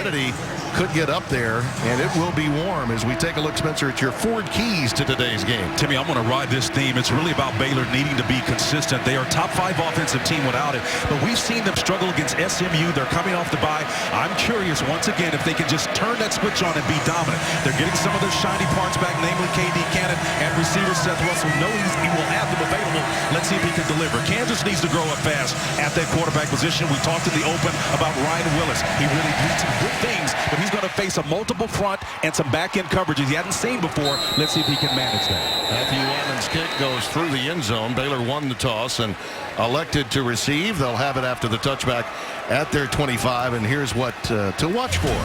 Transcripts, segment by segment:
humidity could get up there, and it will be warm as we take a look, Spencer, at your Ford keys to today's game. Timmy, I'm going to ride this theme. It's really about Baylor needing to be consistent. They are a top 5 offensive team without it, but we've seen them struggle against SMU. They're coming off the bye. I'm curious, once again, if they can just turn that switch on and be dominant. They're getting some of their shiny parts back, namely KD Cannon and receiver Seth Russell. Knows he will have them available. Let's see if he can deliver. Kansas needs to grow up fast at that quarterback position. We talked in the open about Ryan Willis. He really did some good things, but he's going to face a multiple front and some back-end coverages he hadn't seen before. Let's see if he can manage that. Matthew Allen's kick goes through the end zone. Baylor won the toss and elected to receive. They'll have it after the touchback at their 25, and here's what to watch for.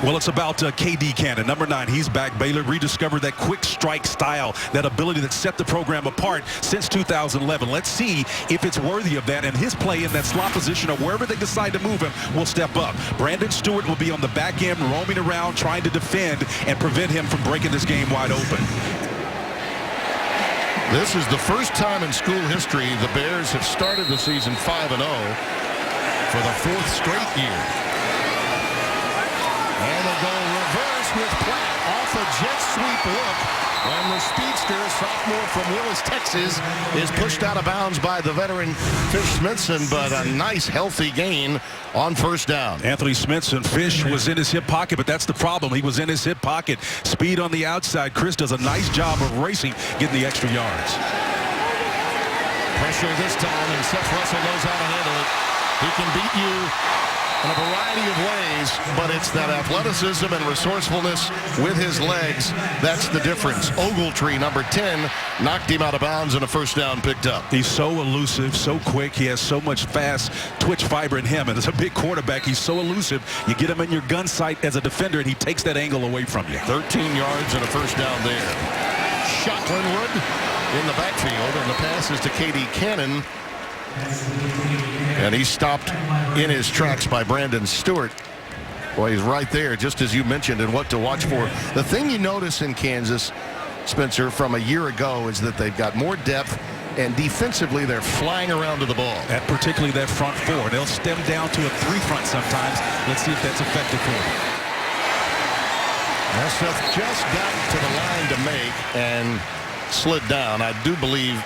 Well, it's about KD Cannon, number 9. He's back. Baylor rediscovered that quick strike style, that ability that set the program apart since 2011. Let's see if it's worthy of that, and his play in that slot position or wherever they decide to move him will step up. Brandon Stewart will be on the back end, roaming around, trying to defend and prevent him from breaking this game wide open. This is the first time in school history the Bears have started the season 5-0 for the 4th straight year. And they'll go reverse with Platt off a jet sweep look. And the speedster, sophomore from Willis, Texas, is pushed out of bounds by the veteran Fish Smithson, but a nice, healthy gain on first down. Anthony Smithson, Fish was in his hip pocket, but that's the problem. He was in his hip pocket. Speed on the outside. Chris does a nice job of racing, getting the extra yards. Pressure this time, and Seth Russell knows how to handle it. He can beat you in a variety of ways, but it's that athleticism and resourcefulness with his legs. That's the difference. Ogletree, number 10, knocked him out of bounds and a first down picked up. He's so elusive, so quick. He has so much fast twitch fiber in him. And as a big quarterback, he's so elusive. You get him in your gun sight as a defender, and he takes that angle away from you. 13 yards and a first down there. Shocklinwood in the backfield, and the pass is to KD Cannon. And he's stopped in his tracks by Brandon Stewart. Boy, he's right there, just as you mentioned, and what to watch for. The thing you notice in Kansas, Spencer, from a year ago is that they've got more depth, and defensively they're flying around to the ball. And particularly that front 4. They'll stem down to a 3 front sometimes. Let's see if that's effective for them. Seth just got to the line to make and slid down. I do believe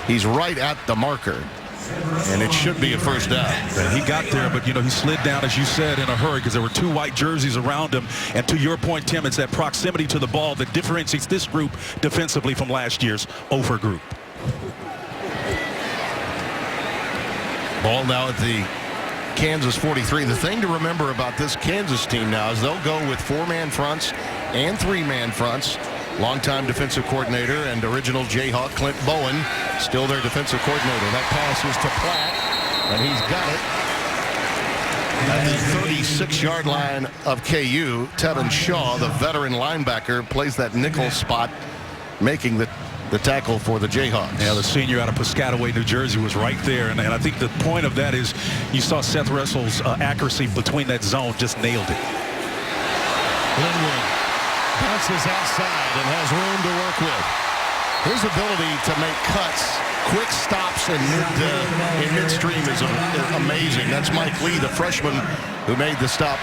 he's right at the marker, and it should be a first down. He got there, but, you know, he slid down, as you said, in a hurry because there were 2 white jerseys around him. And to your point, Tim, it's that proximity to the ball that differentiates this group defensively from last year's over group. Ball now at the Kansas 43. The thing to remember about this Kansas team now is they'll go with 4-man fronts and 3-man fronts. Longtime defensive coordinator and original Jayhawk Clint Bowen, still their defensive coordinator. That pass is to Platt, and he's got it at the 36-yard line of KU. Tevin Shaw, the veteran linebacker, plays that nickel spot, making the tackle for the Jayhawks. Yeah, the senior out of Piscataway, New Jersey, was right there. And I think the point of that is you saw Seth Russell's accuracy between that zone, just nailed it. Linwood bounces outside and has room to work with. His ability to make cuts, quick stops in midstream is amazing. That's Mike Lee, the freshman who made the stop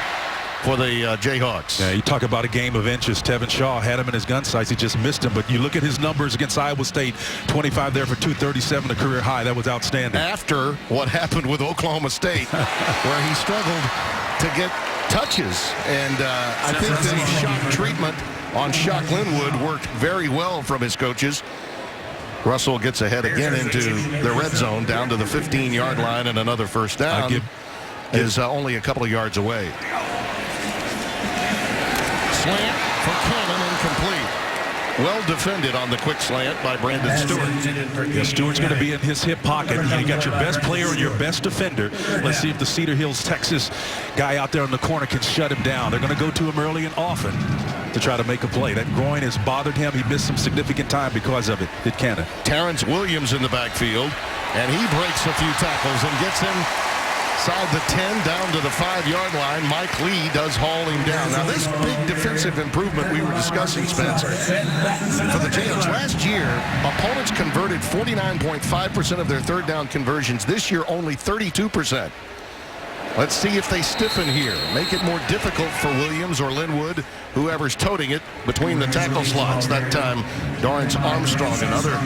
for the Jayhawks. Yeah, you talk about a game of inches. Tevin Shaw had him in his gun sights. He just missed him. But you look at his numbers against Iowa State, 25 there for 237, a career high. That was outstanding. After what happened with Oklahoma State, where he struggled to get touches. And I think the shock treatment on Shock-Linwood worked very well from his coaches. Russell gets ahead again into the red zone, down to the 15-yard line, and another first down is only a couple of yards away. Slant for Cannon, incomplete. Well defended on the quick slant by Brandon Stewart. Yeah, Stewart's going to be in his hip pocket. You got your best player and your best defender. Let's see if the Cedar Hills, Texas guy out there in the corner can shut him down. They're going to go to him early and often to try to make a play. That groin has bothered him. He missed some significant time because of it. It Cannon. Terrence Williams in the backfield, and he breaks a few tackles and gets him inside the 10 down to the 5-yard line. Mike Lee does haul him down. Now this big defensive improvement we were discussing, Spence, for the Jayhawks last year, opponents converted 49.5% of their third down conversions. This year only 32%. Let's see if they stiffen here. Make it more difficult for Williams or Linwood, whoever's toting it between the tackle slots. That time, Dorrance Armstrong, another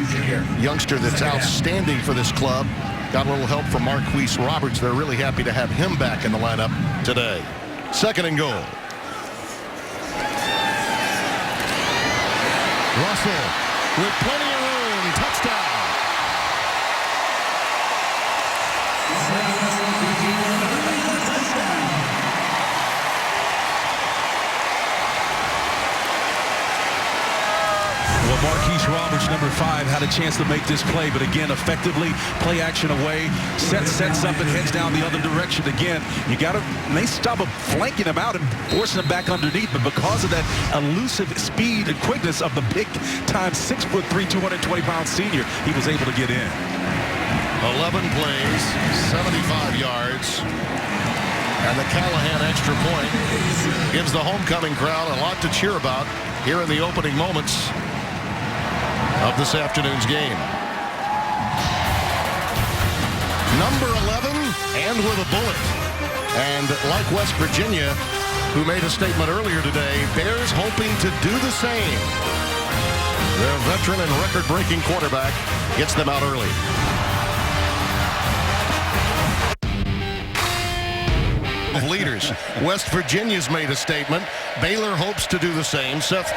youngster that's outstanding for this club. Got a little help from Marquise Roberts. They're really happy to have him back in the lineup today. 2nd and goal. Russell with plenty of room. Touchdown. Marquise Roberts, number 5, had a chance to make this play, but again, effectively play action away. Sets up and heads down the other direction again. You got to nice job of flanking him out and forcing him back underneath, but because of that elusive speed and quickness of the big-time 6'3", 220-pound senior, he was able to get in. 11 plays, 75 yards. And the Callahan extra point gives the homecoming crowd a lot to cheer about here in the opening moments of this afternoon's game. Number 11, and with a bullet. And like West Virginia, who made a statement earlier today, Bears hoping to do the same. Their veteran and record-breaking quarterback gets them out early. Of leaders. West Virginia's made a statement. Baylor hopes to do the same. Seth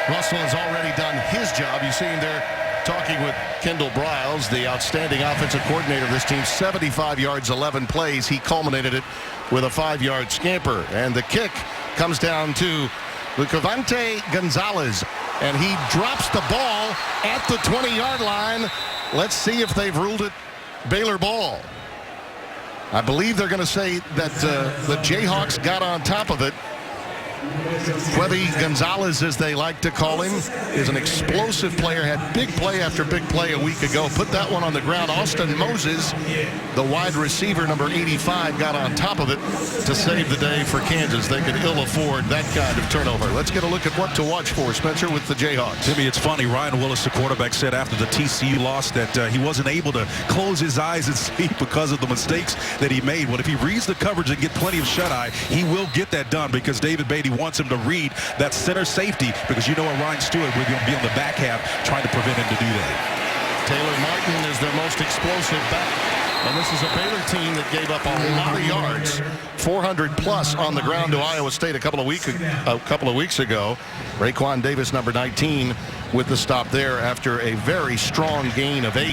Russell has already done his job. You see him there talking with Kendall Briles, the outstanding offensive coordinator of this team. 75 yards, 11 plays. He culminated it with a 5-yard scamper. And the kick comes down to Lucavante Gonzalez. And he drops the ball at the 20-yard line. Let's see if they've ruled it Baylor ball. I believe they're going to say that the Jayhawks got on top of it. Quebby Gonzalez, as they like to call him, is an explosive player. Had big play after big play a week ago. Put that one on the ground. Austin Moses, the wide receiver, number 85, got on top of it to save the day for Kansas. They could ill afford that kind of turnover. Let's get a look at what to watch for, Spencer, with the Jayhawks. Timmy, it's funny. Ryan Willis, the quarterback, said after the TCU loss that he wasn't able to close his eyes and sleep because of the mistakes that he made. Well, if he reads the coverage and get plenty of shut-eye, he will get that done because David Beatty wants him to read that center safety because you know what Ryan Stewart will be on the back half trying to prevent him to do that. Taylor Martin is their most explosive back. And this is a Baylor team that gave up a lot of yards, 400 plus on the ground to Iowa State a couple of weeks ago. Raekwon Davis, number 19, with the stop there after a very strong gain of 8.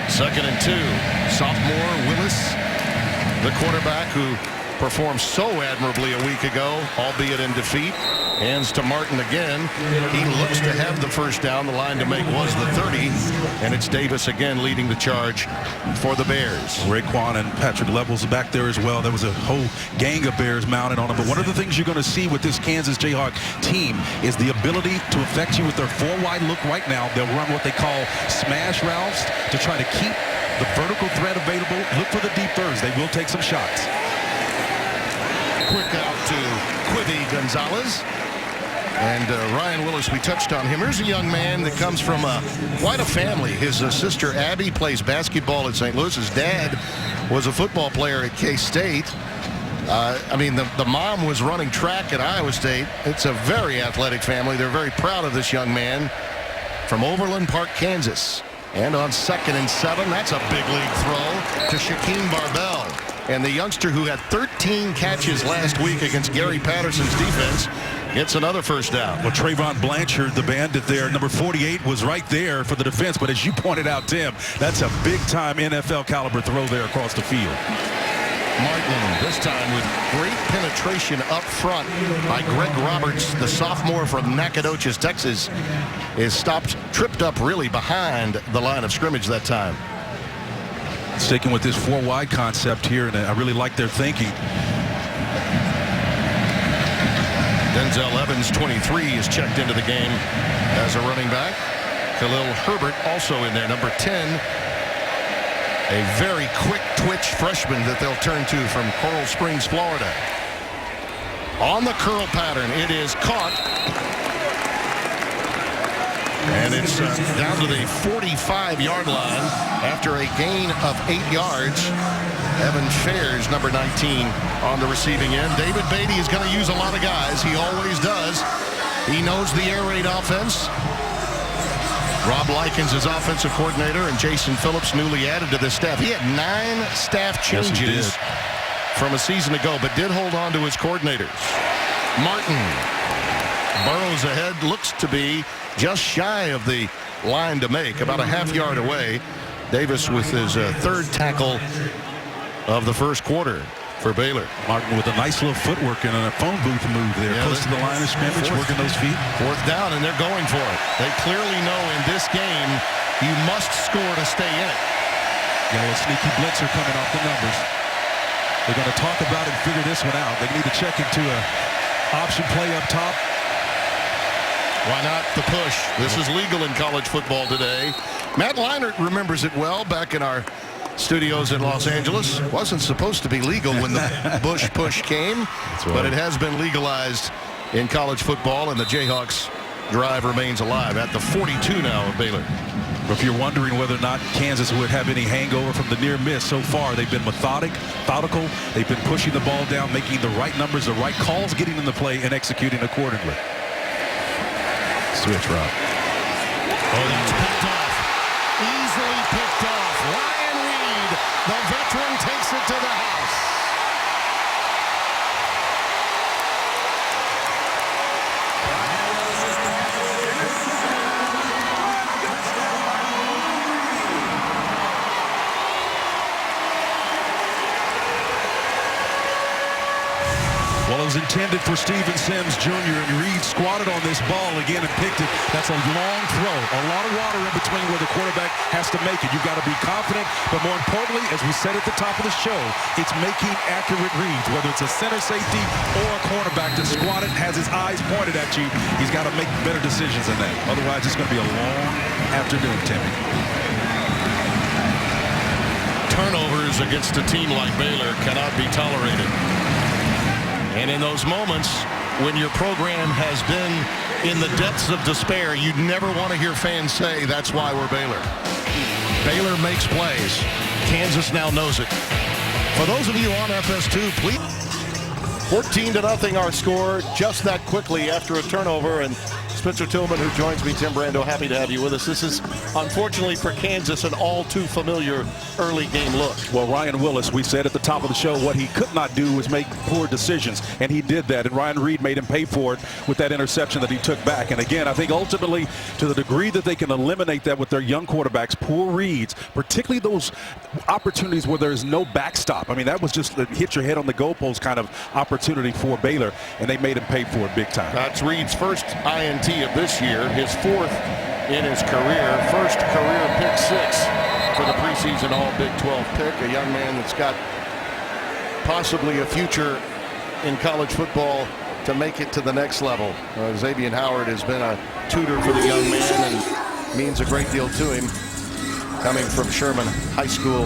2nd and 2. Sophomore Willis, the quarterback who performed so admirably a week ago, albeit in defeat. Hands to Martin again. He looks to have the first down. The line to make was the 30. And it's Davis again leading the charge for the Bears. Raekwon and Patrick Levels back there as well. There was a whole gang of Bears mounted on him. But one of the things you're going to see with this Kansas Jayhawk team is the ability to affect you with their 4-wide look right now. They'll run what they call smash routes to try to keep the vertical threat available. Look for the deep thirds. They will take some shots. Quick out to Quibby Gonzalez. And Ryan Willis, we touched on him. Here's a young man that comes from quite a family. His sister Abby plays basketball at St. Louis. His dad was a football player at K-State. I mean, the mom was running track at Iowa State. It's a very athletic family. They're very proud of this young man from Overland Park, Kansas. And on 2nd and 7, that's a big league throw to Shaquem Barbell. And the youngster who had 13 catches last week against Gary Patterson's defense gets another first down. Well, Trayvon Blanchard, the bandit there, number 48, was right there for the defense. But as you pointed out, Tim, that's a big-time NFL caliber throw there across the field. Martin, this time with great penetration up front by Greg Roberts, the sophomore from Nacogdoches, Texas, is tripped up really behind the line of scrimmage that time. Sticking with this 4-wide concept here, and I really like their thinking. Denzel Evans, 23, is checked into the game as a running back. Khalil Herbert also in there, number 10. A very quick twitch freshman that they'll turn to from Coral Springs, Florida. On the curl pattern, it is caught. And it's down to the 45-yard line after a gain of 8 yards. Evan Fair's number 19 on the receiving end. David Beatty is going to use a lot of guys. He always does. He knows the air raid offense. Rob Likens is offensive coordinator, and Jason Phillips newly added to the staff. He had 9 staff changes from a season ago, but did hold on to his coordinators. Martin burrows ahead, looks to be just shy of the line to make, about a half-yard away. Davis with his third tackle of the first quarter for Baylor. Martin with a nice little footwork and a phone booth move there, close to the line of scrimmage, working those feet. 4th down, and they're going for it. They clearly know in this game you must score to stay in it. Got a sneaky blitzer coming off the numbers. They're going to talk about it and figure this one out. They need to check into a option play up top. Why not the push? This is legal in college football today. Matt Leinart remembers it well back in our studios in Los Angeles. Wasn't supposed to be legal when the Bush push came, but it has been legalized in college football, and the Jayhawks drive remains alive at the 42 now of Baylor. If you're wondering whether or not Kansas would have any hangover from the near miss, so far they've been methodical. They've been pushing the ball down, making the right numbers, the right calls, getting in the play, and executing accordingly. Switch route. Oh, that's picked off. Easily picked off. Ryan Reed, the veteran, takes it to the house. Well, it was intended for Steven Sims Jr., and Reed squatted on this ball again and picked it. That's a long throw. A lot of water in between where the quarterback has to make it. You've got to be confident, but more importantly, as we said at the top of the show, it's making accurate reads, whether it's a center safety or a cornerback that squatted, has his eyes pointed at you. He's got to make better decisions than that. Otherwise, it's going to be a long afternoon, Timmy. Turnovers against a team like Baylor cannot be tolerated. And in those moments when your program has been in the depths of despair, you'd never want to hear fans say that's why we're Baylor. Baylor makes plays. Kansas now knows it. For those of you on FS2, please. 14-0 our score just that quickly after a turnover, and Spencer Tillman, who joins me, Tim Brando, happy to have you with us. This is, unfortunately for Kansas, an all too familiar early game look. Well, Ryan Willis, we said at the top of the show what he could not do was make poor decisions, and he did that, and Ryan Reed made him pay for it with that interception that he took back. And again, I think ultimately, to the degree that they can eliminate that with their young quarterbacks, poor reads, particularly those opportunities where there's no backstop. I mean, that was just a hit your head on the goalpost kind of opportunity for Baylor, and they made him pay for it big time. That's Reed's first INT of this year, his 4th in his career, first career pick 6 for the preseason All Big 12 pick. A young man that's got possibly a future in college football to make it to the next level. Xavier Howard has been a tutor for the young man and means a great deal to him, coming from Sherman High School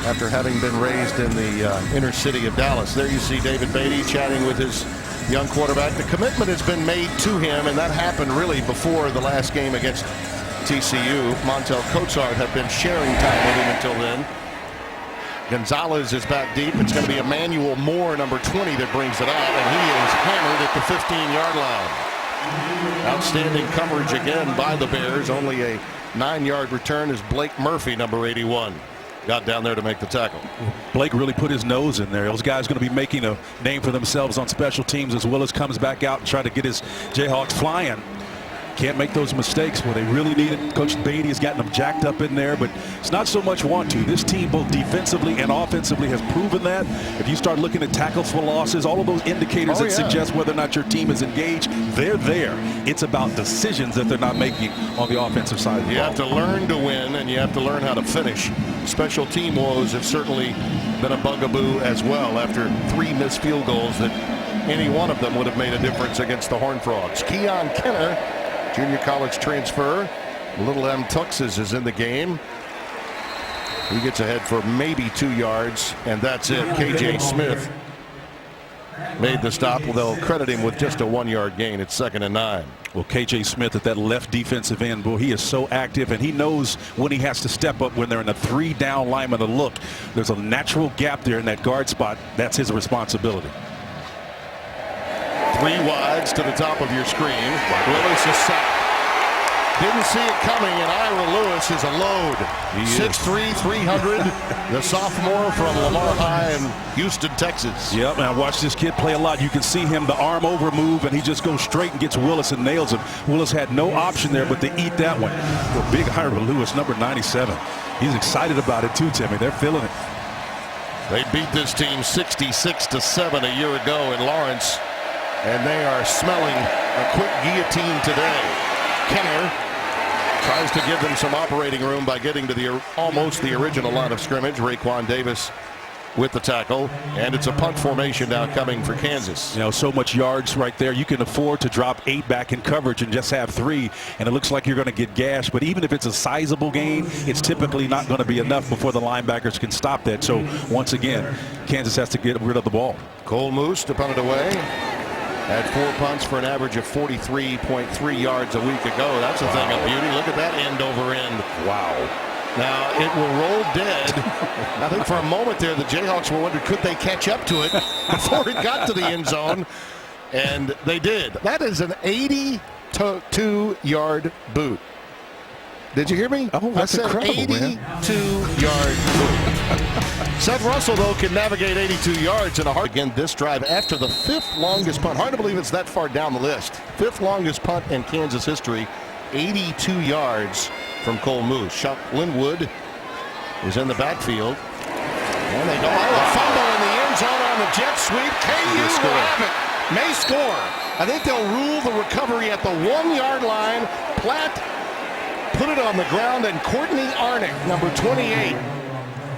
after having been raised in the inner city of Dallas. There you see David Beatty chatting with his young quarterback. The commitment has been made to him, and that happened really before the last game against TCU. Montel Coatsart had been sharing time with him until then. Gonzalez is back deep. It's going to be Emmanuel Moore, number 20, that brings it out, and he is hammered at the 15-yard line. Outstanding coverage again by the Bears. Only a 9-yard return as Blake Murphy, number 81. Got down there to make the tackle. Blake really put his nose in there. Those guys going to be making a name for themselves on special teams as Willis comes back out and try to get his Jayhawks flying. Can't make those mistakes where they really need it. Coach Beatty has gotten them jacked up in there, but it's not so much want to. This team, both defensively and offensively, has proven that. If you start looking at tackles for losses, all of those indicators that suggest whether or not your team is engaged, they're there. It's about decisions that they're not making on the offensive side of the ball. You have to learn to win, and you have to learn how to finish. Special team woes have certainly been a bugaboo as well after 3 missed field goals that any one of them would have made a difference against the Horned Frogs. Keon Kenner, junior college transfer. Little M. Tuxes is in the game. He gets ahead for maybe 2 yards, and that's it. KJ Smith made the stop. Well, they'll credit him with just a 1-yard gain. It's 2nd and 9. Well, K.J. Smith at that left defensive end, boy, he is so active, and he knows when he has to step up when they're in a 3-down lineman to look. There's a natural gap there in that guard spot. That's his responsibility. 3 wides to the top of your screen. Willis is sacked. Didn't see it coming, and Ira Lewis is a load. 6'3", 300. The sophomore from Lamar High in Houston, Texas. Yep, and I watched this kid play a lot. You can see him, the arm over move, and he just goes straight and gets Willis and nails him. Willis had no option there but to eat that one. Well, big Ira Lewis, number 97. He's excited about it too, Timmy. They're feeling it. They beat this team 66-7 a year ago in Lawrence, and they are smelling a quick guillotine today. Kenner tries to give them some operating room by getting to the almost the original line of scrimmage. Raekwon Davis with the tackle, and it's a punt formation now coming for Kansas. You know, so much yards right there. You can afford to drop 8 back in coverage and just have 3, and it looks like you're going to get gashed. But even if it's a sizable gain, it's typically not going to be enough before the linebackers can stop that. So once again, Kansas has to get rid of the ball. Cole Moose to punt it away. Had 4 punts for an average of 43.3 yards a week ago. That's a thing of beauty. Look at that end over end. Wow. Now it will roll dead. I think for a moment there the Jayhawks were wondering could they catch up to it before it got to the end zone, and they did. That is an 82-yard boot. Did you hear me? Oh, that's incredible, 82-yard boot. Seth Russell, though, can navigate 82 yards in a hard. Again, this drive after the 5th longest punt. Hard to believe it's that far down the list. 5th longest punt in Kansas history. 82 yards from Cole Moose. Chuck Linwood is in the backfield. And they go. Oh, a fumble in the end zone on the jet sweep. KU will have it. May score. I think they'll rule the recovery at the 1-yard line. Platt put it on the ground, and Courtney Arnick, number 28,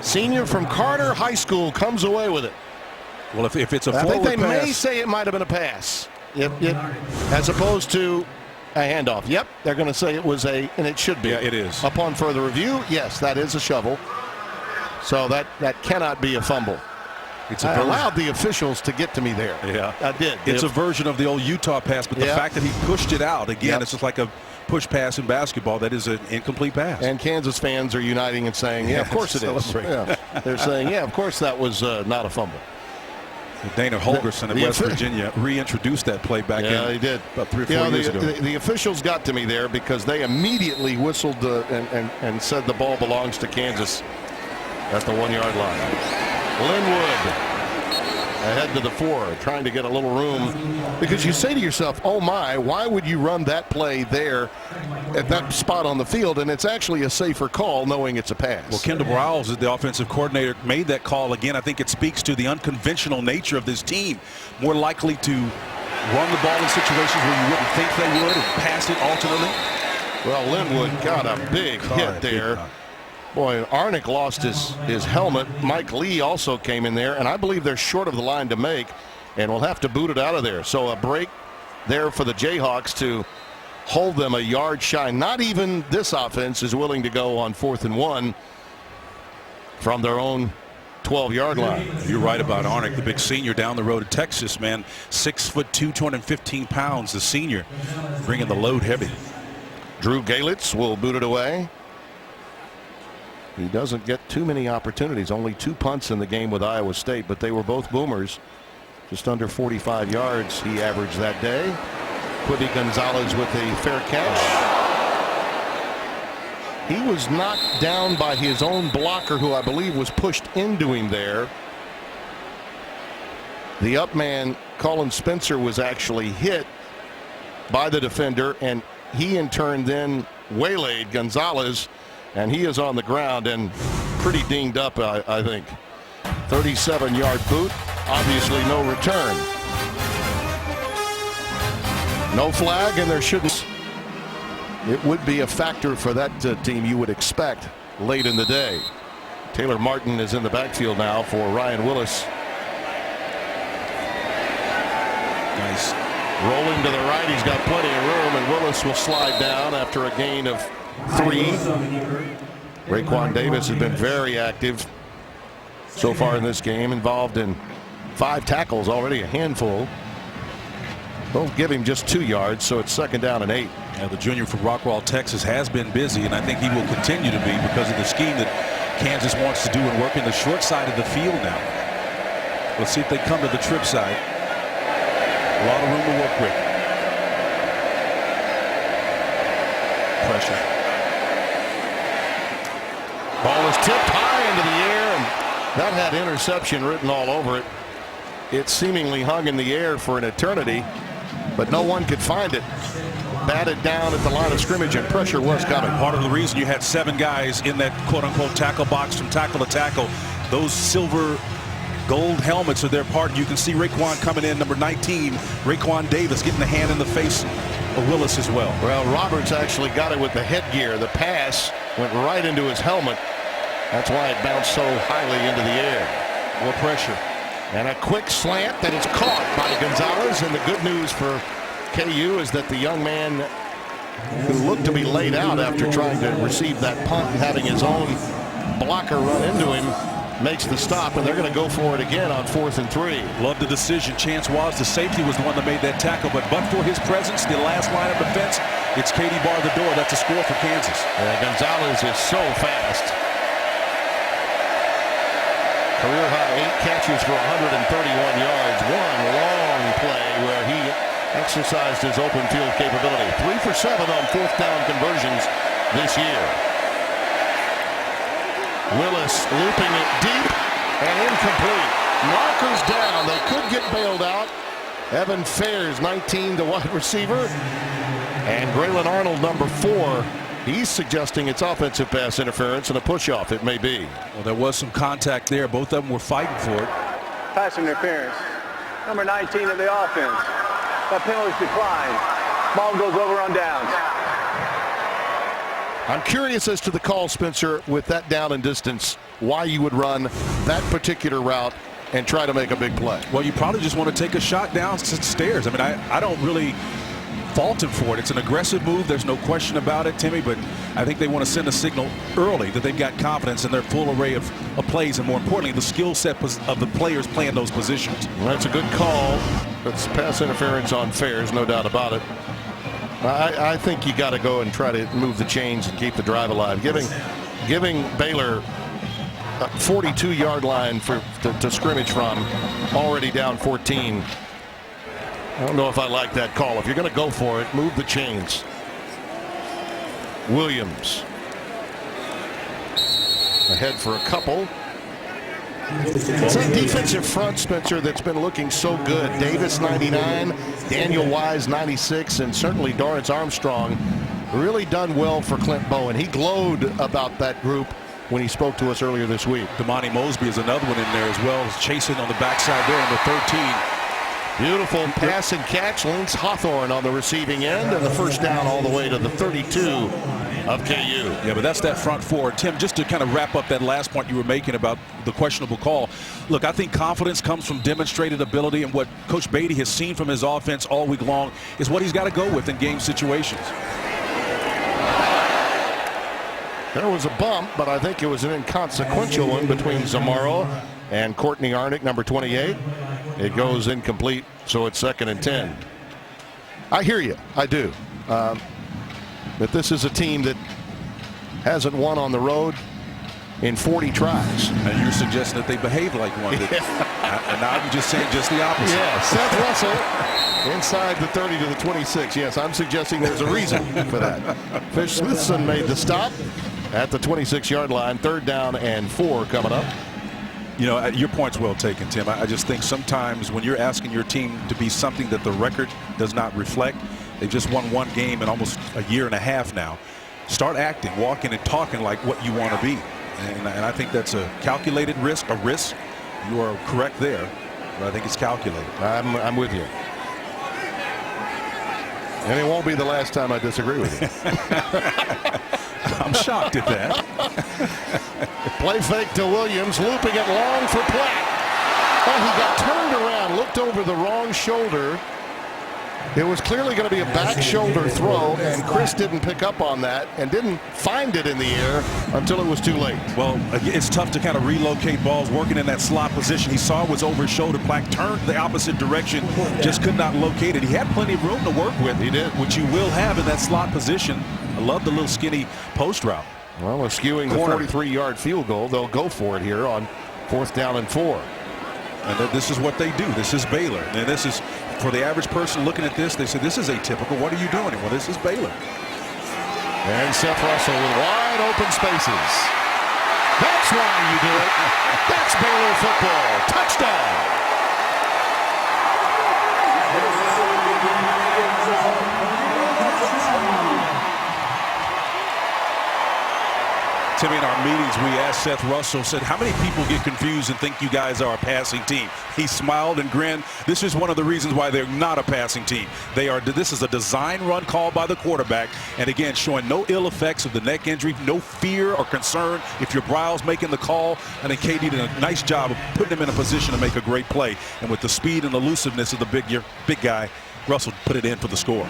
senior from Carter High School, comes away with it. Well, if it's a forward I think they pass, may say it might have been a pass, as opposed to a handoff. Yep, they're going to say it was and it should be. Yeah, it is. Upon further review, yes, that is a shovel. So that cannot be a fumble. I allowed the officials to get to me there. Yeah, I did. It's a version of the old Utah pass, but the fact that he pushed it out, again, it's just like a push pass in basketball. That is an incomplete pass. And Kansas fans are uniting and saying, yeah, of course it is. Yeah. They're saying, yeah, of course that was not a fumble. Dana Holgerson at West Virginia reintroduced that play back in. Yeah, he did. About 3 or 4 years ago. The officials got to me there because they immediately whistled and said the ball belongs to Kansas at the 1-yard line. Linwood ahead to the 4, trying to get a little room, because you say to yourself, oh my, why would you run that play there at that spot on the field? And it's actually a safer call knowing it's a pass. Well, Kendall Briles, the offensive coordinator, made that call again. I think it speaks to the unconventional nature of this team. More likely to run the ball in situations where you wouldn't think they would and pass it alternately. Well, Linwood got a big hit there. Boy, Arnick lost his helmet. Mike Lee also came in there, and I believe they're short of the line to make, and will have to boot it out of there. So a break there for the Jayhawks to hold them a yard shy. Not even this offense is willing to go on 4th and 1 from their own 12-yard line. You're right about Arnick, the big senior down the road in Texas, man. 6'2", 215 pounds, the senior, bringing the load heavy. Drew Galitz will boot it away. He doesn't get too many opportunities. Only 2 punts in the game with Iowa State, but they were both boomers. Just under 45 yards he averaged that day. Quibby Gonzalez with a fair catch. He was knocked down by his own blocker, who I believe was pushed into him there. The up man, Colin Spencer, was actually hit by the defender, and he in turn then waylaid Gonzalez, and he is on the ground and pretty dinged up, I think. 37-yard boot. Obviously no return. No flag, and there shouldn't. It would be a factor for that team, you would expect, late in the day. Taylor Martin is in the backfield now for Ryan Willis. Nice. Rolling to the right, he's got plenty of room, and Willis will slide down after a gain of 3. Raekwon Davis has been very active so far in this game, involved in 5 tackles already, a handful. They'll give him just 2 yards, so it's 2nd down and 8. The junior from Rockwall, Texas, has been busy, and I think he will continue to be because of the scheme that Kansas wants to do and work in the short side of the field now. Let's see if they come to the trip side. A lot of room to work with. Pressure. Ball is tipped high into the air, and that had interception written all over it. It seemingly hung in the air for an eternity, but no one could find it. Batted down at the line of scrimmage, and pressure was coming. Part of the reason you had 7 guys in that quote-unquote tackle box from tackle to tackle. Those silver gold helmets are their part. You can see Raekwon coming in, number 19, Raekwon Davis getting the hand in the face of Willis as well. Well, Roberts actually got it with the headgear. The pass went right into his helmet. That's why it bounced so highly into the air. More pressure. And a quick slant that is caught by Gonzalez. And the good news for KU is that the young man who looked to be laid out after trying to receive that punt and having his own blocker run into him makes the stop, and they're going to go for it again on 4th and 3. Love the decision. Chance was the safety was the one that made that tackle, but for his presence, the last line of defense, it's Katie bar the door. That's a score for Kansas. Gonzalez is so fast. Career high 8 catches for 131 yards. One long play where he exercised his open field capability. 3 for 7 on 4th down conversions this year. Willis looping it deep and incomplete. Markers down. They could get bailed out. Evan Fairs, 19, the wide receiver. And Graylin Arnold, number 4. He's suggesting it's offensive pass interference and a push-off. It may be. Well, there was some contact there. Both of them were fighting for it. Pass interference. Number 19 of the offense. That penalty's declined. Ball goes over on downs. I'm curious as to the call, Spencer, with that down and distance, why you would run that particular route and try to make a big play. Well, you probably just want to take a shot down stairs. I mean, I don't really fault him for it. It's an aggressive move. There's no question about it, Timmy, but I think they want to send a signal early that they've got confidence in their full array of plays, and more importantly, the skill set of the players playing those positions. Well, that's a good call. It's pass interference on Fairs, no doubt about it. I think you got to go and try to move the chains and keep the drive alive. Giving Baylor a 42-yard line to scrimmage from, already down 14. I don't know if I like that call. If you're going to go for it, move the chains. Williams ahead for a couple. It's a defensive front, Spencer, that's been looking so good. Davis 99, Daniel Wise 96, and certainly Dorrance Armstrong really done well for Clint Bowen. He glowed about that group when he spoke to us earlier this week. Damani Mosby is another one in there as well, chasing on the backside there in the 13. Beautiful pass and catch. Lynx Hawthorne on the receiving end, and the first down all the way to the 32 of KU. Yeah, but that's that front 4. Tim, just to kind of wrap up that last point you were making about the questionable call. Look, I think confidence comes from demonstrated ability, and what Coach Beatty has seen from his offense all week long is what he's got to go with in game situations. There was a bump, but I think it was an inconsequential one between Zamaro and Courtney Arnick, number 28. It goes incomplete, so it's 2nd and 10. I hear you. I do. But this is a team that hasn't won on the road in 40 tries. And you're suggesting that they behave like one. Yeah. And I'm just saying just the opposite. Yeah, Seth Russell inside the 30 to the 26. Yes, I'm suggesting there's a reason for that. Fish Smithson made the stop at the 26-yard line. 3rd down and 4 coming up. You know, your point's well taken, Tim. I just think sometimes when you're asking your team to be something that the record does not reflect, they've just won one game in almost a year and a half now. Start acting, walking, and talking like what you want to be. And I think that's a calculated risk, a risk. You are correct there, but I think it's calculated. I'm with you. And it won't be the last time I disagree with you. I'm shocked at that. Play fake to Williams, looping it long for Platt. Oh, he got turned around, looked over the wrong shoulder, It was clearly going to be a back shoulder throw, and Chris didn't pick up on that and didn't find it in the air until it was too late. Well, it's tough to kind of relocate balls working in that slot position. He saw it was over his shoulder. Black turned the opposite direction, just could not locate it. He had plenty of room to work with. He did. Which you will have in that slot position. I love the little skinny post route. Well, eschewing the 43-yard field goal. They'll go for it here on 4th down and 4. And this is what they do. This is Baylor. And this is, for the average person looking at this, they say, this is atypical. What are you doing? Well, this is Baylor. And Seth Russell with wide open spaces. That's why you do it. That's Baylor football. Touchdown. Timmy, in our meetings, we asked Seth Russell, said, how many people get confused and think you guys are a passing team? He smiled and grinned. This is one of the reasons why they're not a passing team. This is a design run call by the quarterback. And again, showing no ill effects of the neck injury, no fear or concern if your Bryles making the call. I think KD did a nice job of putting him in a position to make a great play. And with the speed and elusiveness of the big guy, Russell put it in for the score.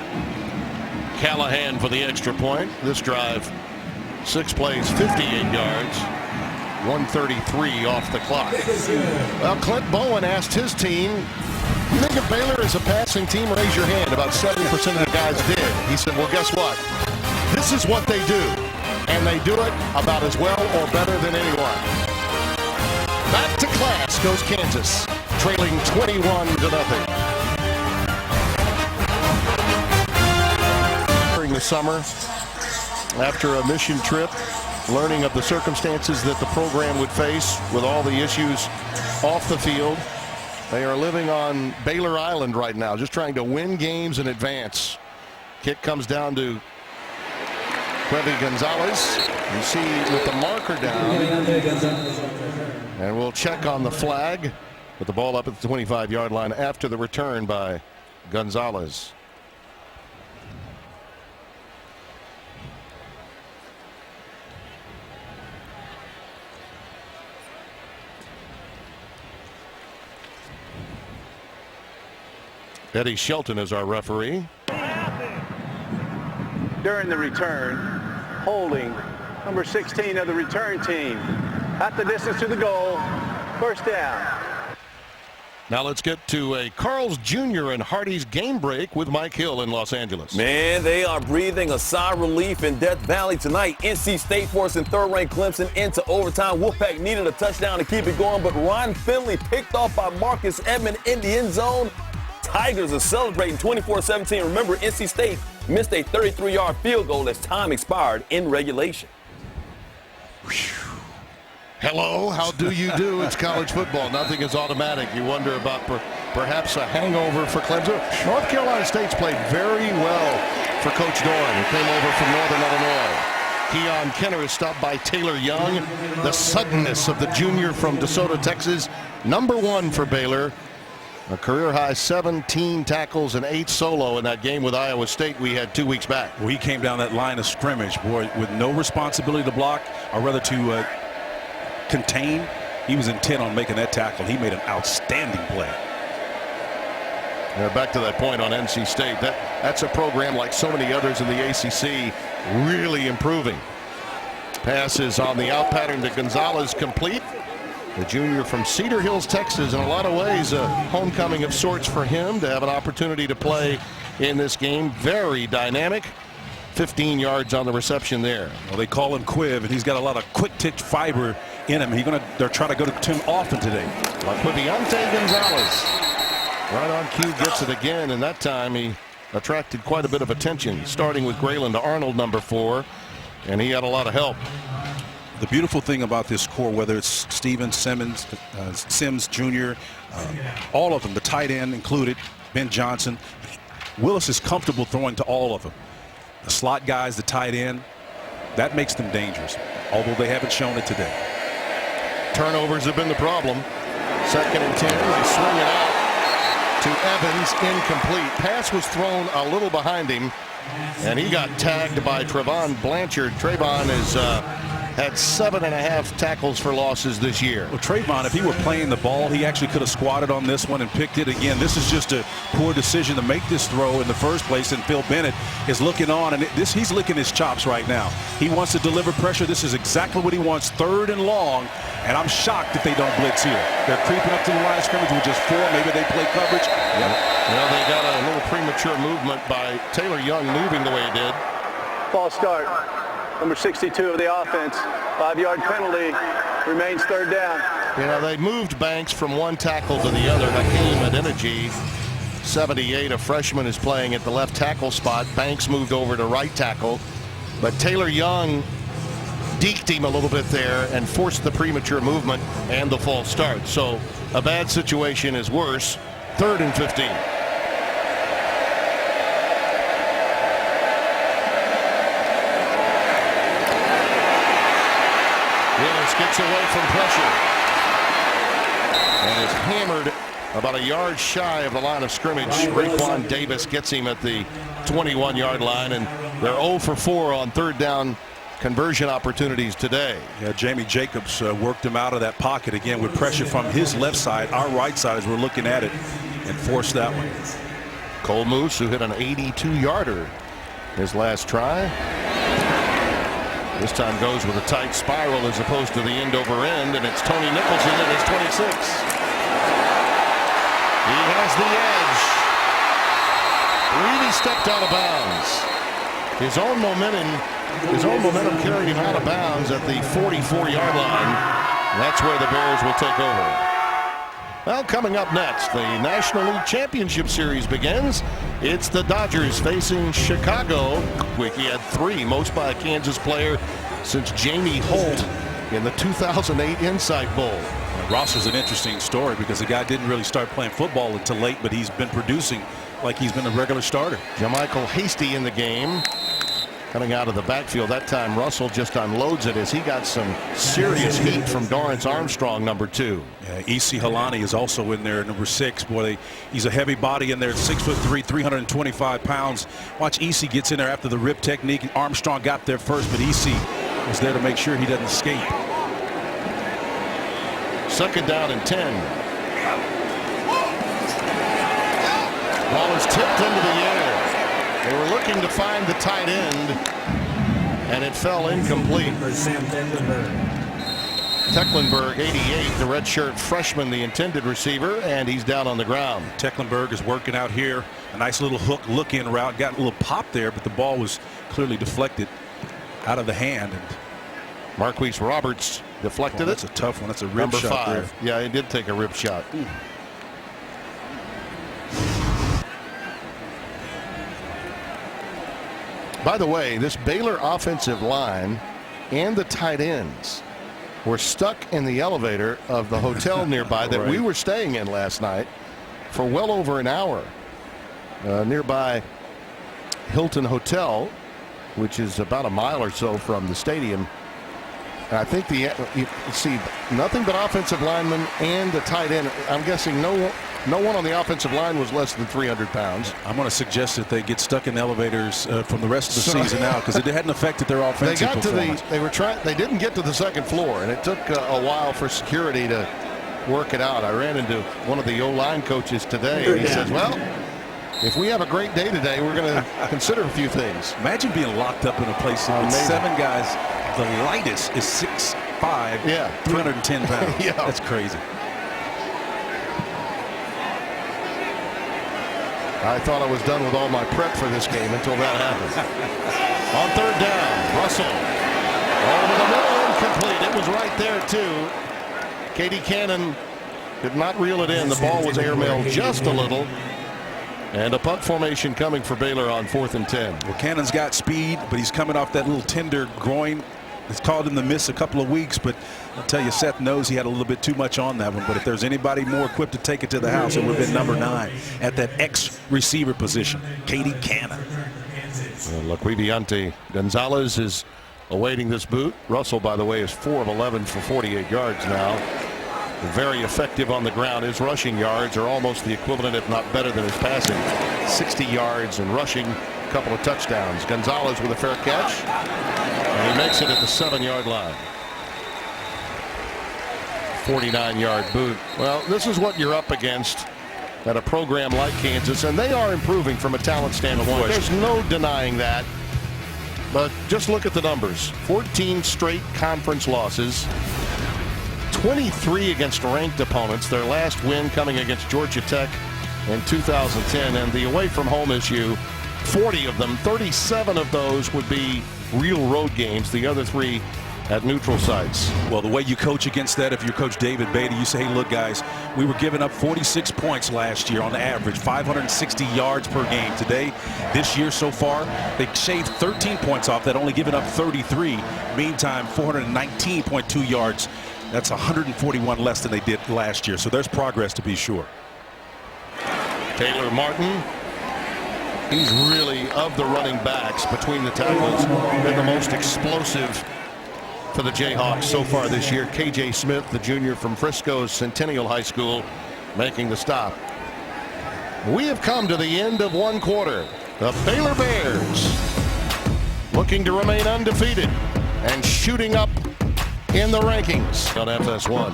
Callahan for the extra point. This drive, 6 plays, 58 yards, 133 off the clock. Well, Clint Bowen asked his team, you think if Baylor is a passing team, raise your hand. About 70% of the guys did. He said, well, guess what? This is what they do. And they do it about as well or better than anyone. Back to class goes Kansas, trailing 21-0. During the summer, after a mission trip, learning of the circumstances that the program would face with all the issues off the field, they are living on Baylor Island right now, just trying to win games in advance. Kick comes down to Quevy Gonzalez. You see with the marker down. And we'll check on the flag with the ball up at the 25-yard line after the return by Gonzalez. Eddie Shelton is our referee. During the return, holding number 16 of the return team at the distance to the goal, 1st down. Now let's get to a Carl's Jr. and Hardy's game break with Mike Hill in Los Angeles. Man, they are breathing a sigh of relief in Death Valley tonight. NC State forcing 3rd-ranked Clemson into overtime. Wolfpack needed a touchdown to keep it going, but Ron Finley picked off by Marcus Edmond in the end zone. Tigers are celebrating 24-17. Remember, NC State missed a 33-yard field goal as time expired in regulation. Hello, how do you do? It's college football. Nothing is automatic. You wonder about perhaps a hangover for Clemson. North Carolina State's played very well for Coach Doran, who came over from Northern Illinois. Keon Kenner is stopped by Taylor Young. The suddenness of the junior from DeSoto, Texas. #1 for Baylor. A career-high 17 tackles and 8 solo in that game with Iowa State we had 2 weeks back. Well, he came down that line of scrimmage, boy, with no responsibility to block, or rather to contain. He was intent on making that tackle. He made an outstanding play. Back to that point on NC State. That's a program like so many others in the ACC, really improving. Pass is on the out pattern to Gonzalez, complete. The junior from Cedar Hills, Texas, in a lot of ways a homecoming of sorts for him to have an opportunity to play in this game. Very dynamic. 15 yards on the reception there. Well, they call him Quiv, and he's got a lot of quick-tick fiber in him. They're trying to go to him often today. Quiviante Gonzalez. Right on cue, gets it again, and that time he attracted quite a bit of attention, starting with Grayland Arnold, #4, and he had a lot of help. The beautiful thing about this core, whether it's Steven Sims Jr., all of them, the tight end included, Ben Johnson, Willis is comfortable throwing to all of them. The slot guys, the tight end, that makes them dangerous, although they haven't shown it today. Turnovers have been the problem. 2nd and 10, they swing it out to Evans, incomplete. Pass was thrown a little behind him, and he got tagged by Trevon Blanchard. Trevon is had 7.5 tackles for losses this year. Well, Trayvon, if he were playing the ball, he actually could have squatted on this one and picked it again. This is just a poor decision to make this throw in the first place, and Phil Bennett is looking on, and he's licking his chops right now. He wants to deliver pressure. This is exactly what he wants, 3rd and long, and I'm shocked if they don't blitz here. They're creeping up to the line of scrimmage with just 4. Maybe they play coverage. Yep. Well, they got a little premature movement by Taylor Young moving the way he did. False start. Number 62 of the offense. 5-yard penalty. Remains 3rd down. You know, they moved Banks from one tackle to the other. Hakeem Adeniji, 78, a freshman, is playing at the left tackle spot. Banks moved over to right tackle. But Taylor Young deked him a little bit there and forced the premature movement and the false start. So a bad situation is worse. 3rd and 15. Gets away from pressure and is hammered about a yard shy of the line of scrimmage. Raekwon Davis gets him at the 21-yard line, and they're 0 for 4 on 3rd down conversion opportunities today. Yeah, Jamie Jacobs worked him out of that pocket again with pressure from his left side. Our right side, as we're looking at it, and forced that one. Cole Moose, who hit an 82-yarder his last try. This time goes with a tight spiral as opposed to the end over end, and it's Tony Nicholson at his 26. He has the edge. Really stepped out of bounds. His own momentum carried him out of bounds at the 44-yard line. That's where the Bears will take over. Well, coming up next, the National League Championship Series begins. It's the Dodgers facing Chicago. Wiki had 3, most by a Kansas player since Jamie Holt in the 2008 Insight Bowl. Ross is an interesting story because the guy didn't really start playing football until late, but he's been producing like he's been a regular starter. Jermichael Hasty in the game. Coming out of the backfield. That time Russell just unloads it as he got some serious heat from Dorrance Armstrong, number 2. Yeah, E.C. Halani is also in there, number 6. Boy, he's a heavy body in there, 6'3", 325 pounds. Watch E.C. gets in there after the rip technique. Armstrong got there first, but E.C. was there to make sure he doesn't escape. 2nd down and 10. Ball is tipped into the air. They were looking to find the tight end, and it fell incomplete. Tecklenburg, 88, the redshirt freshman, the intended receiver, and he's down on the ground. Tecklenburg is working out here. A nice little hook look-in route. Got a little pop there, but the ball was clearly deflected out of the hand. And Marquise Roberts deflected it. That's a tough one. That's a rib Number shot 5. there. Yeah, he did take a rib shot. By the way, this Baylor offensive line and the tight ends were stuck in the elevator of the hotel nearby that we were staying in last night for well over an hour. Nearby Hilton Hotel, which is about a mile or so from the stadium. And I think you see nothing but offensive linemen and the tight end. I'm guessing no one on the offensive line was less than 300 pounds. I'm going to suggest that they get stuck in elevators from the rest of the season now, because it hadn't affected their offensive performance. They didn't get to the 2nd floor, and it took a while for security to work it out. I ran into one of the O-line coaches today, and he says, well, if we have a great day today, we're going to consider a few things. Imagine being locked up in a place with 7 guys. The lightest is 6'5", 310 pounds. Yeah. That's crazy. I thought I was done with all my prep for this game until that happened. On 3rd down, Russell over the middle, incomplete. It was right there too. Katie Cannon did not reel it in. The ball was airmailed just a little. And a punt formation coming for Baylor on 4th and 10. Well, Cannon's got speed, but he's coming off that little tender groin. It's caused him to miss a couple of weeks, but I'll tell you, Seth knows he had a little bit too much on that one. But if there's anybody more equipped to take it to the house, it would have been number 9 at that X receiver position, Katie Cannon. Laquiviante Gonzalez is awaiting this boot. Russell, by the way, is 4 of 11 for 48 yards now. Very effective on the ground. His rushing yards are almost the equivalent, if not better, than his passing. 60 yards and rushing, a couple of touchdowns. Gonzalez with a fair catch, and he makes it at the 7-yard line. 49-yard boot. Well, this is what you're up against at a program like Kansas, and they are improving from a talent standpoint. There's no denying that. But just look at the numbers. 14 straight conference losses. 23 against ranked opponents. Their last win coming against Georgia Tech in 2010. And the away from home issue, 40 of them, 37 of those would be real road games. The other 3 at neutral sites. Well, the way you coach against that, if you're Coach David Beatty, you say, hey, look, guys, we were giving up 46 points last year on the average, 560 yards per game. Today, this year so far, they shaved 13 points off that, only giving up 33. Meantime, 419.2 yards. That's 141 less than they did last year. So there's progress to be sure. Taylor Martin, he's really, of the running backs between the tackles, been the most explosive for the Jayhawks so far this year. KJ Smith, the junior from Frisco's Centennial High School, making the stop. We have come to the end of one quarter. The Baylor Bears looking to remain undefeated and shooting up in the rankings on FS1.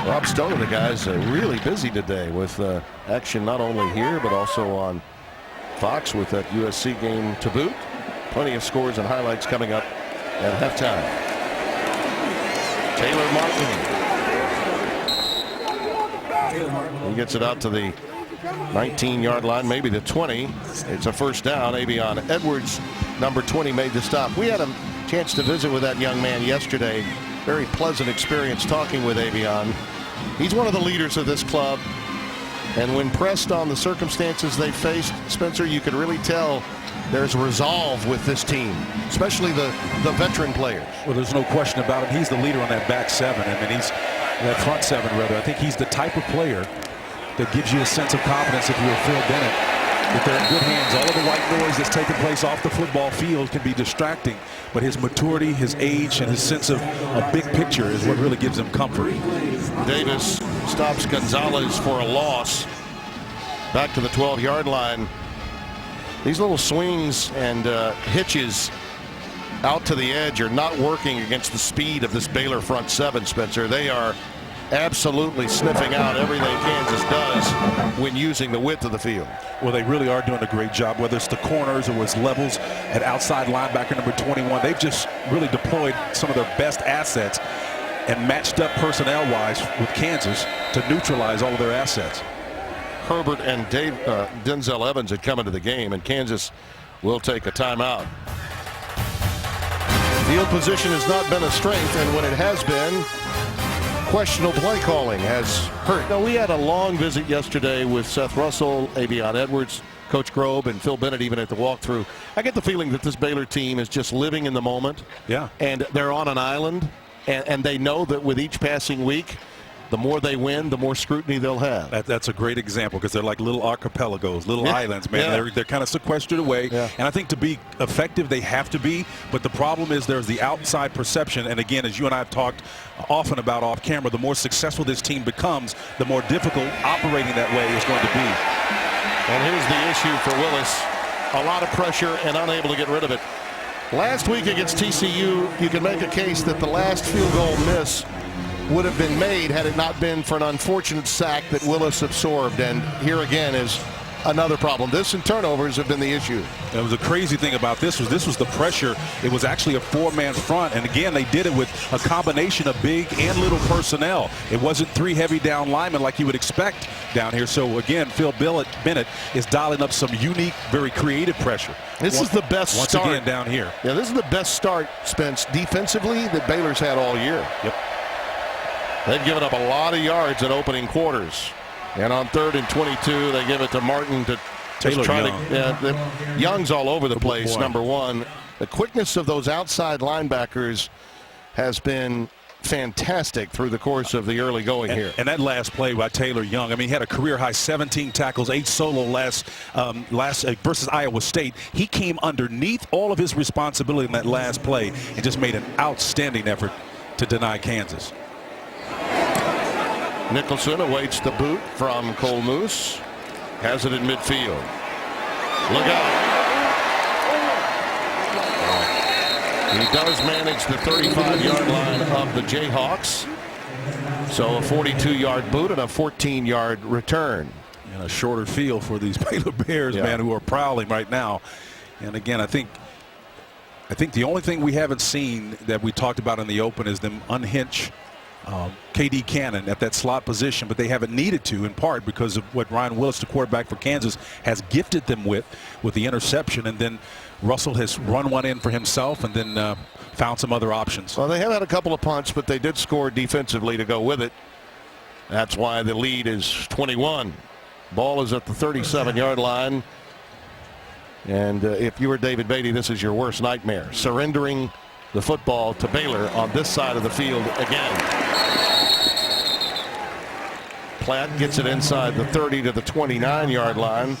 Rob Stone and the guys are really busy today with action not only here but also on Fox with that USC game to boot. Plenty of scores and highlights coming up at halftime. Taylor Martin. He gets it out to the 19-yard line, maybe the 20. It's a first down. Avion Edwards, number 20, made the stop. We had a chance to visit with that young man yesterday. Very pleasant experience talking with Avion. He's one of the leaders of this club. And when pressed on the circumstances they faced, Spencer, you could really tell there's resolve with this team, especially the veteran players. Well, there's no question about him. He's the leader on that back seven. I mean, he's that front seven, rather. I think he's the type of player that gives you a sense of confidence if you're Phil Bennett, that they're in good hands. All of the white noise that's taking place off the football field can be distracting, but his maturity, his age, and his sense of a big picture is what really gives him comfort. Davis stops Gonzalez for a loss. Back to the 12-yard line. These little swings and hitches out to the edge are not working against the speed of this Baylor front seven, Spencer. They are absolutely sniffing out everything Kansas does when using the width of the field. Well, they really are doing a great job, whether it's the corners or it's levels at outside linebacker number 21. They've just really deployed some of their best assets and matched up personnel-wise with Kansas to neutralize all of their assets. Herbert and Denzel Evans had come into the game, and Kansas will take a timeout. Field position has not been a strength, and when it has been, questionable play calling has hurt. Now, we had a long visit yesterday with Seth Russell, Avion Edwards, Coach Grobe, and Phil Bennett even at the walkthrough. I get the feeling that this Baylor team is just living in the moment. Yeah. And they're on an island, and they know that with each passing week, the more they win, the more scrutiny they'll have. That's a great example, because they're like little archipelagos, little islands, man. Yeah. They're kind of sequestered away. Yeah. And I think to be effective, they have to be. But the problem is there's the outside perception. And again, as you and I have talked often about off camera, the more successful this team becomes, the more difficult operating that way is going to be. And here's the issue for Willis. A lot of pressure and unable to get rid of it. Last week against TCU, you can make a case that the last field goal miss would have been made had it not been for an unfortunate sack that Willis absorbed. And here again is another problem. This and turnovers have been the issue. It was a crazy thing about this was the pressure. It was actually a four-man front, and again they did it with a combination of big and little personnel. It wasn't three heavy down linemen like you would expect down here. So again, Phil Bennett is dialing up some unique, very creative pressure. This is the best start once again down here. Yeah, this is the best start, Spence, defensively that Baylor's had all year. Yep. They've given up a lot of yards in opening quarters. And on 3rd and 22, they give it to Martin to Taylor try Young. to. Young's all over the place, boy. number one. The quickness of those outside linebackers has been fantastic through the course of the early going here. And that last play by Taylor Young, I mean, he had a career-high 17 tackles, 8 solo last versus Iowa State. He came underneath all of his responsibility in that last play and just made an outstanding effort to deny Kansas. Nicholson awaits the boot from Cole Moose. Has it in midfield. Look out. He does manage the 35-yard line of the Jayhawks. So a 42-yard boot and a 14-yard return. And a shorter field for these Baylor Bears, man, who are prowling right now. And again, I think the only thing we haven't seen that we talked about in the open is them unhinch KD Cannon at that slot position, but they haven't needed to, in part because of what Ryan Willis, the quarterback for Kansas, has gifted them with the interception. And then Russell has run one in for himself and then found some other options. Well, they have had a couple of punts, but they did score defensively to go with it. That's why the lead is 21. Ball is at the 37-yard line. And if you were David Beatty, this is your worst nightmare. Surrendering the football to Baylor on this side of the field again. Platt gets it inside the 30 to the 29-yard line.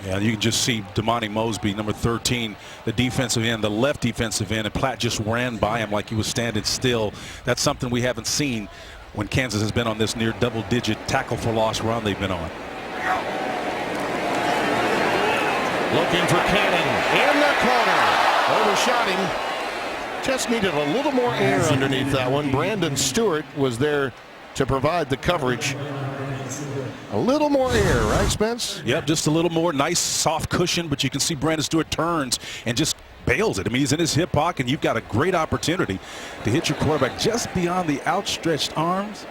Yeah, you can just see Damani Mosby, number 13, the defensive end, the left defensive end, and Platt just ran by him like he was standing still. That's something we haven't seen when Kansas has been on this near double-digit tackle for loss run they've been on. Looking for Cannon in the corner. Overshot him. Just needed a little more air underneath that one. Brandon Stewart was there to provide the coverage. A little more air, right, Spence? Yep, just a little more. Nice soft cushion, but you can see Brandon Stewart turns and just bails it. I mean, he's in his hip pocket, and you've got a great opportunity to hit your quarterback just beyond the outstretched arms.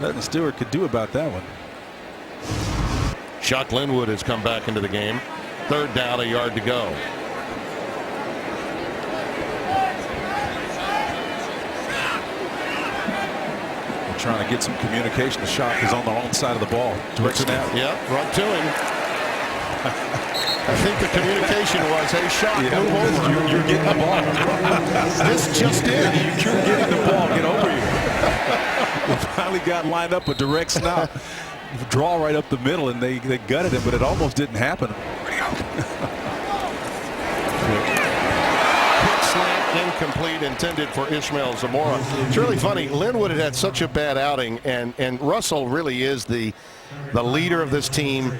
Nothing Stewart could do about that one. Chuck Linwood has come back into the game. Third down, a yard to go. We're trying to get some communication. The shot is on the wrong side of the ball. Direct snap. Yeah, right to him. I think the communication was, hey, shot, move over. You're getting the ball. This just in. You're getting the ball. Get over here. We finally got lined up a direct snap. Draw right up the middle, and they gutted him, but it almost didn't happen. Quick slant, incomplete, intended for Ishmael Zamora. It's really funny. Linwood had such a bad outing, and Russell really is the leader of this team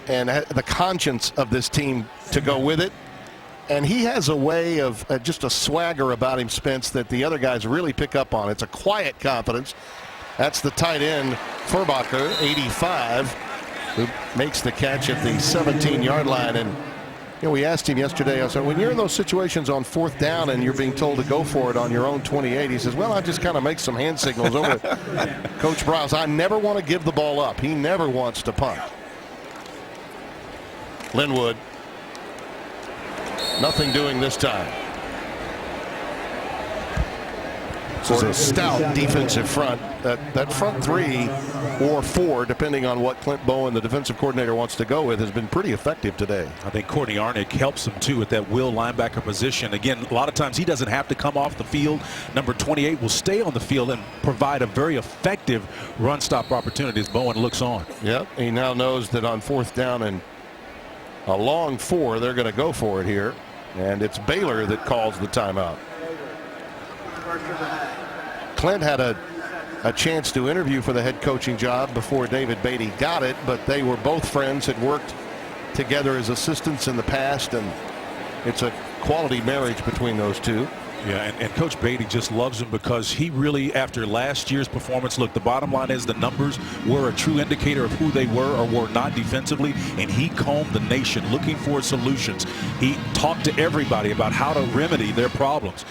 and the conscience of this team to go with it. And he has a way of just a swagger about him, Spence, that the other guys really pick up on. It's a quiet confidence. That's the tight end, Furbacher, 85, who makes the catch at the 17-yard line. And you know, we asked him yesterday, I said, when you're in those situations on fourth down and you're being told to go for it on your own 28, he says, well, I just kind of make some hand signals over it. Coach Browse, I never want to give the ball up. He never wants to punt. Linwood, nothing doing this time. This is a stout defensive front. That front three or four, depending on what Clint Bowen, the defensive coordinator, wants to go with, has been pretty effective today. I think Courtney Arnick helps him too at that will linebacker position. Again, a lot of times he doesn't have to come off the field. Number 28 will stay on the field and provide a very effective run stop opportunity as Bowen looks on. Yep, he now knows that on fourth down and a long four, they're going to go for it here. And it's Baylor that calls the timeout. Clint had a chance to interview for the head coaching job before David Beatty got it, but they were both friends, had worked together as assistants in the past, and it's a quality marriage between those two. Yeah, and Coach Beatty just loves him because he really, after last year's performance, look, the bottom line is the numbers were a true indicator of who they were or were not defensively, and he combed the nation looking for solutions. He talked to everybody about how to remedy their problems.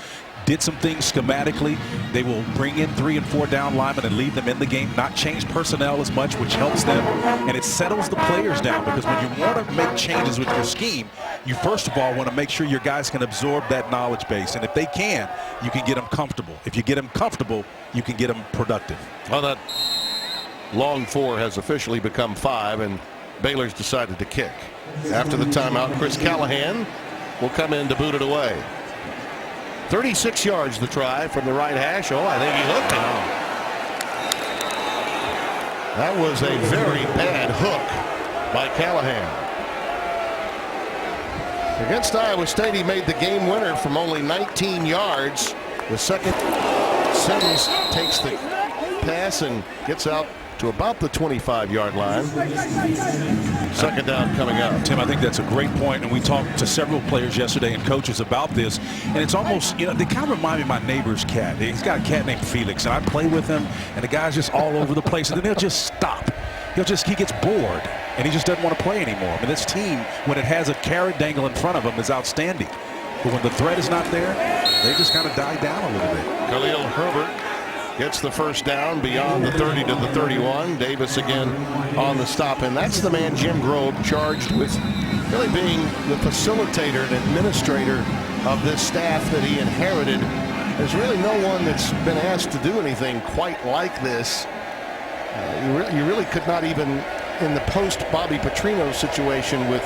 Did some things schematically. They will bring in 3 and 4 down linemen and leave them in the game, not change personnel as much, which helps them. And it settles the players down, because when you want to make changes with your scheme, you first of all want to make sure your guys can absorb that knowledge base. And if they can, you can get them comfortable. If you get them comfortable, you can get them productive. Well, that long four has officially become 5, and Baylor's decided to kick. After the timeout, Chris Callahan will come in to boot it away. 36 yards the try from the right hash. Oh, I think he hooked it. That was a very bad hook by Callahan. Against Iowa State, he made the game winner from only 19 yards. The second, Sims takes the pass and gets out to about the 25-yard line. Second down coming up. Tim, I think that's a great point, and we talked to several players yesterday and coaches about this, and it's almost, you know, they kind of remind me of my neighbor's cat. He's got a cat named Felix, and I play with him, and the guy's just all over the place, and then he'll just stop. He gets bored, and he just doesn't want to play anymore. I mean, this team, when it has a carrot dangle in front of them, is outstanding. But when the threat is not there, they just kind of die down a little bit. Khalil Herbert gets the first down beyond the 30 to the 31. Davis again on the stop, and that's the man Jim Grobe charged with really being the facilitator and administrator of this staff that he inherited. There's really no one that's been asked to do anything quite like this. You really could not, even in the post-Bobby Petrino situation with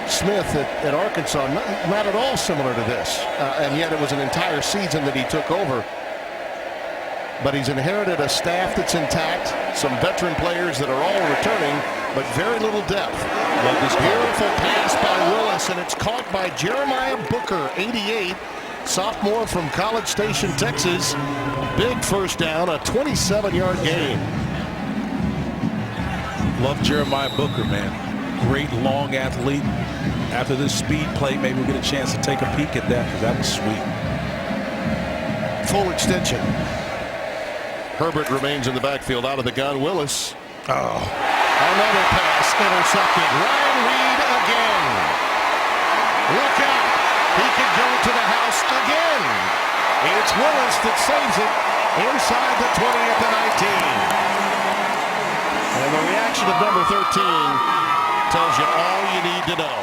Smith at Arkansas, not at all similar to this. And yet it was an entire season that he took over. But he's inherited a staff that's intact, some veteran players that are all returning, but very little depth. Love this beautiful pass by Willis, and it's caught by Jeremiah Booker, 88, sophomore from College Station, Texas. Big first down, a 27-yard gain. Love Jeremiah Booker, man. Great long athlete. After this speed play, maybe we'll get a chance to take a peek at that, because that was sweet. Full extension. Herbert remains in the backfield, out of the gun. Willis. Oh. Another pass intercepted. Ryan Reed again. Look out. He could go to the house again. It's Willis that saves it inside the 20 at the 19. And the reaction of number 13 tells you all you need to know.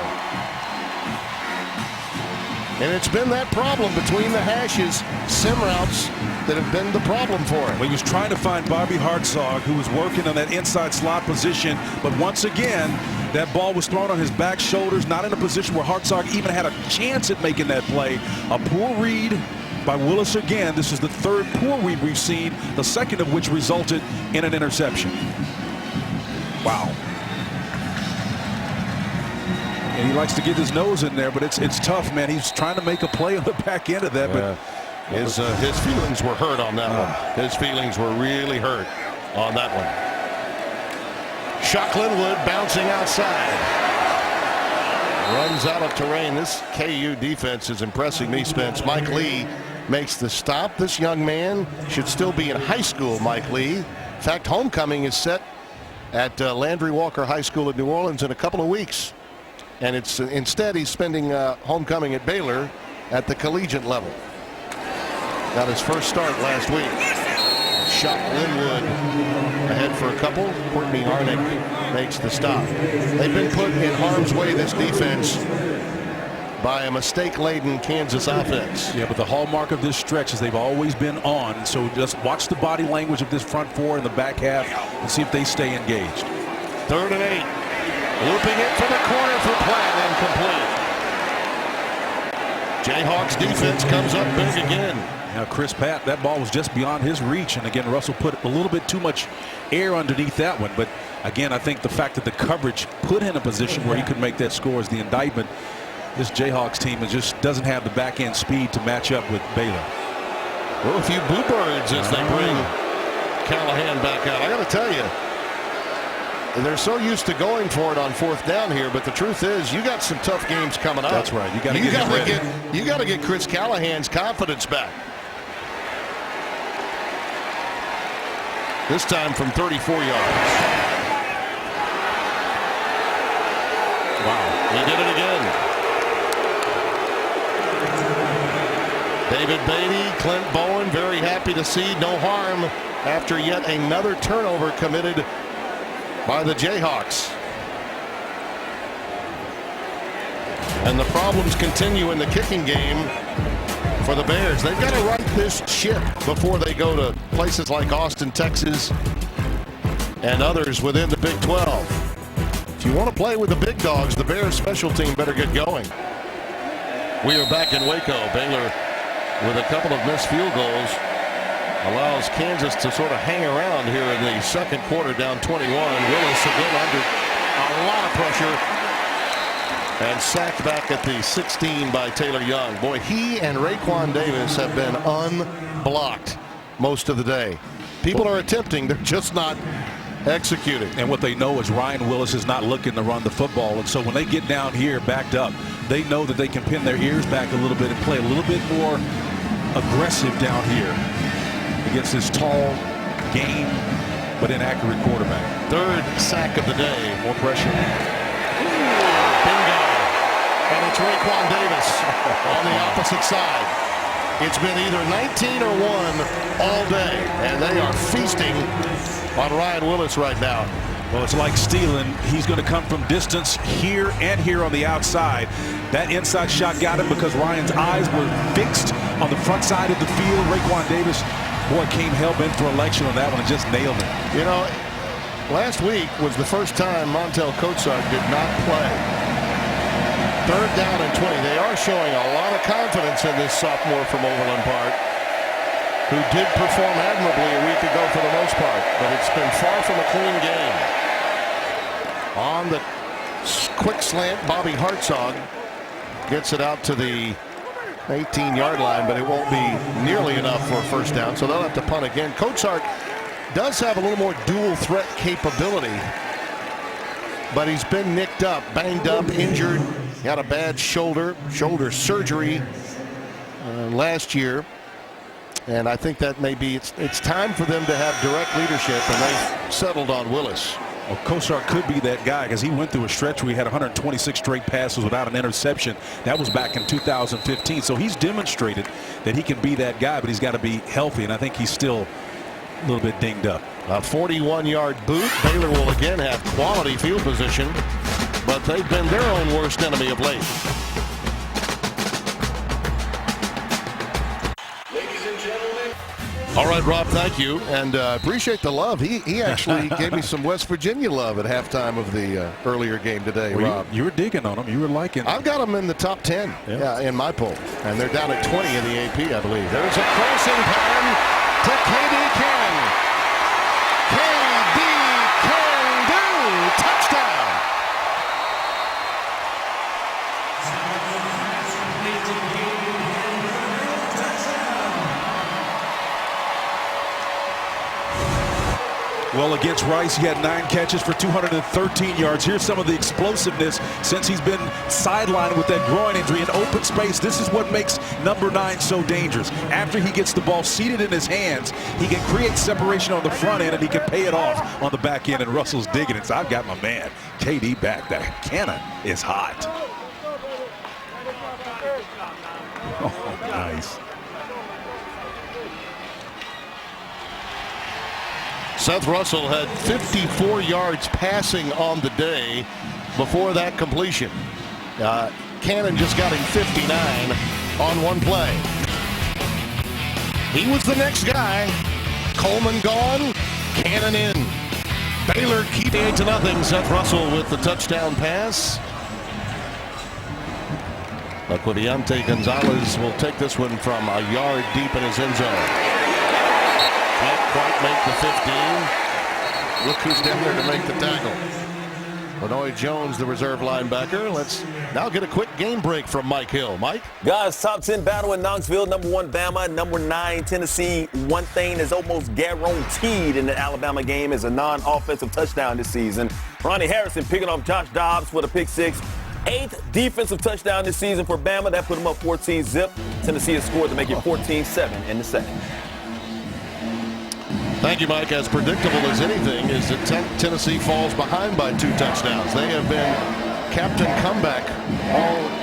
And it's been that problem between the hashes, sim routes, that have been the problem for him. Well, he was trying to find Bobby Hartzog, who was working on that inside slot position, but once again, that ball was thrown on his back shoulders, not in a position where Hartzog even had a chance at making that play. A poor read by Willis again. This is the third poor read we've seen, the second of which resulted in an interception. Wow. And he likes to get his nose in there, but it's tough, man. He's trying to make a play on the back end of that, but his feelings were hurt on that one. His feelings were really hurt on that one. Shock Linwood bouncing outside. Runs out of terrain. This KU defense is impressing me, Spence. Mike Lee makes the stop. This young man should still be in high school, Mike Lee. In fact, homecoming is set at Landry Walker High School in New Orleans in a couple of weeks. And it's instead he's spending homecoming at Baylor at the collegiate level. Got his first start last week. Shock Linwood ahead for a couple. Courtney Harnick makes the stop. They've been put in harm's way, this defense, by a mistake-laden Kansas offense. Yeah, but the hallmark of this stretch is they've always been on. So just watch the body language of this front four in the back half and see if they stay engaged. 3rd and 8. Looping it for the corner for Platt, incomplete. Jayhawks defense comes up big again. Now Chris Pat, that ball was just beyond his reach, and again Russell put a little bit too much air underneath that one. But again, I think the fact that the coverage put him in a position where he could make that score is the indictment. This Jayhawks team just doesn't have the back end speed to match up with Baylor. Well, a few bluebirds as they bring Callahan back out. I got to tell you, they're so used to going for it on 4th down here, but the truth is, you got some tough games coming up. That's right. You got to get Chris Callahan's confidence back. This time from 34 yards. Wow, he did it again. David Beatty, Clint Bowen, very happy to see no harm after yet another turnover committed by the Jayhawks. And the problems continue in the kicking game for the Bears. They've got to right this ship before they go to places like Austin, Texas, and others within the Big 12. If you want to play with the big dogs, the Bears special team better get going. We are back in Waco. Baylor, with a couple of missed field goals, allows Kansas to sort of hang around here in the second quarter, down 21. Willis again under a lot of pressure and sacked back at the 16 by Taylor Young. Boy, he and Raekwon Davis have been unblocked most of the day. People are attempting, they're just not executing. And what they know is Ryan Willis is not looking to run the football. And so when they get down here backed up, they know that they can pin their ears back a little bit and play a little bit more aggressive down here against this tall, game, but inaccurate quarterback. Third sack of the day. More pressure. Bingo. And it's Raekwon Davis on the opposite side. It's been either 19 or 1 all day, and they are feasting on Ryan Willis right now. Well, it's like stealing. He's going to come from distance here and here on the outside. That inside shot got him because Ryan's eyes were fixed on the front side of the field. Raekwon Davis, boy, came hell-bent for election on that one and just nailed it. You know, last week was the first time Montel Kotsar did not play. Third down and 20. They are showing a lot of confidence in this sophomore from Overland Park, who did perform admirably a week ago for the most part, but it's been far from a clean game. On the quick slant, Bobby Hartzog gets it out to the 18-yard line, but it won't be nearly enough for a first down, so they'll have to punt again. Kotsar does have a little more dual threat capability, but he's been nicked up, banged up, injured. He had a bad shoulder surgery last year. And I think that maybe it's time for them to have direct leadership, and they've settled on Willis. Well, Kotsar could be that guy because he went through a stretch where he had 126 straight passes without an interception. That was back in 2015. So he's demonstrated that he can be that guy, but he's got to be healthy, and I think he's still a little bit dinged up. A 41-yard boot. Baylor will again have quality field position, but they've been their own worst enemy of late. All right, Rob, thank you, and appreciate the love. He actually gave me some West Virginia love at halftime of the earlier game today, well, Rob. You were digging on him. You were liking. I've got them in the top 10 in my poll, and they're down at 20 in the AP, I believe. There's a crossing pattern to KD Cannon. KD can do. Touchdown. Well, against Rice, he had 9 catches for 213 yards. Here's some of the explosiveness since he's been sidelined with that groin injury in open space. This is what makes number 9 so dangerous. After he gets the ball seated in his hands, he can create separation on the front end, and he can pay it off on the back end, and Russell's digging it. So I've got my man, KD, back. That cannon is hot. Oh, nice. Seth Russell had 54 yards passing on the day before that completion. Cannon just got him 59 on one play. He was the next guy. Coleman gone, Cannon in. Baylor keeping 8-0. Seth Russell with the touchdown pass. Equivante Gonzalez will take this one from a yard deep in his end zone. Can't quite make the 15. Look who's down there to make the tackle. Lenoy Jones, the reserve linebacker. Let's now get a quick game break from Mike Hill. Mike? Guys, top 10 battle in Knoxville. Number 1, Bama. Number 9, Tennessee. One thing is almost guaranteed in the Alabama game is a non-offensive touchdown this season. Ronnie Harrison picking off Josh Dobbs for the pick 6. 8th defensive touchdown this season for Bama. That put them up 14-zip. Tennessee has scored to make it 14-7 in the second. Thank you, Mike. As predictable as anything is that Tennessee falls behind by 2 touchdowns. They have been captain comeback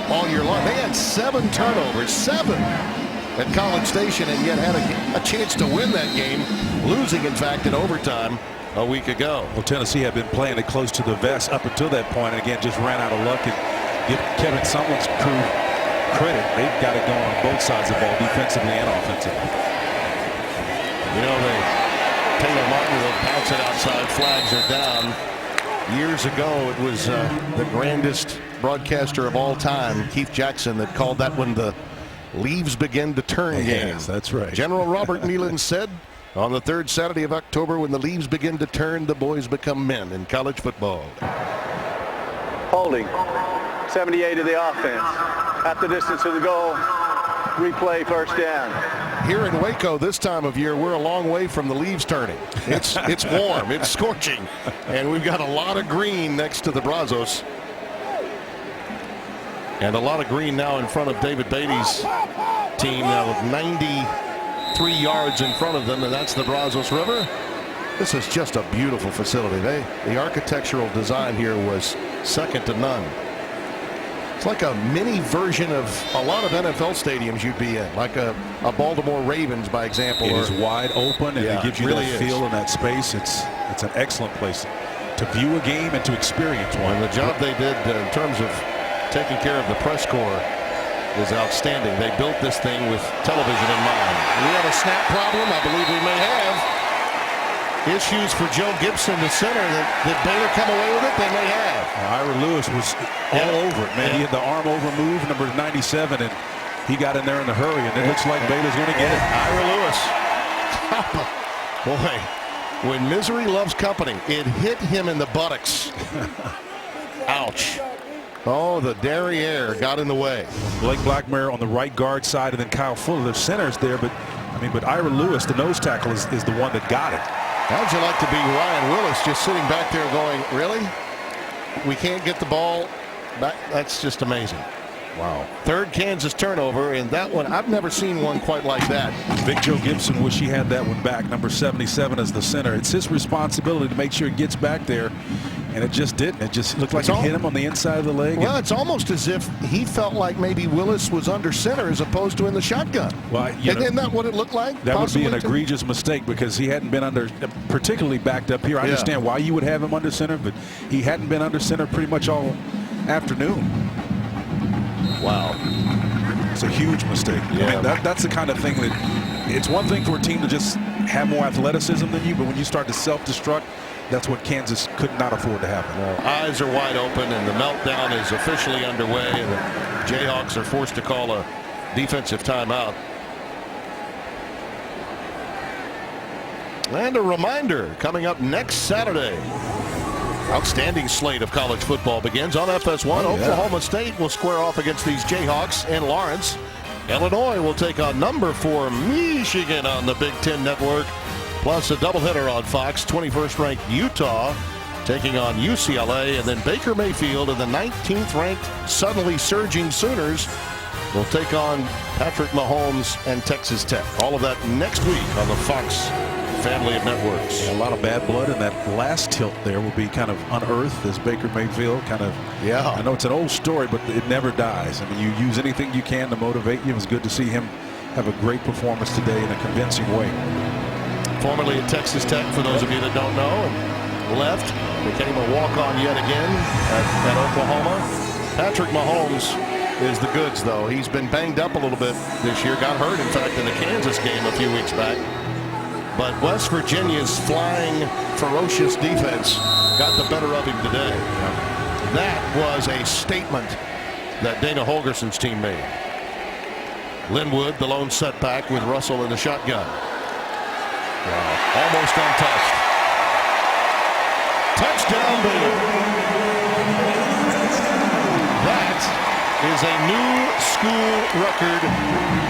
all year long. They had 7 turnovers, 7 at College Station, and yet had a chance to win that game, losing, in fact, in overtime a week ago. Well, Tennessee had been playing it close to the vest up until that point, and again, just ran out of luck. And give Kevin Sumlin's crew credit. They've got it going on both sides of the ball, defensively and offensively. You know, Taylor Martin will bounce it outside. Flags are down. Years ago, it was the grandest broadcaster of all time, Keith Jackson, that called that one the leaves begin to turn game. Yes, that's right. General Robert Nealon said, on the 3rd Saturday of October, when the leaves begin to turn, the boys become men in college football. Holding. 78 of the offense. At the distance of the goal. Replay first down. Here in Waco this time of year, we're a long way from the leaves turning. It's warm, it's scorching, and we've got a lot of green next to the Brazos. And a lot of green now in front of David Beatty's team now with 93 yards in front of them, and that's the Brazos River. This is just a beautiful facility. The architectural design here was second to none. It's like a mini version of a lot of NFL stadiums you'd be in, like a Baltimore Ravens, by example. It is wide open, and it gives you really that feel in that space. It's an excellent place to view a game and to experience one. And the job they did in terms of taking care of the press corps is outstanding. They built this thing with television in mind. We have a snap problem. I believe we may have. Issues for Joe Gibson, the center, that Baylor come away with it. They may have. Ira Lewis was all over it, man. He had the arm over move, number 97, and he got in there in a hurry, and it looks like Baylor's going to get it. Ira Lewis. Boy, when misery loves company, it hit him in the buttocks. Ouch. Oh, the derriere got in the way. Blake Blackmare on the right guard side, and then Kyle Fuller, the center's there, but Ira Lewis, the nose tackle, is the one that got it. How'd you like to be Ryan Willis just sitting back there going, really? We can't get the ball back? That's just amazing. Wow. Third Kansas turnover, and that one, I've never seen one quite like that. Big Joe Gibson wish he had that one back. Number 77 as the center. It's his responsibility to make sure it gets back there, and it just didn't. It just looked like it hit him on the inside of the leg. Well, it's almost as if he felt like maybe Willis was under center as opposed to in the shotgun. Well, isn't that what it looked like? That would be an egregious mistake because he hadn't been particularly backed up here. I understand why you would have him under center, but he hadn't been under center pretty much all afternoon. Wow. It's a huge mistake. Yeah. I mean, that's the kind of thing that it's one thing for a team to just have more athleticism than you, but when you start to self-destruct, that's what Kansas could not afford to happen. Eyes are wide open, and the meltdown is officially underway, and the Jayhawks are forced to call a defensive timeout. And a reminder, coming up next Saturday, outstanding slate of college football begins on FS1. Oklahoma State will square off against these Jayhawks in Lawrence. Illinois will take on number 4 Michigan on the Big Ten Network. Plus a doubleheader on Fox. 21st ranked Utah taking on UCLA. And then Baker Mayfield and the 19th ranked suddenly surging Sooners will take on Patrick Mahomes and Texas Tech. All of that next week on the Fox family of networks. A lot of bad blood, and that last tilt there will be kind of unearthed as Baker Mayfield kind of, I know it's an old story, but it never dies. I mean, you use anything you can to motivate you. It was good to see him have a great performance today in a convincing way. Formerly at Texas Tech, for those of you that don't know, and left, became a walk-on yet again at Oklahoma. Patrick Mahomes is the goods, though. He's been banged up a little bit this year. Got hurt, in fact, in the Kansas game a few weeks back. But West Virginia's flying, ferocious defense got the better of him today. That was a statement that Dana Holgerson's team made. Linwood, the lone setback with Russell in the shotgun. Wow. Almost untouched. Touchdown, Baylor. That is a new school record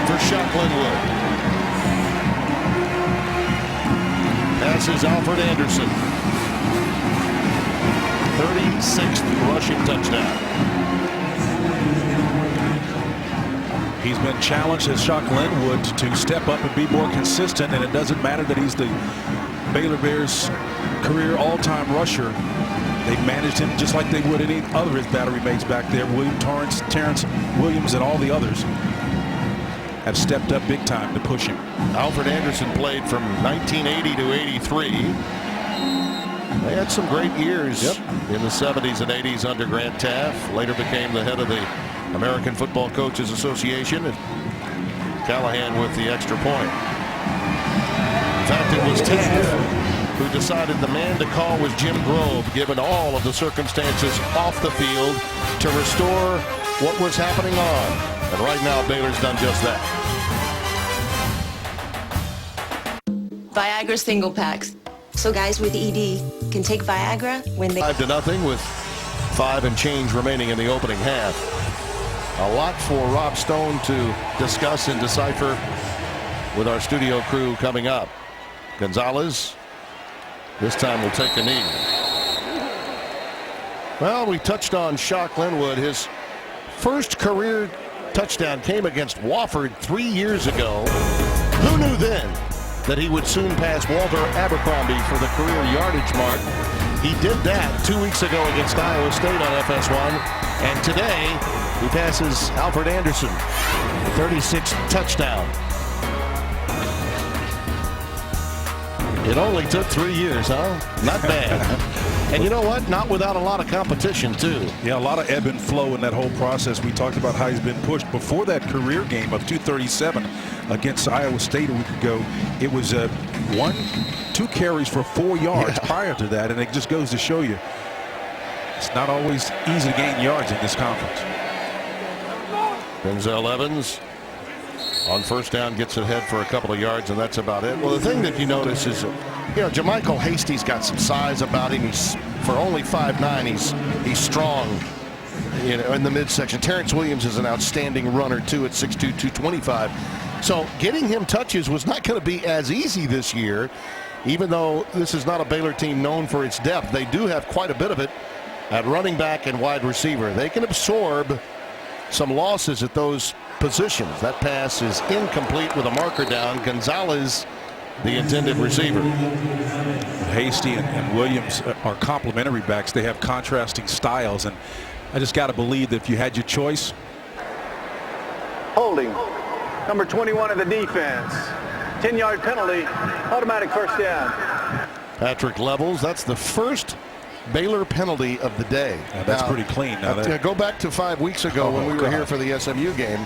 for Shock Linwood. Passes Alfred Anderson. 36th rushing touchdown. He's been challenged as Shock Linwood to step up and be more consistent, and it doesn't matter that he's the Baylor Bears career all-time rusher. They've managed him just like they would any other of his battery mates back there. William Torrance, Terrence Williams, and all the others have stepped up big time to push him. Alfred Anderson played from 1980 to 83. They had some great years in the 70s and 80s under Grant Taft. Later became the head of the American Football Coaches Association, and Callahan with the extra point. In fact, it was Taft who decided the man to call was Jim Grove, given all of the circumstances off the field, to restore what was happening on. And right now, Baylor's done just that. Viagra single packs. So guys with ED can take Viagra when they... 5-0 with 5 and change remaining in the opening half. A lot for Rob Stone to discuss and decipher with our studio crew coming up. Gonzalez this time will take a knee. Well, we touched on Shock Linwood. His first career touchdown came against Wofford 3 years ago. Who knew then that he would soon pass Walter Abercrombie for the career yardage mark? He did that 2 weeks ago against Iowa State on FS1, and today he passes Alfred Anderson, 36th touchdown. It only took 3 years, huh? Not bad. And you know what? Not without a lot of competition, too. Yeah, a lot of ebb and flow in that whole process. We talked about how he's been pushed. Before that career game of 237 against Iowa State a week ago, it was 2 carries for 4 yards prior to that, and it just goes to show you it's not always easy to gain yards in this conference. Denzel Evans on first down gets it ahead for a couple of yards, and that's about it. Well, the thing that you notice is, Jermichael Hasty's got some size about him. He's, for only 5'9", he's strong, in the midsection. Terrence Williams is an outstanding runner too at 6'2", 225. So getting him touches was not going to be as easy this year, even though this is not a Baylor team known for its depth. They do have quite a bit of it at running back and wide receiver. They can absorb some losses at those positions. That pass is incomplete with a marker down. Gonzalez, the intended receiver. Hasty and Williams are complementary backs. They have contrasting styles, and I just got to believe that if you had your choice. Holding. Number 21 of the defense. 10-yard penalty. Automatic first down. Patrick Levels, that's the first Baylor penalty of the day. Yeah, that's pretty clean. Now go back to 5 weeks ago when we were here for the SMU game,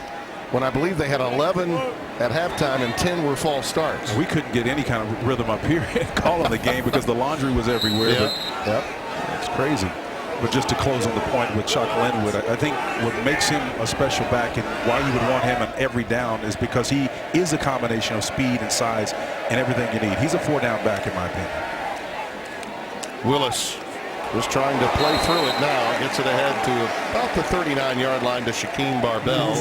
when I believe they had 11 at halftime and 10 were false starts. We couldn't get any kind of rhythm up here calling the game because the laundry was everywhere. Yep. It's crazy. But just to close on the point with Chuck Linwood, I think what makes him a special back and why you would want him on every down is because he is a combination of speed and size and everything you need. He's a 4-down back in my opinion. Willis just trying to play through it now. Gets it ahead to about the 39-yard line to Shaquem Barbell.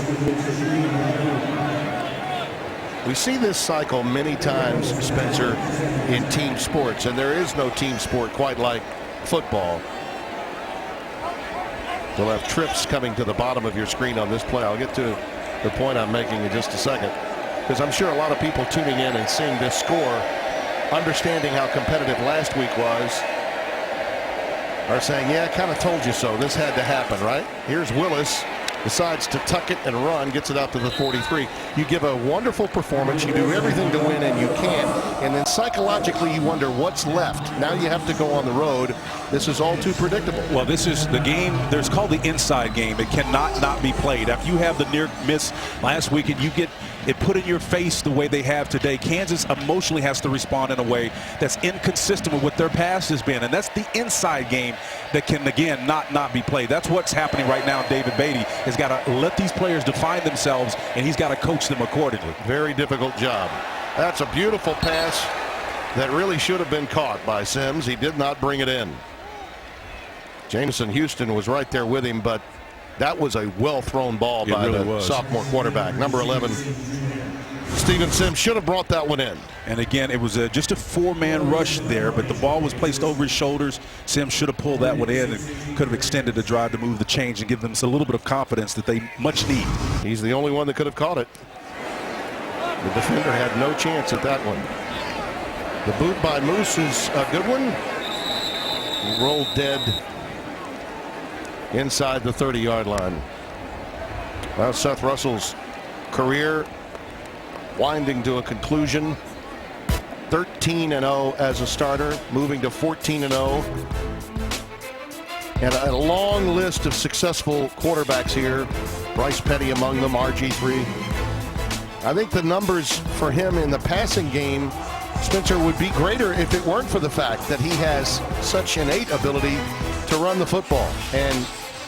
We see this cycle many times, Spencer, in team sports, and there is no team sport quite like football. We'll have trips coming to the bottom of your screen on this play. I'll get to the point I'm making in just a second, because I'm sure a lot of people tuning in and seeing this score, understanding how competitive last week was, are saying, yeah, I kind of told you so. This had to happen, right? Here's Willis, decides to tuck it and run, gets it out to the 43. You give a wonderful performance, you do everything to win, and you can't. And then psychologically you wonder what's left. Now you have to go on the road. This is all too predictable. Well, this is the game. There's called the inside game. It cannot not be played. After you have the near miss last week and you get it put in your face the way they have today, Kansas emotionally has to respond in a way that's inconsistent with what their past has been. And that's the inside game that can, again, not be played. That's what's happening right now. David Beatty has got to let these players define themselves, and he's got to coach them accordingly. Very difficult job. That's a beautiful pass that really should have been caught by Sims. He did not bring it in. Jameson Houston was right there with him, but that was a well-thrown ball by the sophomore quarterback. Number 11, Steven Sims, should have brought that one in. And again, it was just a 4-man rush there, but the ball was placed over his shoulders. Sims should have pulled that one in and could have extended the drive to move the change and give them a little bit of confidence that they much need. He's the only one that could have caught it. The defender had no chance at that one. The boot by Moose is a good one. He rolled dead inside the 30-yard line. Well, Seth Russell's career winding to a conclusion. 13-0 as a starter, moving to 14-0. And a long list of successful quarterbacks here. Bryce Petty among them, RG3. I think the numbers for him in the passing game, Spencer, would be greater if it weren't for the fact that he has such innate ability to run the football. And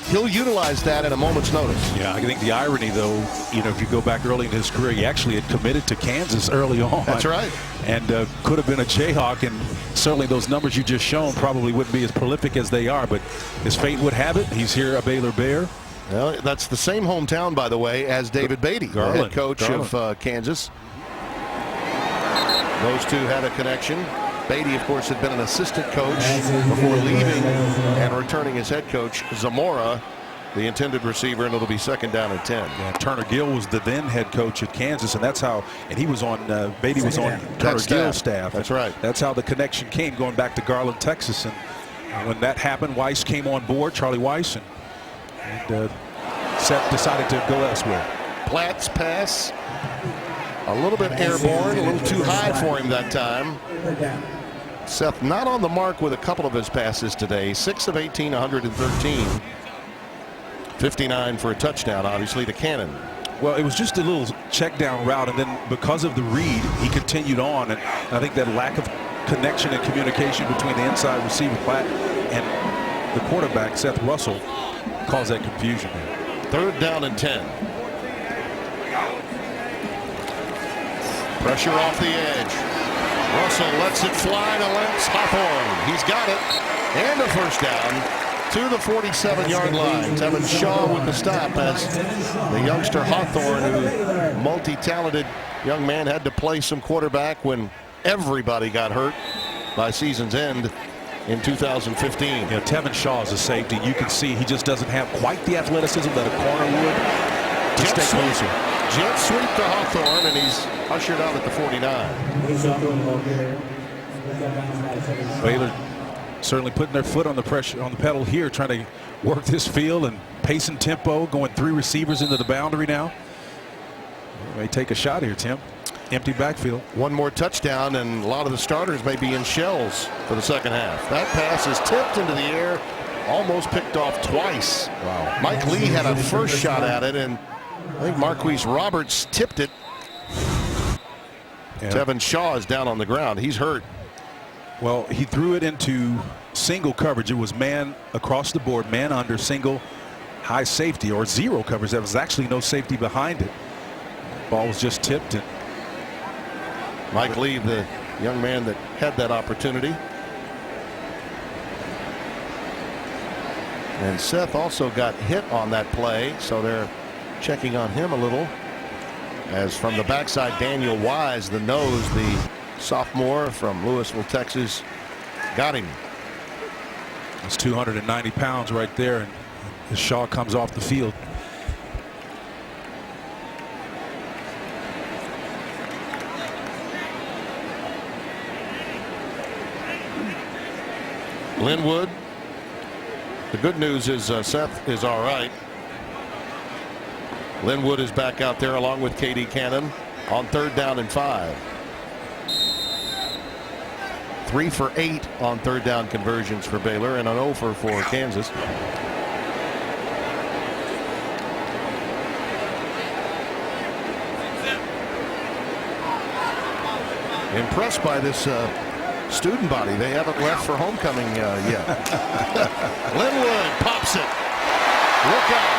he'll utilize that at a moment's notice. Yeah, I think the irony, though, if you go back early in his career, he actually had committed to Kansas early on. That's right. And could have been a Jayhawk, and certainly those numbers you just shown probably wouldn't be as prolific as they are, but his fate would have it. He's here, a Baylor Bear, Well, that's the same hometown, by the way, as David Beatty, the head coach of Kansas. Those two had a connection. Beatty, of course, had been an assistant coach before leaving and returning as head coach. Zamora, the intended receiver, and it'll be 2nd down and 10. Yeah, Turner Gill was the then head coach at Kansas, and that's how, and he was on, Beatty was on Turner Gill's staff. That's right. That's how the connection came, going back to Garland, Texas. And when that happened, Weiss came on board, Charlie Weiss, and Seth decided to go elsewhere. Platt's pass, a little bit airborne, a little too high for him that time. Seth not on the mark with a couple of his passes today. 6 of 18, 113. 59 for a touchdown, obviously, to Cannon. Well, it was just a little check down route, and then because of the read, he continued on. And I think that lack of connection and communication between the inside receiver Platt and the quarterback, Seth Russell, caused that confusion there. 3rd down and 10. Pressure off the edge. Russell lets it fly to Lentz. Hawthorne. He's got it. And a 1st down to the 47-yard line. Tevin Shaw with the stop as the youngster Hawthorne, who multi-talented young man, had to play some quarterback when everybody got hurt by season's end in 2015. Yeah, Tevin Shaw is a safety. You can see he just doesn't have quite the athleticism that a corner would. Just stay closer. Jet sweep to Hawthorne, and he's ushered out at the 49. Baylor certainly putting their foot on the pressure, on the pedal here, trying to work this field and pace and tempo, going 3 receivers into the boundary now. May take a shot here, Tim. Empty backfield. One more touchdown, and a lot of the starters may be in shells for the 2nd half. That pass is tipped into the air, almost picked off twice. Wow. Mike Lee had a first shot at it, and I think Marquise Roberts tipped it. Yeah. Tevin Shaw is down on the ground. He's hurt. Well, he threw it into single coverage. It was man across the board, man under, single, high safety, or 0 coverage. There was actually no safety behind it. Ball was just tipped. And Mike Lee, the young man that had that opportunity. And Seth also got hit on that play, so they're checking on him a little. As from the backside, Daniel Wise, the nose, the sophomore from Louisville, Texas, got him. It's 290 pounds right there, and as Shaw comes off the field. Linwood. The good news is Seth is all right. Linwood is back out there along with K.D. Cannon on 3rd down and 5. 3 for 8 on 3rd down conversions for Baylor, and an 0 for Kansas. Impressed by this student body. They haven't left for homecoming yet. Linwood pops it. Look out.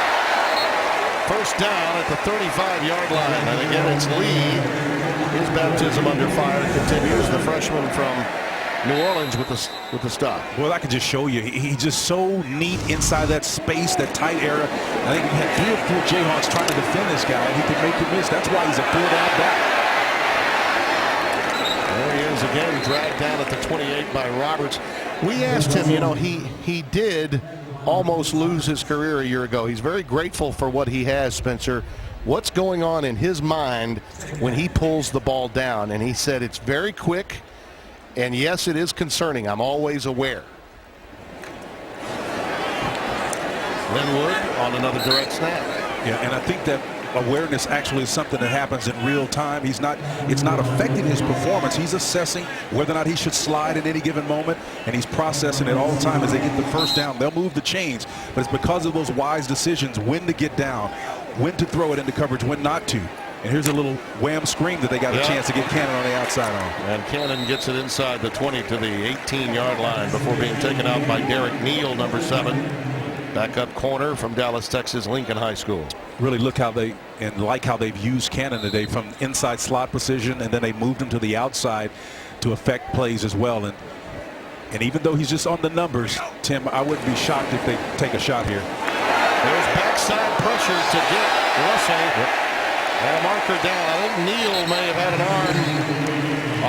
1st down at the 35-yard line. And again, it's Lee. His baptism under fire continues. The freshman from New Orleans with the stop. Well, I can just show you. He's just so neat inside that space, that tight area. I think we had 3 or 4 Jayhawks trying to defend this guy, and he can make it miss. That's why he's a 4th down back. There he is again, dragged down at the 28 by Roberts. We asked him, you know, he did almost lose his career a year ago. He's very grateful for what he has, Spencer. What's going on in his mind when he pulls the ball down? And he said it's very quick, and yes, it is concerning. I'm always aware. Linwood on another direct snap. Yeah, and I think that awareness actually is something that happens in real time. It's not affecting his performance. He's assessing whether or not he should slide at any given moment, and he's processing it all the time. As they get the 1st down, they'll move the chains, but it's because of those wise decisions, when to get down, when to throw it into coverage, when not to. And here's a little wham scream that they got a chance to get Cannon on the outside on. And Cannon gets it inside the 20 to the 18-yard line before being taken out by Derek Neal, number 7. Backup corner from Dallas, Texas, Lincoln High School. Really look how they've used Cannon today from inside slot precision, and then they moved him to the outside to affect plays as well. And even though he's just on the numbers, Tim, I wouldn't be shocked if they take a shot here. There's backside pressure to get Russell. And a marker down. I think Neal may have had an arm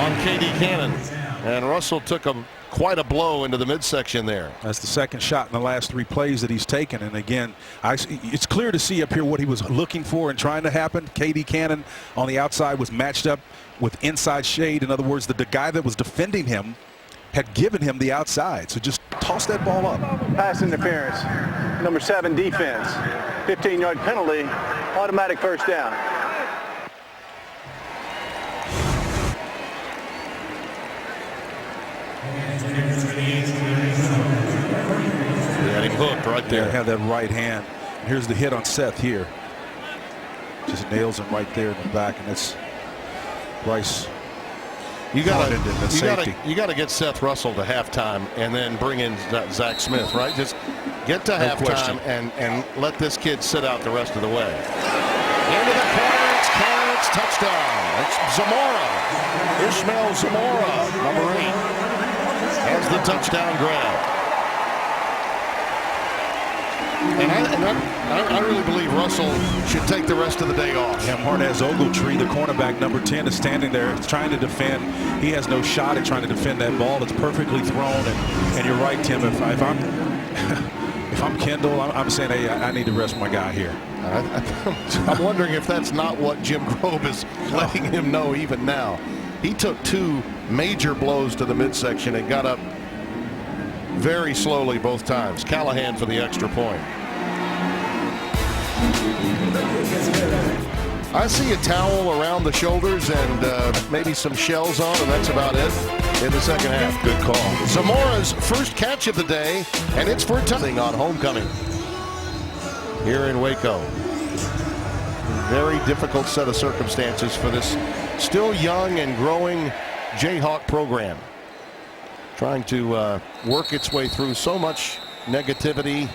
on K.D. Cannon. And Russell took quite a blow into the midsection there. That's the second shot in the last 3 plays that he's taken. And again, it's clear to see up here what he was looking for and trying to happen. K.D. Cannon on the outside was matched up with inside shade. In other words, the guy that was defending him had given him the outside. So just toss that ball up. Pass interference. Number 7 defense. 15-yard penalty. Automatic first down. He had him hooked right there. Had that right hand. And here's the hit on Seth here. Just nails him right there in the back, and it's Bryce. You got to get Seth Russell to halftime and then bring in Zach Smith, right? Just get to halftime and let this kid sit out the rest of the way. Into the corner, it's Cannon, it's touchdown. It's Zamora. Ishmael Zamora, number 8, has the touchdown grab. And I really believe Russell should take the rest of the day off. Yeah, Marnez Ogletree, the cornerback, number 10, is standing there trying to defend. He has no shot at trying to defend that ball. It's perfectly thrown. And you're right, Tim. If I'm Kendall, I'm saying, hey, I need to rest my guy here. I'm wondering if that's not what Jim Grobe is letting him know even now. He took 2 major blows to the midsection and got up very slowly both times. Callahan for the extra point. I see a towel around the shoulders and maybe some shells on, and that's about it in the second half. Good call. Zamora's first catch of the day, and it's for touching on homecoming here in Waco. Very difficult set of circumstances for this still young and growing Jayhawk program. Trying to work its way through so much negativity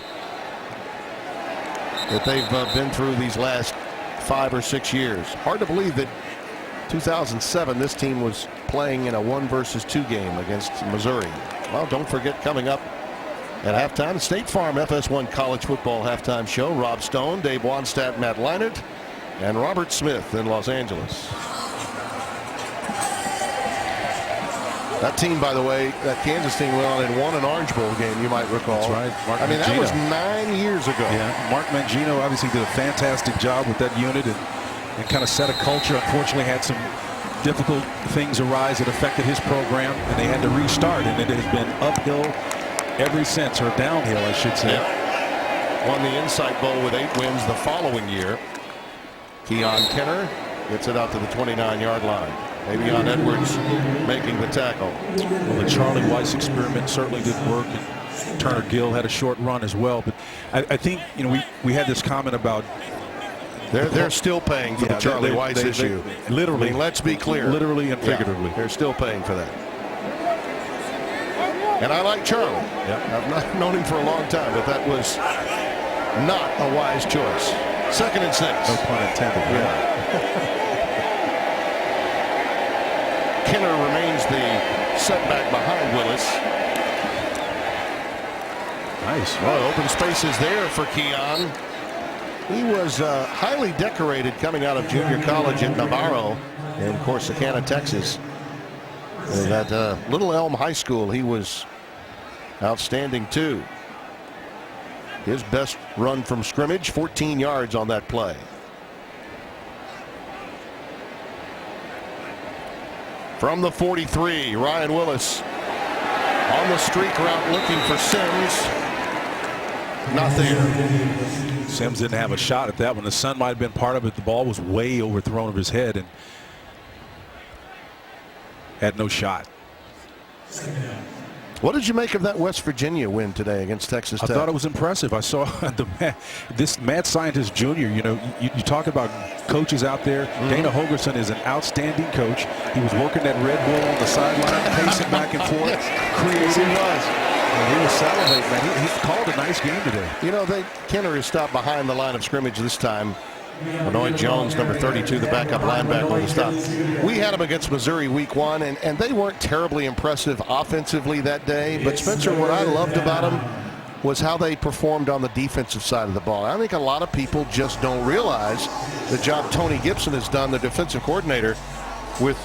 that they've been through these last 5 or 6 years. Hard to believe that 2007 this team was playing in a 1-versus-2 game against Missouri. Well, don't forget, coming up at halftime, the State Farm FS1 College Football Halftime Show. Rob Stone, Dave Wanstadt, Matt Leinart, and Robert Smith in Los Angeles. That team, by the way, that Kansas team went on and won an Orange Bowl game, you might recall. That's right. Mark Mangino. That was 9 years ago. Yeah, Mark Mangino obviously did a fantastic job with that unit and kind of set a culture. Unfortunately, had some difficult things arise that affected his program, and they had to restart, and it has been uphill ever since, or downhill, I should say. Yeah. Won the Insight Bowl with 8 wins the following year. Keon Kenner gets it out to the 29-yard line. Davion Edwards making the tackle. Well, the Charlie Weiss experiment certainly did work, and Turner Gill had a short run as well. But I think, you know, we had this comment about they're still paying for the Charlie Weiss issue. Literally, I mean, let's be clear. Literally and figuratively, they're still paying for that. And I like Charlie. Yep. I've not known him for a long time, but that was not a wise choice. 2nd and 6. No pun intended. Yeah. Kenner remains the setback behind Willis. Nice. Well, open spaces there for Keon. He was highly decorated coming out of junior college at Navarro in Corsicana, Texas. And at Little Elm High School, he was outstanding too. His best run from scrimmage, 14 yards on that play. From the 43, Ryan Willis on the streak route looking for Sims. Not there. Sims didn't have a shot at that one. The sun might have been part of it. The ball was way overthrown of his head and had no shot. What did you make of that West Virginia win today against Texas Tech? I thought it was impressive. I saw this mad scientist junior. You know, you talk about coaches out there. Dana Holgerson is an outstanding coach. He was working that Red Bull on the sideline, pacing back and forth, creating. He was salivating, man. He called a nice game today. You know, Kenner is stopped behind the line of scrimmage this time. Benoit Jones, number 32, the backup linebacker, with a stop. We had them against Missouri week 1, and they weren't terribly impressive offensively that day. But Spencer, what I loved about them, was how they performed on the defensive side of the ball. I think a lot of people just don't realize the job Tony Gibson has done, the defensive coordinator, with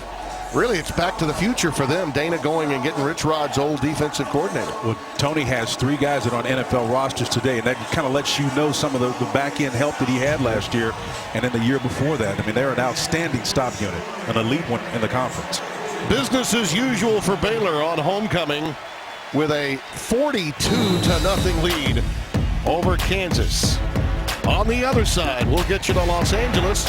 really it's back to the future for them. Dana going and getting Rich Rod's old defensive coordinator. Well, Tony has 3 guys that are on NFL rosters today, and that kind of lets you know some of the back-end help that he had last year and in the year before that. I mean, they're an outstanding stop unit, an elite one in the conference. Business as usual for Baylor on homecoming with a 42-0 lead over Kansas. On the other side, we'll get you to Los Angeles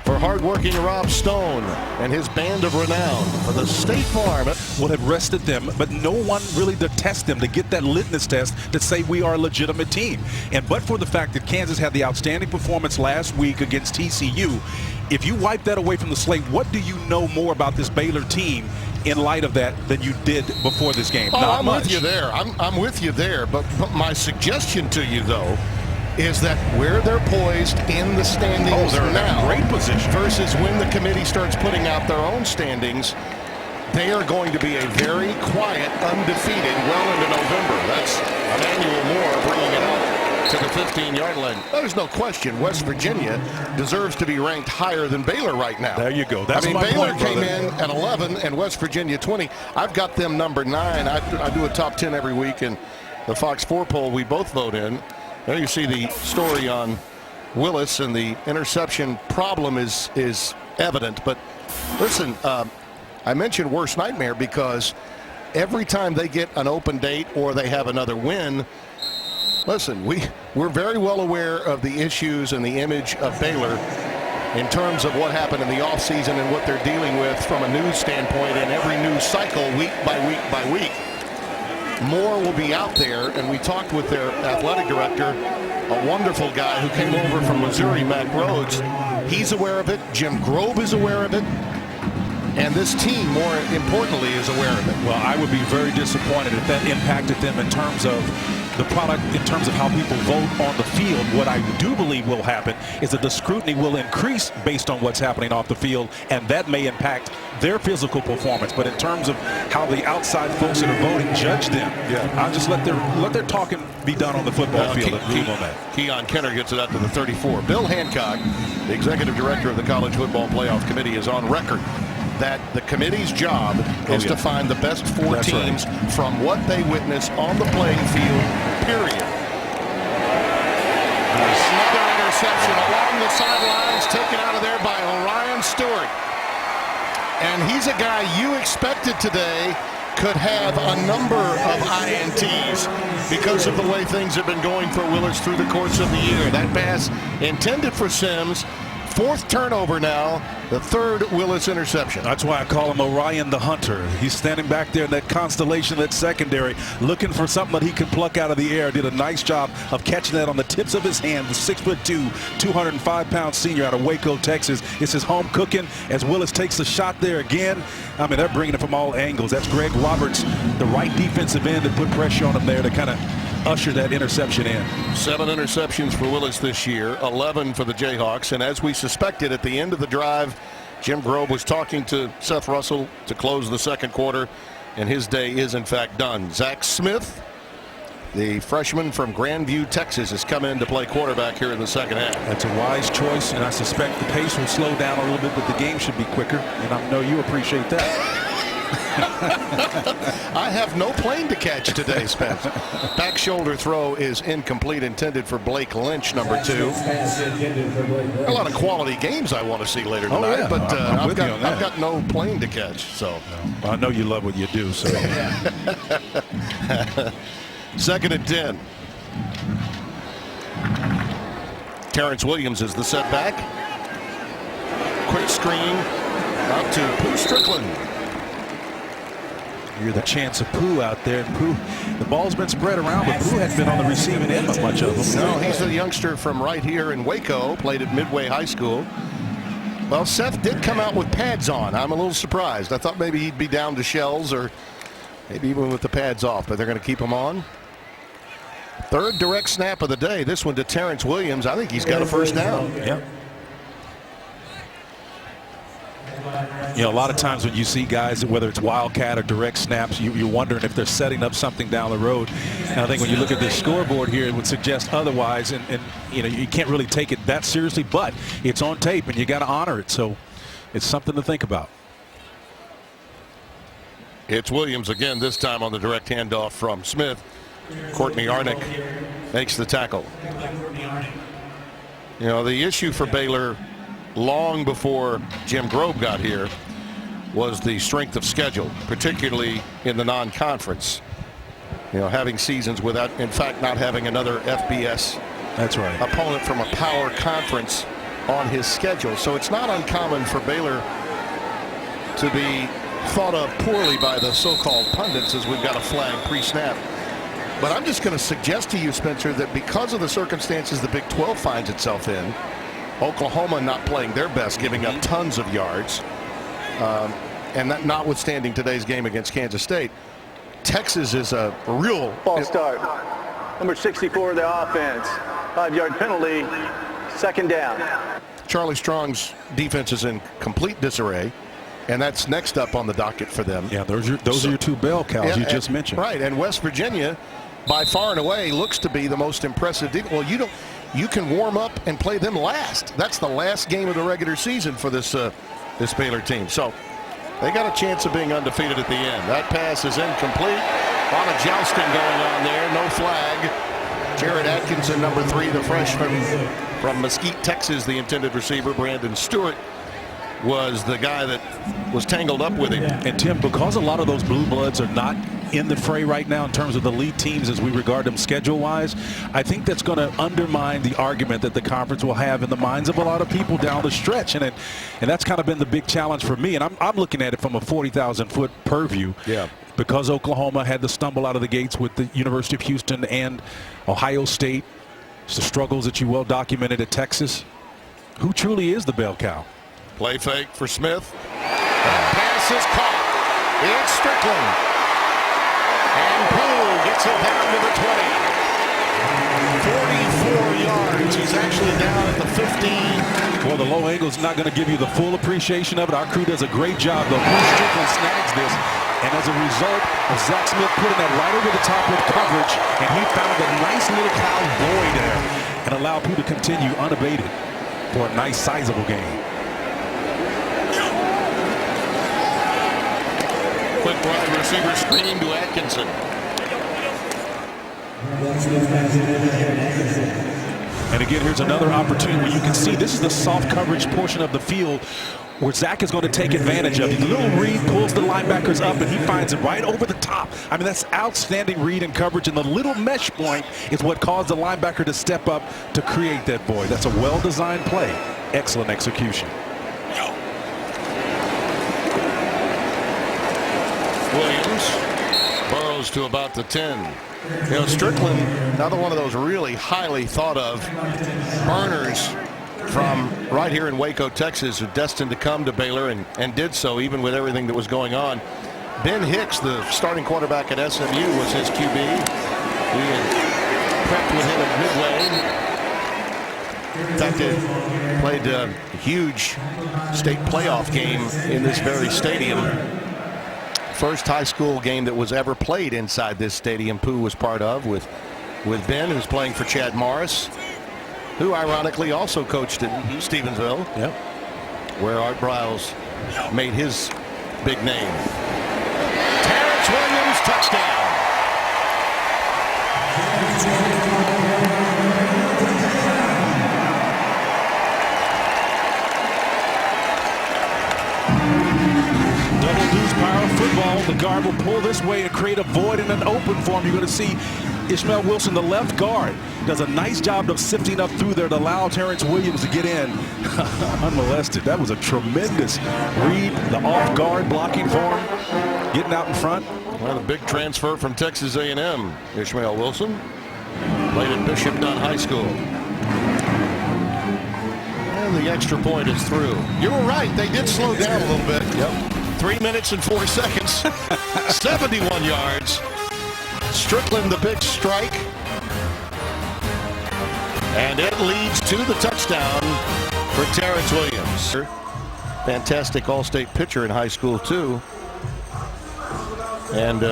for hardworking Rob Stone and his band of renown for the State Farm. Would have rested them, but no one really to test them, to get that litmus test that say we are a legitimate team. And but for the fact that Kansas had the outstanding performance last week against TCU, if you wipe that away from the slate, what do you know more about this Baylor team in light of that than you did before this game? Oh, Not I'm much. with you there. I'm with you there. But my suggestion to you, though, is that where they're poised in the standings they're now, in a great position, versus when the committee starts putting out their own standings, they are going to be a very quiet, undefeated well into November. That's Emmanuel Moore bringing it out to the 15-yard line. There's no question West Virginia deserves to be ranked higher than Baylor right now. There you go. That's I mean, my Baylor point, came brother. in at 11 and West Virginia 20. I've got them number 9. I do a top 10 every week, and the Fox 4 poll we both vote in. There you see the story on Willis, and the interception problem is evident. But listen, I mentioned worst nightmare because every time they get an open date or they have another win, listen, we're very well aware of the issues and the image of Baylor in terms of what happened in the offseason and what they're dealing with from a news standpoint in every news cycle, week by week by week. Moore will be out there, and we talked with their athletic director, a wonderful guy who came over from Missouri, Matt Rhodes. He's aware of it. Jim Grobe is aware of it. And this team, more importantly, is aware of it. Well, I would be very disappointed if that impacted them in terms of the product, in terms of how people vote on the field. What I do believe will happen is that the scrutiny will increase based on what's happening off the field, and that may impact their physical performance. But in terms of how the outside folks that are voting judge them, I'll just let their talking be done on the football field and keep on that. Keon Kenner gets it out to the 34. Bill Hancock, the executive director of the College Football Playoff Committee, is on record that the committee's job is to find the best 4 teams from what they witness on the playing field, period. Another interception along the sidelines, taken out of there by Orion Stewart. And he's a guy you expected today could have a number of INTs because of the way things have been going for Willis through the course of the year. That pass intended for Sims. 4th turnover now, the 3rd Willis interception. That's why I call him Orion the Hunter. He's standing back there in that constellation, that secondary, looking for something that he can pluck out of the air. Did a nice job of catching that on the tips of his hand. The 6'2", 205-pound senior out of Waco, Texas. It's his home cooking as Willis takes a shot there again. I mean, they're bringing it from all angles. That's Greg Roberts, the right defensive end, that put pressure on him there to kind of usher that interception in. 7 interceptions for Willis this year, 11 for the Jayhawks. And as we suspected at the end of the drive, Jim Grobe was talking to Seth Russell to close the second quarter, and his day is in fact done. Zach Smith, the freshman from Grandview, Texas, has come in to play quarterback here in the second half. That's a wise choice, and I suspect the pace will slow down a little bit, but the game should be quicker, and I know you appreciate that. I have no plane to catch today, Spence. Back shoulder throw is incomplete, intended for Blake Lynch, number 2. A lot of quality games I want to see later tonight, but I've got no plane to catch. So I know you love what you do. So 2nd and 10. Terrence Williams is the setback. Quick screen out to Pooh Strickland. You're the chance of Pooh out there. And Pooh, the ball's been spread around, but Pooh hadn't been on the receiving end of much of them. No, he's a youngster from right here in Waco, played at Midway High School. Well, Seth did come out with pads on. I'm a little surprised. I thought maybe he'd be down to shells or maybe even with the pads off, but they're going to keep him on. 3rd direct snap of the day. This one to Terrence Williams. I think he's got a first down. Yep. You know, a lot of times when you see guys, whether it's wildcat or direct snaps, you're wondering if they're setting up something down the road. And I think when you look at this scoreboard here, it would suggest otherwise. And you know, you can't really take it that seriously, but it's on tape and you got to honor it. So it's something to think about. It's Williams again, this time on the direct handoff from Smith. Courtney Arnick makes the tackle. You know, the issue for Baylor long before Jim Grobe got here was the strength of schedule, particularly in the non-conference. You know, having seasons without, in fact, not having another FBS That's right. opponent from a power conference on his schedule. So it's not uncommon for Baylor to be thought of poorly by the so-called pundits as we've got a flag pre-snap. But I'm just going to suggest to you, Spencer, that because of the circumstances the Big 12 finds itself in, Oklahoma not playing their best, giving up tons of yards, and that notwithstanding today's game against Kansas State, Texas is a real False start. Number 64 of the offense. 5-yard penalty. Second down. Charlie Strong's defense is in complete disarray, and that's next up on the docket for them. Yeah, those are your two bell cows you just mentioned. Right, and West Virginia, by far and away, looks to be the most impressive. Well, you can warm up and play them last. That's the last game of the regular season for this this Baylor team. So they got a chance of being undefeated at the end. That pass is incomplete. A lot of jousting going on there. No flag. Jared Atkinson, number 3, the freshman from Mesquite, Texas, the intended receiver. Brandon Stewart was the guy that was tangled up with him. And Tim, because a lot of those blue bloods are not in the fray right now in terms of the lead teams as we regard them schedule-wise, I think that's going to undermine the argument that the conference will have in the minds of a lot of people down the stretch. And that's kind of been the big challenge for me. And I'm looking at it from a 40,000-foot purview. Yeah. Because Oklahoma had the stumble out of the gates with the University of Houston and Ohio State. It's the struggles that you well documented at Texas. Who truly is the bell cow? Play fake for Smith. That pass is caught. It's Strickland. And Poole gets it down to the 20. 44 yards. He's actually down at the 15. Well, the low angle is not going to give you the full appreciation of it. Our crew does a great job, though. Poole Strickland snags this. And as a result of Zach Smith putting that right over the top with coverage, and he found a nice little cloud void there and allowed Poole to continue unabated for a nice, sizable game. Quick wide receiver screen to Atkinson. And again, here's another opportunity where you can see this is the soft coverage portion of the field where Zach is going to take advantage of it. The little read pulls the linebackers up, and he finds it right over the top. I mean, that's outstanding read and coverage, and the little mesh point is what caused the linebacker to step up to create that void. That's a well-designed play. Excellent execution. Williams burrows to about the 10. You know, Strickland, another one of those really highly thought of burners from right here in Waco, Texas, who destined to come to Baylor and did so even with everything that was going on. Ben Hicks, the starting quarterback at SMU, was his QB. We had prepped with him at Midway. In fact, they played a huge state playoff game in this very stadium. First high school game that was ever played inside this stadium Pooh was part of with Ben, who's playing for Chad Morris, who ironically also coached at Stevensville, where Art Briles made his big name. Terrence Williams, touchdown. Football, the guard will pull this way and create a void in an open form. You're going to see Ishmael Wilson, the left guard, does a nice job of sifting up through there to allow Terrence Williams to get in unmolested. That was a tremendous read, the off guard blocking for him, getting out in front. Well, a big transfer from Texas A&M, Ishmael Wilson. Played at Bishop Dunn High School. And the extra point is through. You were right, they did slow down a little bit. 3 minutes and 4 seconds, 71 yards. Strickland, the big strike. And it leads to the touchdown for Terrence Williams. fantastic all-state pitcher in high school too. And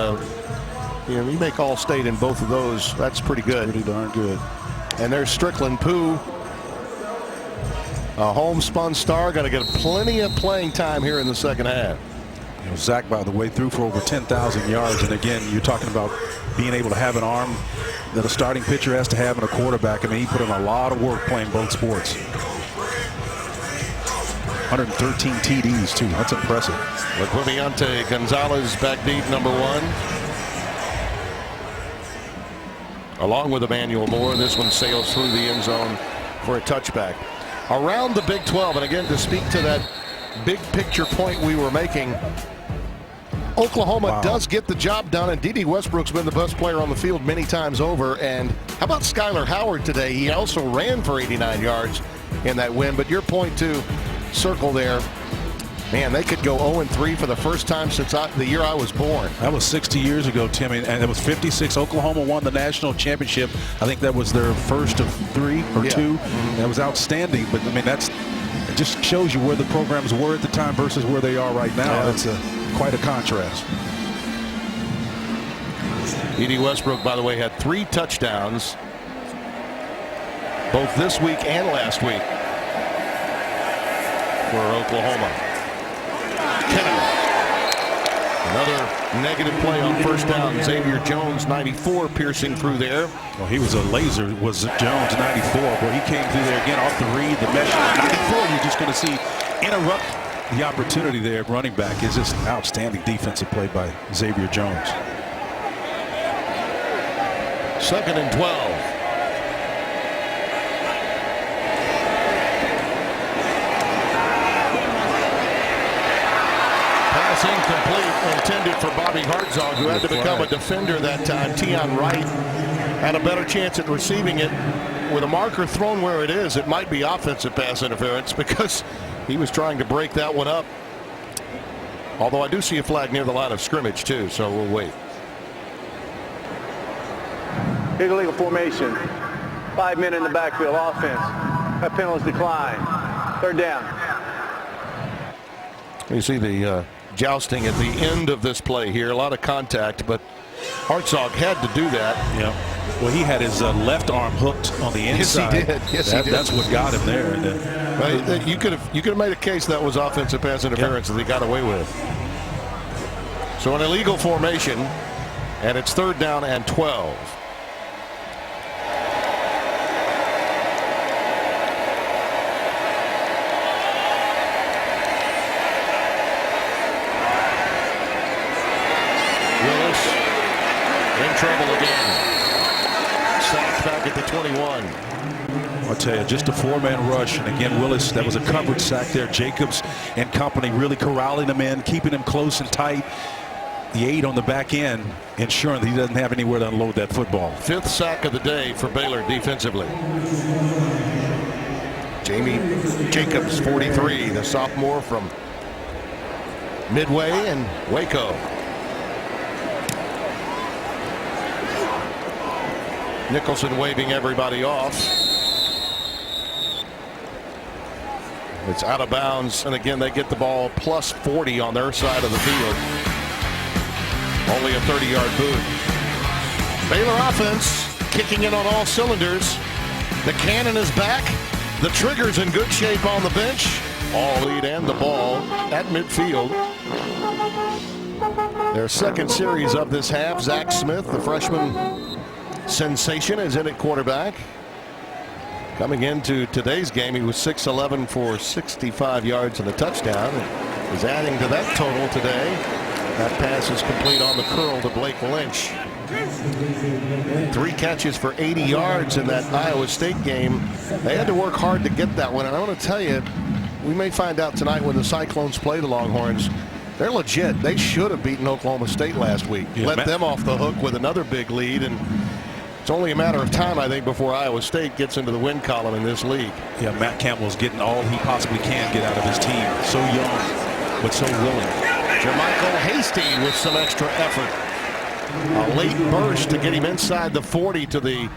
you make all-state in both of those. That's pretty good. Pretty darn good. And there's Strickland Pooh, a homespun star, going to get plenty of playing time here in the second half. Zach, by the way, threw for over 10,000 yards. And again, you're talking about being able to have an arm that a starting pitcher has to have and a quarterback. I mean, he put in a lot of work playing both sports. 113 TDs, too. That's impressive. Liquiviante Gonzalez back deep, number 1. Along with Emmanuel Moore, this one sails through the end zone for a touchback. Around the Big 12, and again, to speak to that big picture point we were making, Oklahoma does get the job done, and D.D. Westbrook's been the best player on the field many times over. And how about Skyler Howard today? He also ran for 89 yards in that win. But your point to circle there, man, they could go 0-3 for the first time since the year I was born. That was 60 years ago, Timmy, and it was 56. Oklahoma won the national championship. I think that was their first of 3 or 2. That was outstanding. But I mean, it just shows you where the programs were at the time versus where they are right now. That's quite a contrast. D.D. Westbrook, by the way, had 3 touchdowns both this week and last week for Oklahoma. Kennedy. Another negative play on first down. Xavier Jones, 94, piercing through there. Well, he was a laser, was Jones, 94. But he came through there again off the read, the mesh. 94, you're just going to see interrupt the opportunity there at running back. Is just an outstanding defensive play by Xavier Jones. 2nd and 12. Pass incomplete, intended for Bobby Hartzog, who had to become a defender that time. Tion Wright had a better chance at receiving it. With a marker thrown where it is, it might be offensive pass interference because he was trying to break that one up. Although I do see a flag near the line of scrimmage too, so we'll wait. Illegal formation. 5 men in the backfield offense. That penalty's declined. 3rd down. You see the jousting at the end of this play here. A lot of contact, but Hartzog had to do that. Yeah. Well, he had his left arm hooked on the inside. Yes, he did. Yes, he did. That's what got him there. Right. You could have made a case that was offensive pass interference that they got away with. So an illegal formation, and it's 3rd down and 12. Trouble again. Sacked back at the 21. I'll tell you, just a 4-man rush. And again, Willis, that was a coverage sack there. Jacobs and company really corralling him in, keeping him close and tight. The 8 on the back end, ensuring that he doesn't have anywhere to unload that football. 5th sack of the day for Baylor defensively. Jamie Jacobs, 43, the sophomore from Midway and Waco. Nicholson waving everybody off. It's out of bounds, and again they get the ball plus 40 on their side of the field. Only a 30-yard boot. Baylor offense kicking in on all cylinders. The cannon is back. The trigger's in good shape on the bench. All lead and the ball at midfield. Their second series of this half. Zach Smith, the freshman sensation, is in at quarterback. Coming into today's game, he was 6'11" for 65 yards and a touchdown. And is adding to that total today. That pass is complete on the curl to Blake Lynch. 3 catches for 80 yards in that Iowa State game. They had to work hard to get that one. And I want to tell you, we may find out tonight when the Cyclones play the Longhorns. They're legit. They should have beaten Oklahoma State last week. Let them off the hook with another big lead. And it's only a matter of time, I think, before Iowa State gets into the win column in this league. Yeah, Matt Campbell's getting all he possibly can get out of his team. So young, but so willing. Jermichael Hasty with some extra effort. A late burst to get him inside the 40 to the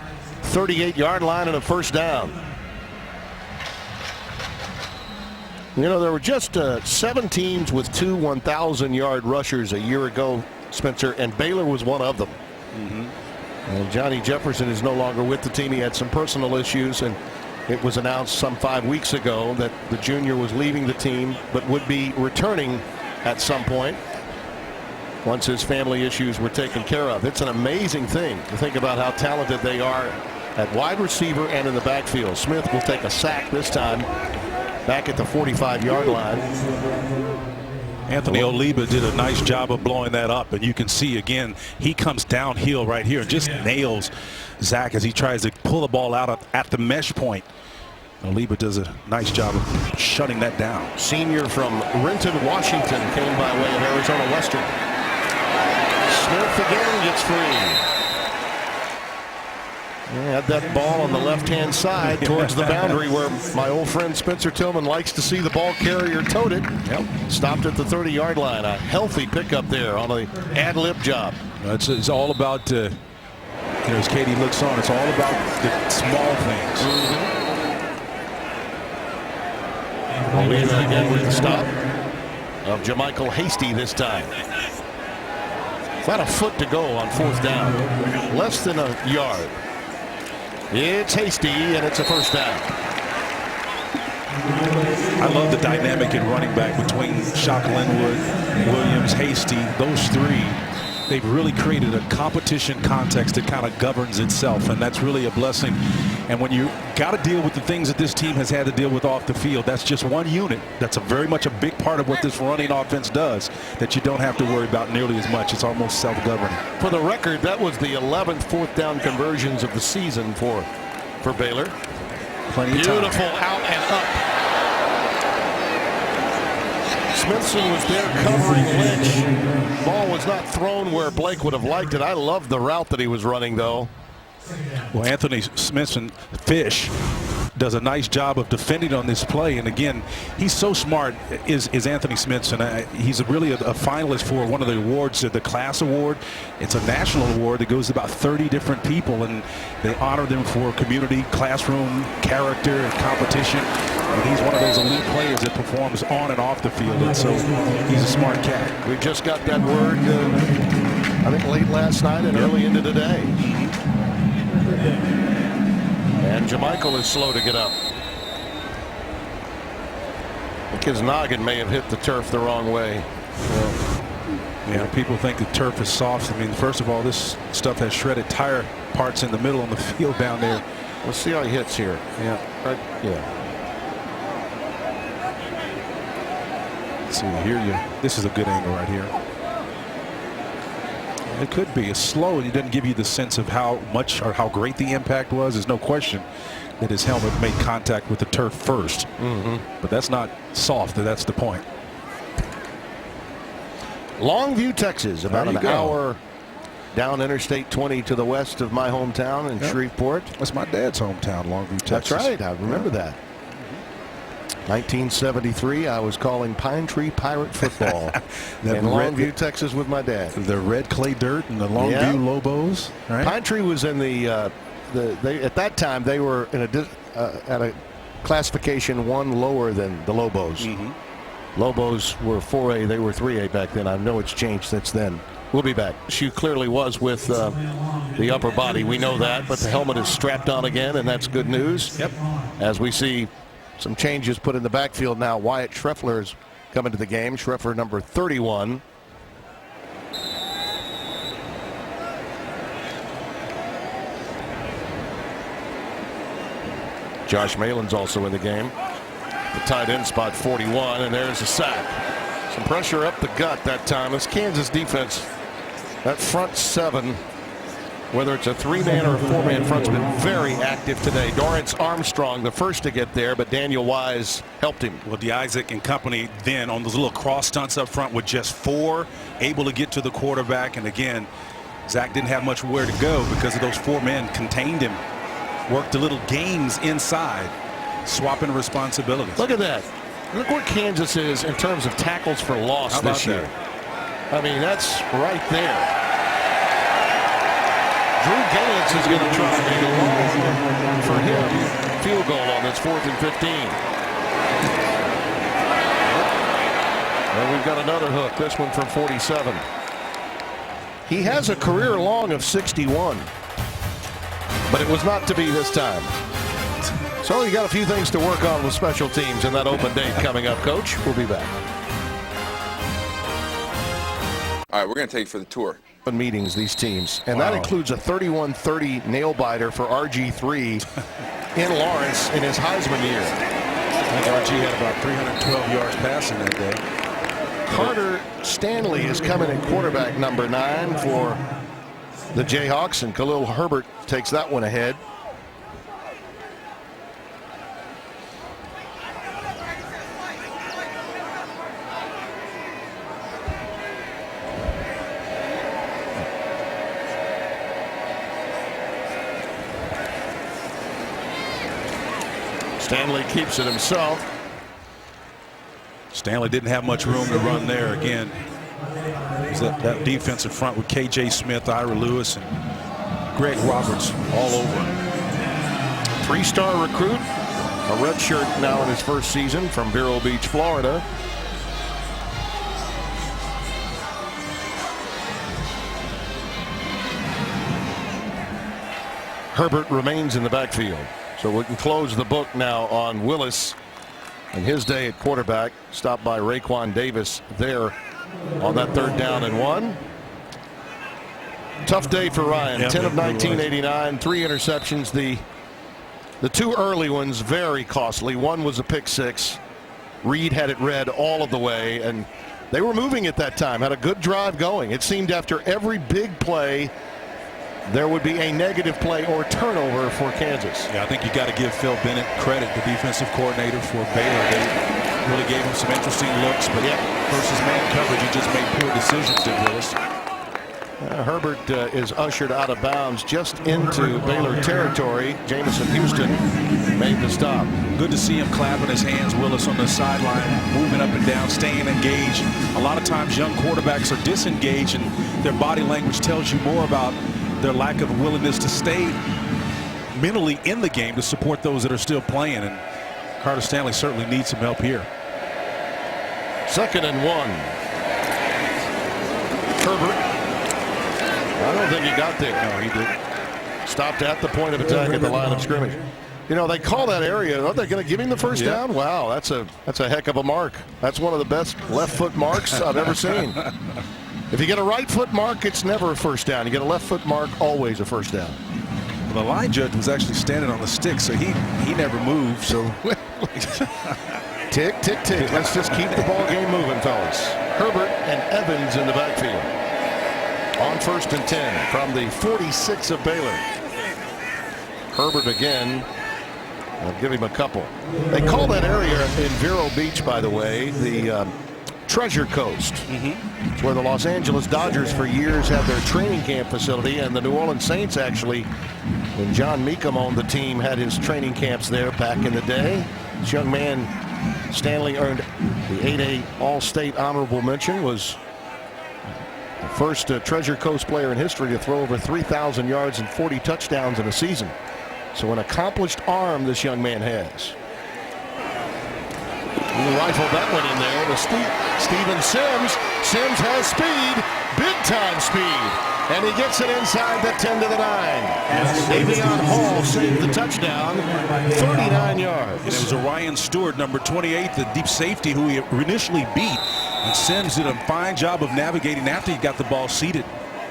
38-yard line and a first down. You know, there were just 7 teams with 2 1,000-yard rushers a year ago, Spencer, and Baylor was one of them. And Johnny Jefferson is no longer with the team. He had some personal issues, and it was announced some 5 weeks ago that the junior was leaving the team but would be returning at some point once his family issues were taken care of. It's an amazing thing to think about how talented they are at wide receiver and in the backfield. Smith will take a sack this time back at the 45-yard line. Anthony Oliva did a nice job of blowing that up, and you can see again he comes downhill right here and just nails Zach as he tries to pull the ball out at the mesh point. Oliva does a nice job of shutting that down. Senior from Renton, Washington, came by way of Arizona Western. Smith again gets free. Had that ball on the left-hand side towards the boundary where my old friend Spencer Tillman likes to see the ball carrier tote it. Stopped at the 30-yard line. A healthy pickup there on an ad-lib job. It's all about, as Katie looks on, it's all about the small things. Oliva again with the stop of Jamichael Hasty this time. About a foot to go on 4th down. Less than a yard. It's Hasty, and it's a first down. I love the dynamic in running back between Shock Linwood, Williams, Hasty. Those 3, they've really created a competition context that kind of governs itself, and that's really a blessing. And when you got to deal with the things that this team has had to deal with off the field, that's just one unit. That's very much a big part of what this running offense does that you don't have to worry about nearly as much. It's almost self-governing. For the record, that was the 11th 4th down conversions of the season for Baylor. Plenty of time. Beautiful out and up. Smithson was there covering Lynch. Ball was not thrown where Blake would have liked it. I loved the route that he was running, though. Well, Anthony Smithson, Fish, does a nice job of defending on this play. And again, he's so smart, is Anthony Smithson. He's really a finalist for one of the awards, the Class Award. It's a national award that goes to about 30 different people, and they honor them for community, classroom, character, and competition. And he's one of those elite players that performs on and off the field, and so he's a smart cat. We just got that word, I think, late last night and early into today. And Jamichael is slow to get up. I think his noggin may have hit the turf the wrong way. Yeah, people think the turf is soft. I mean, first of all, this stuff has shredded tire parts in the middle on the field down there. Let's see how he hits here. Yeah. Let's see here. This is a good angle right here. It could be. It's slow, and it doesn't give you the sense of how much or how great the impact was. There's no question that his helmet made contact with the turf first. But that's not soft. That's the point. Longview, Texas, about an hour down Interstate 20 to the west of my hometown in Shreveport. That's my dad's hometown, Longview, Texas. That's right. I remember that. 1973, I was calling Pine Tree Pirate football in Longview, Texas with my dad. The red clay dirt and the Longview Lobos. Right? Pine Tree was in at that time they were in at a classification 1 lower than the Lobos. Lobos were 4A, they were 3A back then. I know it's changed since then. We'll be back. She clearly was with the upper body. We know that, but the helmet is strapped on again, and that's good news. As we see some changes put in the backfield now. Wyatt Schreffler is coming to the game. Schreffler, number 31. Josh Malin's also in the game. The tight end spot, 41, and there's a sack. Some pressure up the gut that time. This Kansas defense, that front 7, whether it's a 3-man or a 4-man front's been very active today. Dorrance Armstrong, the first to get there, but Daniel Wise helped him. Well, DeIsaac and company then on those little cross stunts up front with just 4 able to get to the quarterback. And again, Zach didn't have much where to go because of those 4 men contained him. Worked the little games inside, swapping responsibilities. Look at that. Look where Kansas is in terms of tackles for loss this year. I mean, that's right there. Drew Galance is going to try to make a long for him field goal on this 4th and 15. And we've got another hook, this one from 47. He has a career long of 61, but it was not to be this time. So you got a few things to work on with special teams in that open date coming up, Coach. We'll be back. All right, we're going to take you for the tour. Meetings, these teams, and that includes a 31-30 nail biter for RG3 in Lawrence in his Heisman year. I think RG had about 312 yards passing that day. Carter Stanley is coming in quarterback number 9 for the Jayhawks, and Khalil Herbert takes that one ahead. Stanley keeps it himself. Stanley didn't have much room to run there. Again, that defensive front with K.J. Smith, Ira Lewis, and Greg Roberts all over him. 3-star recruit, a redshirt now in his first season from Vero Beach, Florida. Herbert remains in the backfield. So we can close the book now on Willis and his day at quarterback. Stopped by Raekwon Davis there on that 3rd down and 1. Tough day for Ryan. 10 of 19, 89, 3 interceptions. The 2 early ones very costly. One was a pick 6. Reed had it read all of the way, and they were moving at that time. Had a good drive going. It seemed after every big play there would be a negative play or turnover for Kansas. Yeah, I think you got to give Phil Bennett credit, the defensive coordinator for Baylor. They really gave him some interesting looks, but versus man coverage, he just made poor decisions, did Willis. Herbert is ushered out of bounds just into Baylor territory. Jamison Houston made the stop. Good to see him clapping his hands, Willis, on the sideline, moving up and down, staying engaged. A lot of times young quarterbacks are disengaged, and their body language tells you more about their lack of willingness to stay mentally in the game to support those that are still playing. And Carter Stanley certainly needs some help here. 2nd and 1. Herbert. I don't think he got there. No, he did. Stopped at the point of attack at the line of scrimmage. You know, they call that area. Are they going to give him the first down? Wow, that's a heck of a mark. That's one of the best left foot marks I've ever seen. If you get a right foot mark, it's never a first down. You get a left foot mark, always a first down. Well, the line judge was actually standing on the stick, so he never moved. So tick, tick, tick. Let's just keep the ball game moving, fellas. Herbert and Evans in the backfield. On 1st and 10 from the 46 of Baylor. Herbert again. I'll give him a couple. They call that area in Vero Beach, by the way, the Treasure Coast. It's where the Los Angeles Dodgers for years had their training camp facility, and the New Orleans Saints actually, when John Mecum owned the team, had his training camps there back in the day. This young man, Stanley, earned the 8A All-State honorable mention, was the first Treasure Coast player in history to throw over 3,000 yards and 40 touchdowns in a season. So an accomplished arm this young man has. He rifled that one in there to Steven Sims. Sims has speed, big time speed, and he gets it inside the 10 to the 9. Davion Hall saved the touchdown, 39 yards. And it was Orion Stewart, number 28, the deep safety, who he initially beat. And Sims did a fine job of navigating after he got the ball seated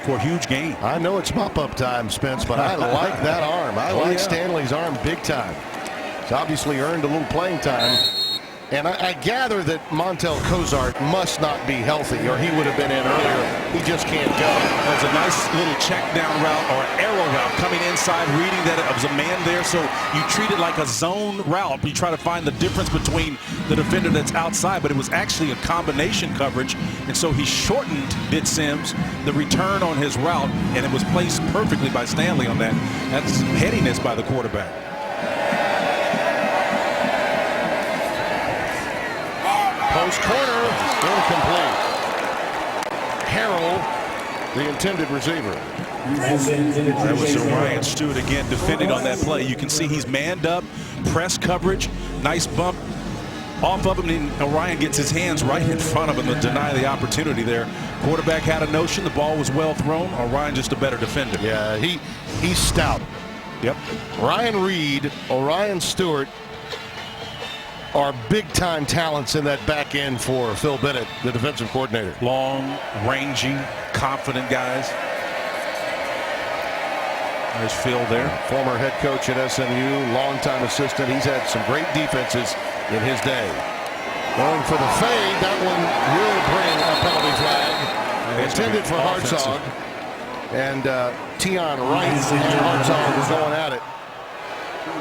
for a huge gain. I know it's mop-up time, Spence, but I like that arm. I like Stanley's arm big time. He's obviously earned a little playing time. And I gather that Montel Cozart must not be healthy, or he would have been in earlier. He just can't go. That's a nice little check down route or arrow route coming inside, reading that it was a man there. So you treat it like a zone route. You try to find the difference between the defender that's outside, but it was actually a combination coverage. And so he shortened, did Sims, the return on his route, and it was placed perfectly by Stanley on that. That's headiness by the quarterback. Post corner, incomplete. Harrell, the intended receiver. That was Orion Stewart again defending on that play. You can see he's manned up, press coverage, nice bump off of him, and Orion gets his hands right in front of him to deny the opportunity there. Quarterback had a notion. The ball was well thrown. Orion just a better defender. Yeah, he's stout. Yep. Ryan Reed, Orion Stewart are big-time talents in that back end for Phil Bennett, the defensive coordinator. Long, rangy, confident guys. There's Phil there. Former head coach at SMU, longtime assistant. He's had some great defenses in his day. Going for the fade. That one will bring a penalty flag. Intended for Hartzog. And Tion Wright and Hartzog are going at it.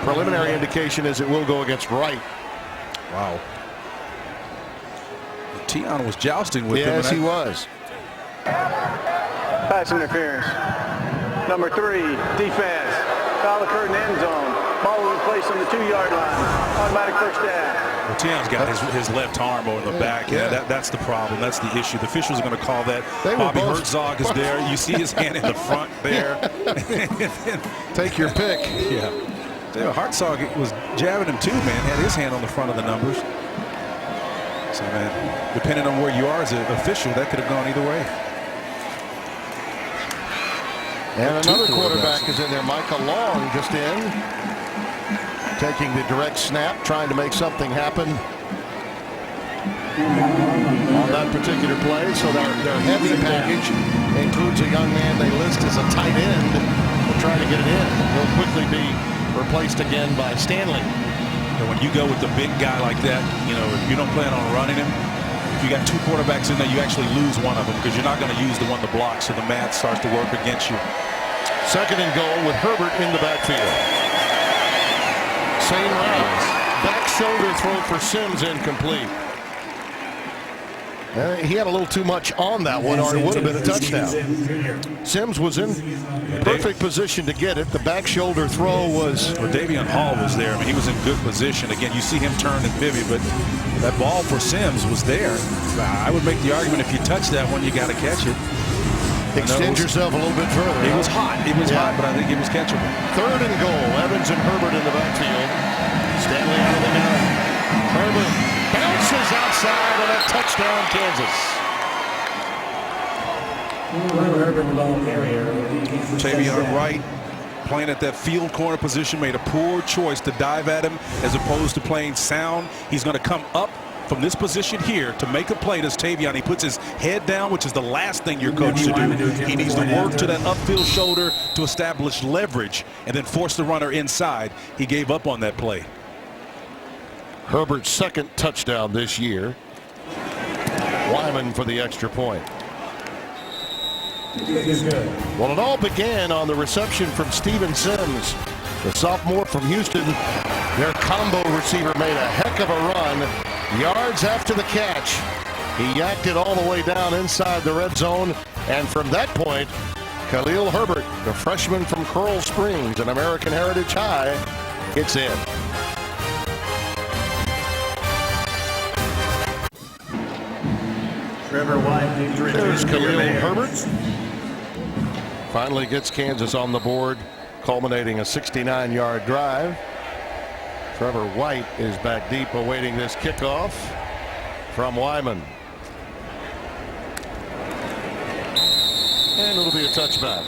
Preliminary indication is it will go against Wright. Wow. Tion was jousting with him. Yes, he was. Pass interference. Number 3, defense. Foul occurred in the end zone. Ball was placed on the 2-yard line. Automatic first down. Well, Tion's got his left arm over the back. Yeah, that's the problem. That's the issue. The officials are going to call that. Bobby Herzog is there. You see his hand in the front there. Take your pick. Yeah. Hartzog was jabbing him too, man. Had his hand on the front of the numbers. So, man, depending on where you are as an official, that could have gone either way. And another quarterback is in there. Micah Long just in. Taking the direct snap, trying to make something happen on that particular play. So their heavy package includes a young man they list as a tight end. They're trying to get it in. He'll quickly be replaced again by Stanley. And when you go with a big guy like that, you know, if you don't plan on running him, if you got 2 quarterbacks in there, you actually lose one of them because you're not going to use the one to block, so the math starts to work against you. Second and goal with Herbert in the backfield. Same route. Back shoulder throw for Sims, incomplete. He had a little too much on that one, or it would have been a touchdown. Sims was in perfect position to get it. The back shoulder throw was... Well, Davion Hall was there. I mean, he was in good position. Again, you see him turn and pivot, but that ball for Sims was there. I would make the argument if you touch that one, you got to catch it. Extend yourself a little bit further. It was hot. It was hot, but I think it was catchable. Third and goal. Evans and Herbert in the backfield. Stanley out of the gun. Herbert bounces outside and a touchdown, Kansas. Tavion Wright playing at that field corner position made a poor choice to dive at him as opposed to playing sound. He's going to come up from this position here to make a play to Tavion. He puts his head down, which is the last thing your coach should do. He needs to work to that upfield shoulder to establish leverage and then force the runner inside. He gave up on that play. Herbert's second touchdown this year. Wyman for the extra point. Well, it all began on the reception from Steven Sims, the sophomore from Houston. Their combo receiver made a heck of a run. Yards after the catch. He yacked it all the way down inside the red zone. And from that point, Khalil Herbert, the freshman from Coral Springs and American Heritage High, gets in. There's Khalil Herbert. Finally gets Kansas on the board, culminating a 69-yard drive. Trevor White is back deep awaiting this kickoff from Wyman. And it'll be a touchback.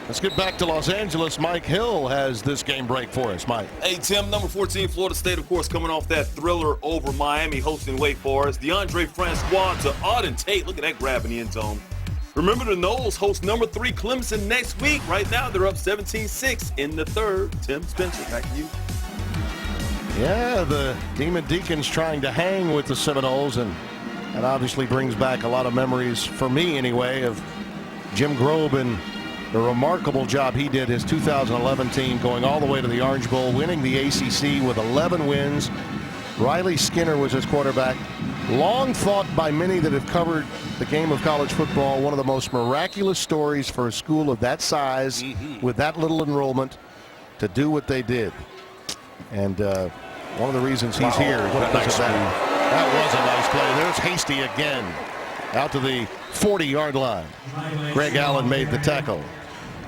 Let's get back to Los Angeles. Mike Hill has this game break for us. Mike. Hey, Tim, number 14, Florida State, of course, coming off that thriller over Miami, hosting Wake Forest. DeAndre Francois to Auden Tate. Look at that grab in the end zone. Remember, the Noles host number 3 Clemson next week. Right now, they're up 17-6 in the third. Tim Spencer, back to you. Yeah, the Demon Deacons trying to hang with the Seminoles, and that obviously brings back a lot of memories, for me anyway, of Jim Grobe and the remarkable job he did, his 2011 team going all the way to the Orange Bowl, winning the ACC with 11 wins. Riley Skinner was his quarterback. Long thought by many that have covered the game of college football, one of the most miraculous stories for a school of that size, with that little enrollment, to do what they did. And one of the reasons he's here is because of that. That was a nice play. There's Hasty again, out to the 40-yard line. Greg Allen made the tackle.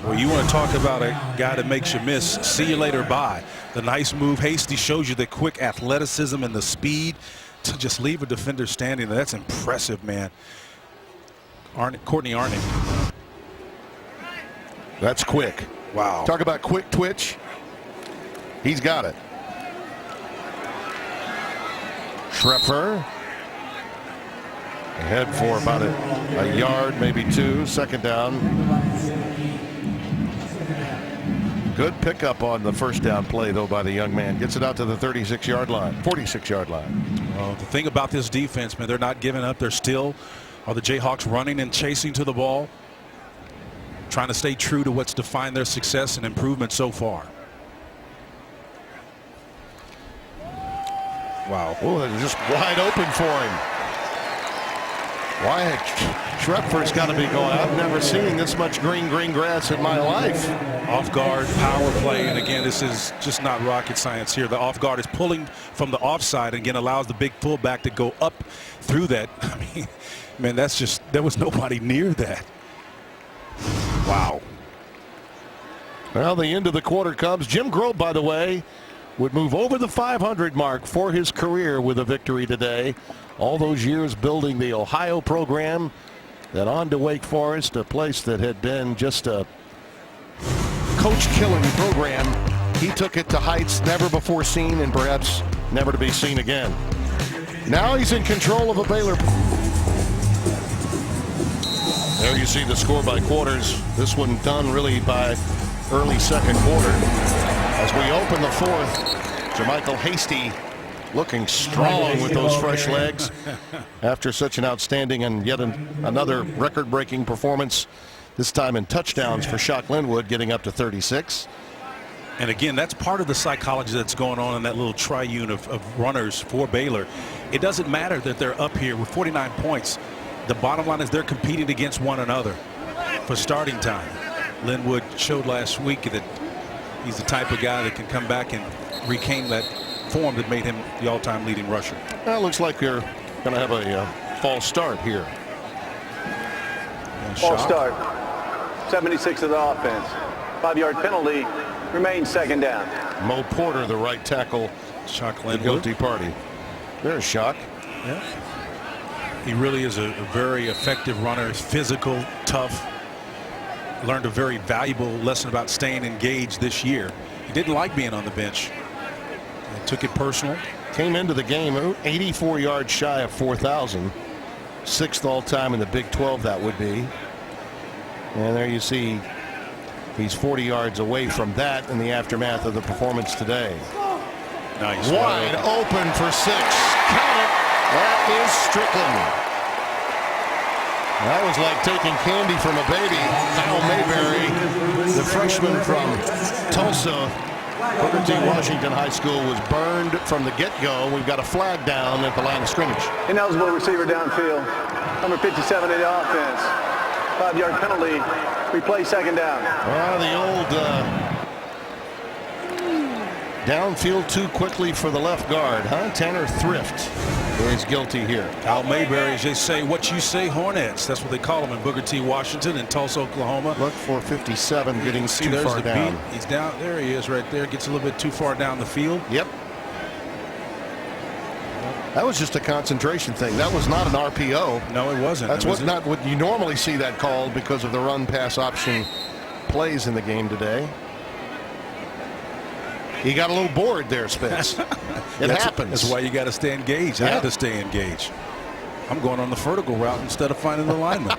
Well, you want to talk about a guy that makes you miss. See you later, bye. The nice move. Hasty shows you the quick athleticism and the speed. to just leave a defender standing there. That's impressive, man. Courtney Arnick. That's quick. Wow. Talk about quick twitch. He's got it. Schrepfer ahead for about a yard, maybe two. Second down. Good pickup on the first down play, though, by the young man. Gets it out to the 36-yard line, 46-yard line. Well, the thing about this defense, man, they're not giving up. They're still are the Jayhawks running and chasing to the ball, trying to stay true to what's defined their success and improvement so far. Wow. Oh, they're just wide open for him. Wyatt Schrepfer's got to be going, I've never seen this much green grass in my life. Off guard, power play, and again, this is just not rocket science here. The off guard is pulling from the offside and again allows the big fullback to go up through that. I mean, man, that's just, there was nobody near that. Wow. Well, the end of the quarter comes. Jim Grove, by the way, would move over the 500 mark for his career with a victory today. All those years building the Ohio program, then on to Wake Forest, a place that had been just a coach-killing program. He took it to heights never before seen and perhaps never to be seen again. Now he's in control of a Baylor. There you see the score by quarters. This one done really by early second quarter. As we open the fourth, Jermichael Hasty looking strong with those fresh legs after such an outstanding and yet another record-breaking performance, this time in touchdowns for Shock Linwood, getting up to 36. And again, that's part of the psychology that's going on in that little triune of runners for Baylor. It doesn't matter that they're up here with 49 points. The bottom line is they're competing against one another for starting time. Linwood showed last week that he's the type of guy that can come back and reclaim that form that made him the all-time leading rusher. Well, it looks like you're going to have a false start here. False start. 76 of the offense. 5-yard penalty. Remains second down. Mo Porter, the right tackle, Shock the Linwood. guilty party. There's Shock. Yeah. He really is a very effective runner. He's physical, tough. Learned a very valuable lesson about staying engaged this year. He didn't like being on the bench. He took it personal. Came into the game 84 yards shy of 4,000. Sixth all-time in the Big 12, that would be. And there you see he's 40 yards away from that in the aftermath of the performance today. Nice. Wide open for 6. Count it. That is Strickland. That was like taking candy from a baby. Al Mayberry, the freshman from Tulsa, Booker T. Washington High School, was burned from the get-go. We've got a flag down at the line of scrimmage. Ineligible receiver downfield. Number 57 in the offense. 5-yard penalty. Replay second down. The old downfield too quickly for the left guard, huh? Tanner Thrift is guilty here. Al Mayberry, as they say, what you say, Hornets. That's what they call them in Booker T. Washington and Tulsa, Oklahoma. Look for 57 getting too there's far the down. beat. He's down. There he is right there. Gets a little bit too far down the field. Yep. That was just a concentration thing. That was not an RPO. No, it wasn't. That's not what you normally see that called because of the run pass option plays in the game today. He got a little bored there, Spence. It happens. That's why you got to stay engaged. I had to stay engaged. I'm going on the vertical route instead of finding the lineman.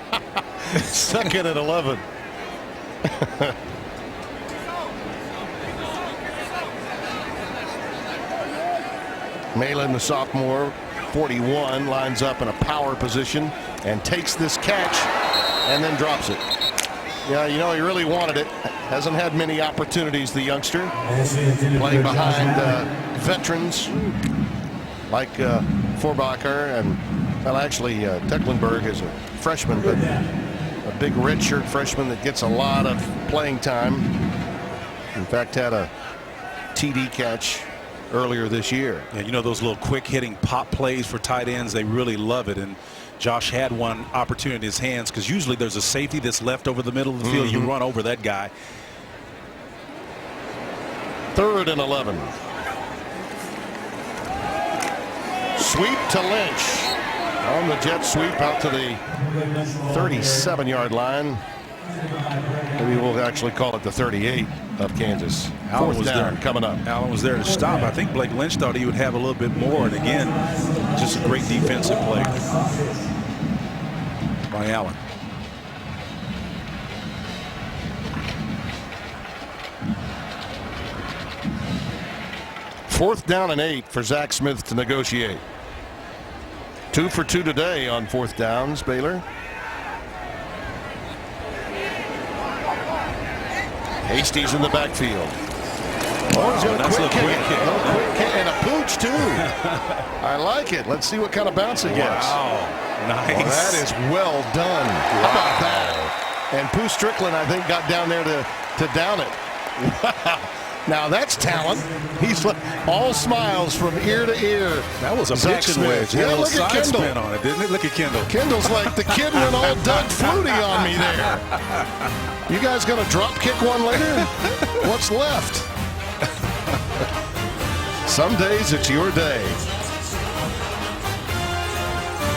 Second and 11. Malin, the sophomore, 41, lines up in a power position and takes this catch and then drops it. Yeah, you know, he really wanted it. Hasn't had many opportunities, the youngster. Playing behind veterans like Forbacher and, well, actually, Tecklenburg is a freshman, but a big redshirt freshman that gets a lot of playing time. In fact, had a TD catch earlier this year. Yeah, you know those little quick hitting pop plays for tight ends, they really love it. And Josh had one opportunity in his hands because usually there's a safety that's left over the middle of the field. You run over that guy. Third and 11. sweep to Lynch. On the jet sweep out to the 37-yard line. Maybe we'll actually call it the 38 of Kansas. Allen was down there. Coming up. Allen was there to stop. I think Blake Lynch thought he would have a little bit more. And again, just a great defensive play by Allen. Fourth down and 8 for Zach Smith to negotiate. 2 for 2 today on fourth downs, Baylor. Hastie's in the backfield. Oh, he's got a quick kick. And a pooch, too. I like it. Let's see what kind of bounce it gets. Wow. Nice. Oh, that is well done. Wow. How about that? And Pooh Strickland, I think, got down there to down it. Wow. Now that's talent. He's all smiles from ear to ear. That was a Zach pitching wedge. Yeah, look at side Kendall. spin on it, didn't it? Look at Kendall. Kendall's like the kid went all Doug Flutie on me there. You guys gonna drop kick one later? What's left? Some days it's your day.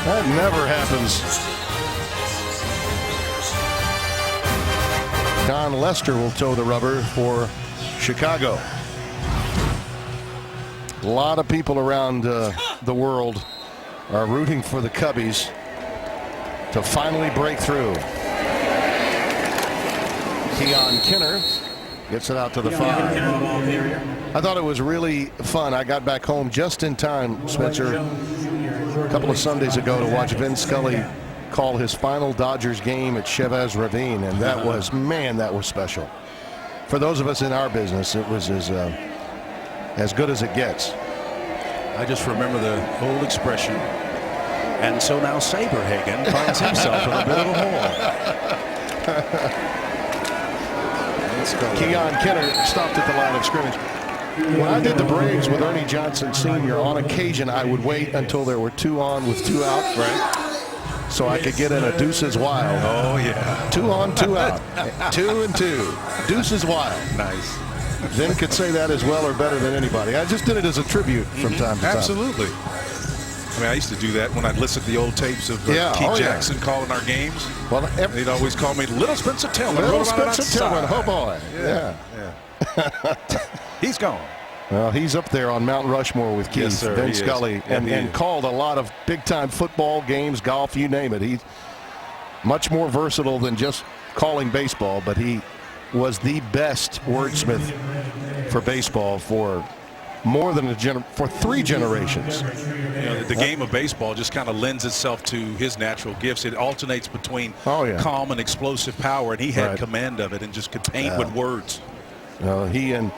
That never happens. Don Lester will toe the rubber for Chicago. A lot of people around the world are rooting for the Cubbies to finally break through. Keon Kinner gets it out to the 5. I thought it was really fun. I got back home just in time, Spencer, a couple of Sundays ago to watch Vin Scully call his final Dodgers game at Chavez Ravine, and that was, man, that was special. For those of us in our business, it was as good as it gets. I just remember the old expression, and so now Saberhagen finds himself in a bit of a hole. Keon Kinner stopped at the line of scrimmage. When I did the Braves with Ernie Johnson Sr., on occasion I would wait until there were 2 on with 2 out. Right. So I could get in a deuces wild. Oh, yeah. 2 on, 2 out. 2 and 2. Deuces wild. Nice. Vin could say that as well or better than anybody. I just did it as a tribute from time to time. Absolutely. I mean, I used to do that when I'd listen to the old tapes of Keith Jackson calling our games. Well, they'd always call me Little Spencer Tillman. Little Spencer Tillman. Oh, boy. Yeah. He's gone. Well, he's up there on Mount Rushmore with Keith, Vin Scully, and called a lot of big-time football games, golf, you name it. He's much more versatile than just calling baseball, but he was the best wordsmith for baseball for more than for 3 generations. You know, the game of baseball just kind of lends itself to his natural gifts. It alternates between calm and explosive power, and he had command of it and just could paint with words. He and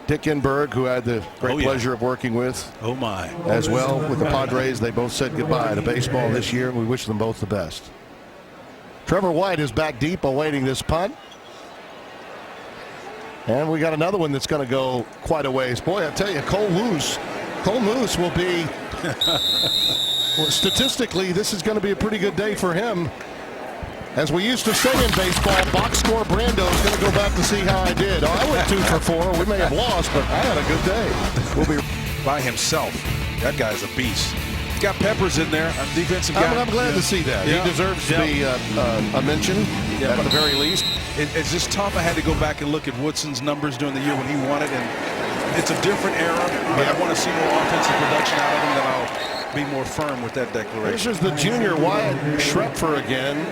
Dick Enberg, who I had the great pleasure of working with as well with the Padres, they both said goodbye to baseball this year, and we wish them both the best. Trevor White is back deep awaiting this punt. And we got another one that's going to go quite a ways. Boy, I tell you, Cole Moose will be, well, statistically, this is going to be a pretty good day for him. As we used to say in baseball, box score Brando is going to go back to see how I did. Oh, I went 2 for 4. We may have lost, but I had a good day. We'll be by himself. That guy's a beast. He's got Peppers in there, a defensive guy. I'm glad to see that. He deserves to be a mention at the very least. It's just tough. I had to go back and look at Woodson's numbers during the year when he won it, and it's a different era. But I want to see more offensive production out of him, then I'll be more firm with that declaration. This is the junior Wyatt Schrepfer again.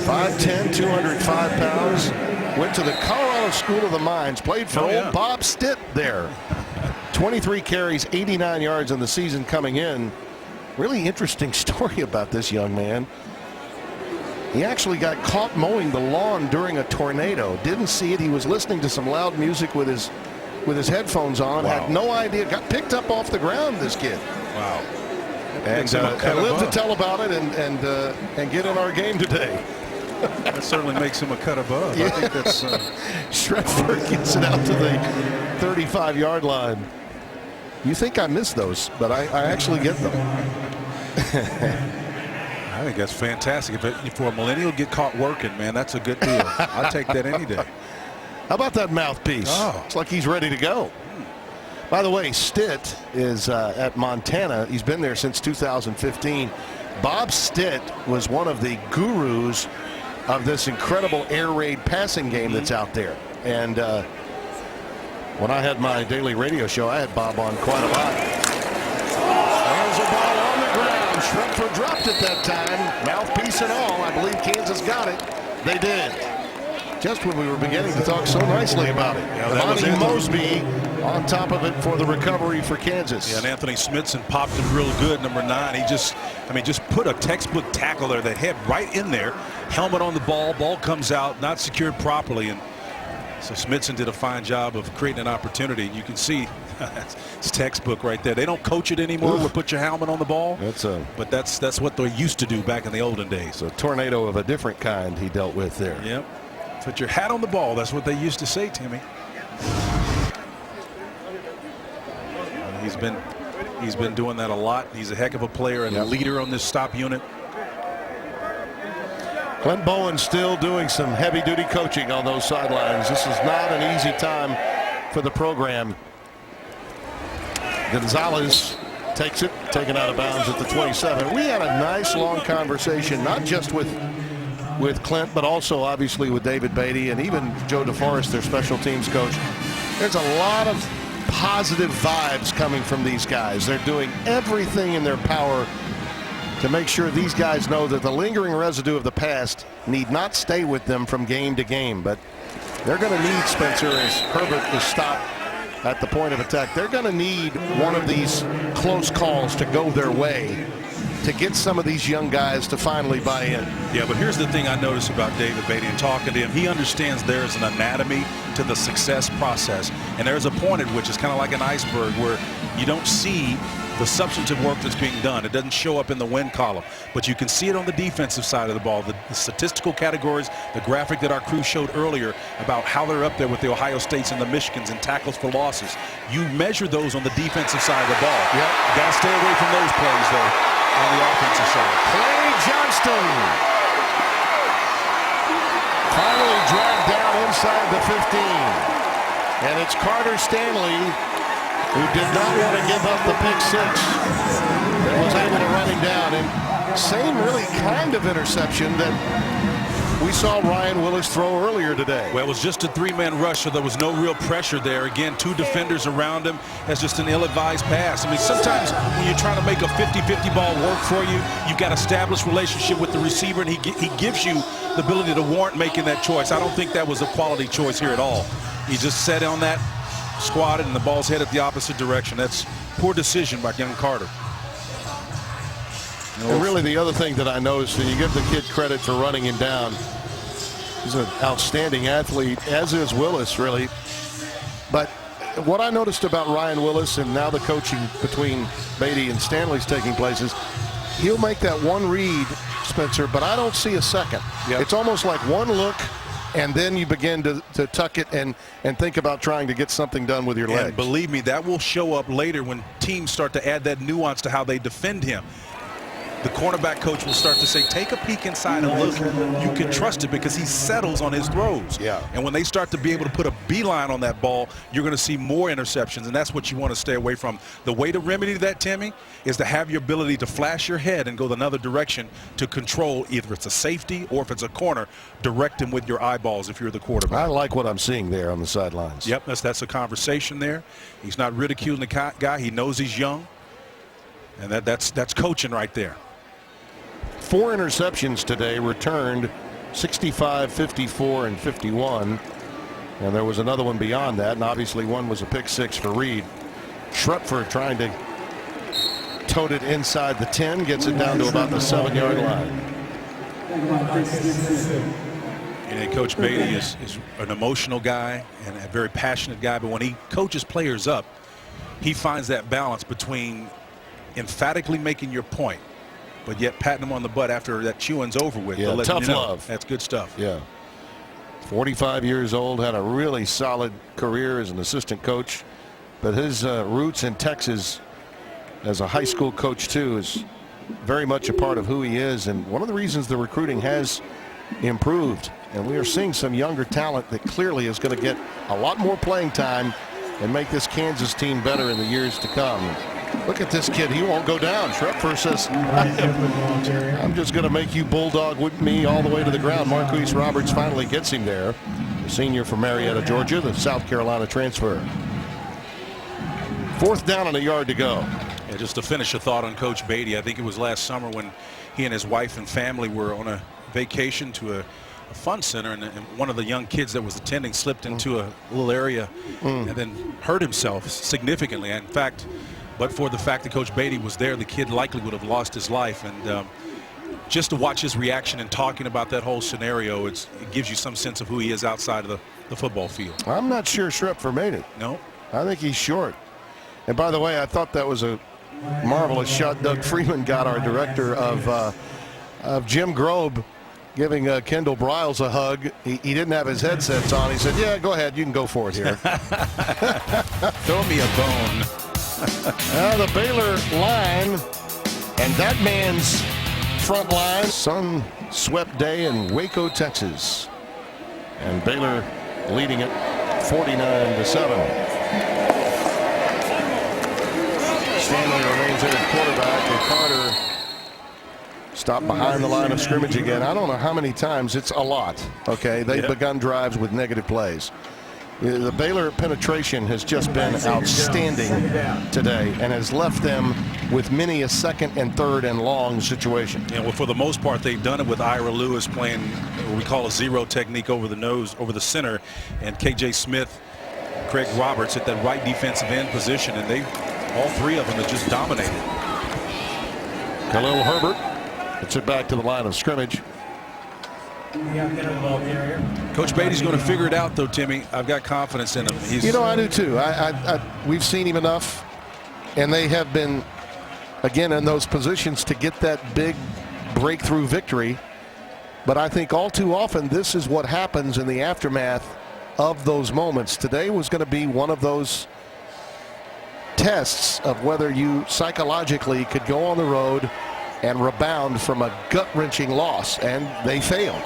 5'10", 205 pounds. Went to the Colorado School of the Mines. Played for old Bob Stitt there. 23 carries, 89 yards in the season coming in. Really interesting story about this young man. He actually got caught mowing the lawn during a tornado. Didn't see it. He was listening to some loud music with his headphones on. Had no idea. Got picked up off the ground, this kid. Wow. And lived to tell about it and get in our game today. That certainly makes him a cut above. I think that's Schrepfer gets it out to the 35-yard line. You think I miss those, but I actually get them. I think that's fantastic. If for a millennial to get caught working, man, that's a good deal. I'll take that any day. How about that mouthpiece? Oh. It's like he's ready to go. By the way, Stitt is at Montana. He's been there since 2015. Bob Stitt was one of the gurus of this incredible air raid passing game that's out there. And when I had my daily radio show, I had Bob on quite a lot. There's a ball on the ground. Schroepfer dropped it that time. Mouthpiece and all. I believe Kansas got it. They did. Just when we were beginning to talk so nicely about it. Devontae Mosby on top of it for the recovery for Kansas. Yeah, and Anthony Smithson popped him real good, number 9. He just put a textbook tackle there. The head right in there. Helmet on the ball. Ball comes out, not secured properly. And so Smithson did a fine job of creating an opportunity. You can see it's textbook right there. They don't coach it anymore. We'll put your helmet on the ball. But that's what they used to do back in the olden days. A tornado of a different kind he dealt with there. Yep. Put your hat on the ball. That's what they used to say, Timmy. He's been doing that a lot. He's a heck of a player and a leader on this stop unit. Clint Bowen still doing some heavy-duty coaching on those sidelines. This is not an easy time for the program. Gonzalez takes it, taken out of bounds at the 27. We had a nice long conversation, not just with Clint, but also obviously with David Beatty and even Joe DeForest, their special teams coach. There's a lot of positive vibes coming from these guys. They're doing everything in their power to make sure these guys know that the lingering residue of the past need not stay with them from game to game. But they're going to need Spencer, as Herbert is stopped at the point of attack. They're going to need one of these close calls to go their way to get some of these young guys to finally buy in. Yeah, but here's the thing I noticed about David Beatty and talking to him. He understands there's an anatomy to the success process. And there's a point at which it's kind of like an iceberg where you don't see the substantive work that's being done. It doesn't show up in the win column, but you can see it on the defensive side of the ball. The statistical categories, the graphic that our crew showed earlier about how they're up there with the Ohio States and the Michigans and tackles for losses. You measure those on the defensive side of the ball. Yep. Got to stay away from those plays, though, on the offensive side. Clay Johnston finally dragged down inside the 15. And it's Carter Stanley who did not want to give up the pick 6 and was able to run him down. And same really kind of interception that we saw Ryan Willis throw earlier today. Well, it was just a 3-man rush, so there was no real pressure there. Again, 2 defenders around him. That's just an ill-advised pass. I mean, sometimes when you're trying to make a 50-50 ball work for you, you've got established relationship with the receiver, and he gives you the ability to warrant making that choice. I don't think that was a quality choice here at all. He just sat on that, squatted, and the ball's headed the opposite direction. That's poor decision by young Carter. And really the other thing that I noticed, and you give the kid credit for running him down. He's an outstanding athlete, as is Willis, really. But what I noticed about Ryan Willis, and now the coaching between Beatty and Stanley's taking place, is he'll make that one read, Spencer, but I don't see a second. Yep. It's almost like one look, and then you begin to tuck it and think about trying to get something done with your legs. And believe me, that will show up later when teams start to add that nuance to how they defend him. The cornerback coach will start to say, take a peek inside and look. You can trust it because he settles on his throws. Yeah. And when they start to be able to put a beeline on that ball, you're going to see more interceptions, and that's what you want to stay away from. The way to remedy that, Timmy, is to have your ability to flash your head and go another direction to control either it's a safety or if it's a corner, direct him with your eyeballs if you're the quarterback. I like what I'm seeing there on the sidelines. Yep, that's a conversation there. He's not ridiculing the guy. He knows he's young, and that's coaching right there. 4 interceptions today, returned 65, 54, and 51. And there was another one beyond that, and obviously one was a pick 6 for Reed. Schroepfer trying to tote it inside the 10, gets it down to about the 7-yard line. And Coach Beatty is an emotional guy and a very passionate guy, but when he coaches players up, he finds that balance between emphatically making your point, but yet patting them on the butt after that chewing's over with. Yeah, tough love. That's good stuff. Yeah. 45 years old, had a really solid career as an assistant coach, but his roots in Texas as a high school coach too is very much a part of who he is, and one of the reasons the recruiting has improved, and we are seeing some younger talent that clearly is going to get a lot more playing time and make this Kansas team better in the years to come. Look at this kid. He won't go down. Schrepfer says, I'm just going to make you bulldog with me all the way to the ground. Marquise Roberts finally gets him there. The senior from Marietta, Georgia, the South Carolina transfer. 4th down and a yard to go. Yeah, just to finish a thought on Coach Beatty, I think it was last summer when he and his wife and family were on a vacation to a fun center, and one of the young kids that was attending slipped into a little area and then hurt himself significantly. In fact, but for the fact that Coach Beatty was there, the kid likely would have lost his life. And just to watch his reaction and talking about that whole scenario, it gives you some sense of who he is outside of the football field. I'm not sure Schrepfer made it. No. I think he's short. And by the way, I thought that was a marvelous shot Doug Freeman got, our director of Jim Grobe, giving Kendall Briles a hug. He didn't have his headsets on. He said, yeah, go ahead. You can go for it here. Throw me a bone. Now the Baylor line, and that man's front line. Sun-swept day in Waco, Texas. And Baylor leading it 49-7. Stanley remains in at quarterback, and Carter stopped behind the line of scrimmage again. I don't know how many times. It's a lot. Okay, they've begun drives with negative plays. The Baylor penetration has just been outstanding today and has left them with many a 2nd and 3rd and long situation. Yeah, well, for the most part, they've done it with Ira Lewis playing what we call a zero technique over the nose, over the center, and K.J. Smith, Craig Roberts at that right defensive end position, and all 3 of them have just dominated. Khalil Herbert gets it back to the line of scrimmage. Coach Beatty's going to figure it out, though, Timmy. I've got confidence in him. You know, I do too. We've seen him enough, and they have been, again, in those positions to get that big breakthrough victory. But I think all too often this is what happens in the aftermath of those moments. Today was going to be one of those tests of whether you psychologically could go on the road and rebound from a gut-wrenching loss, and they failed.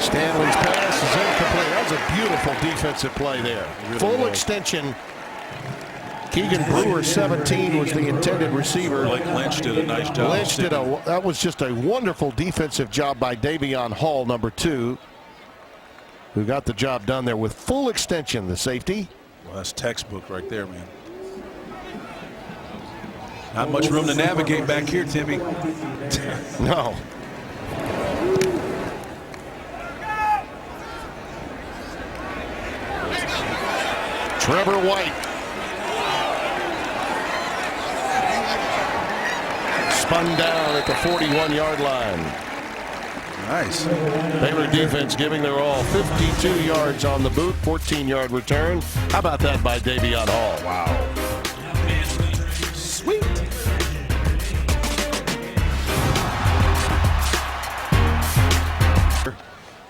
Stanley's pass is incomplete. That was a beautiful defensive play there. Really full extension. Keegan Brewer, 17, was the intended receiver. Blake Lynch did a nice job. Lynch did that was just a wonderful defensive job by Davion Hall, number 2, who got the job done there with full extension, the safety. Well, that's textbook right there, man. Not much room to navigate back here, Timmy. No. Trevor White. Spun down at the 41-yard line. Nice. Baylor defense giving their all. 52 yards on the boot, 14-yard return. How about that by Davion Hall? Wow. Sweet.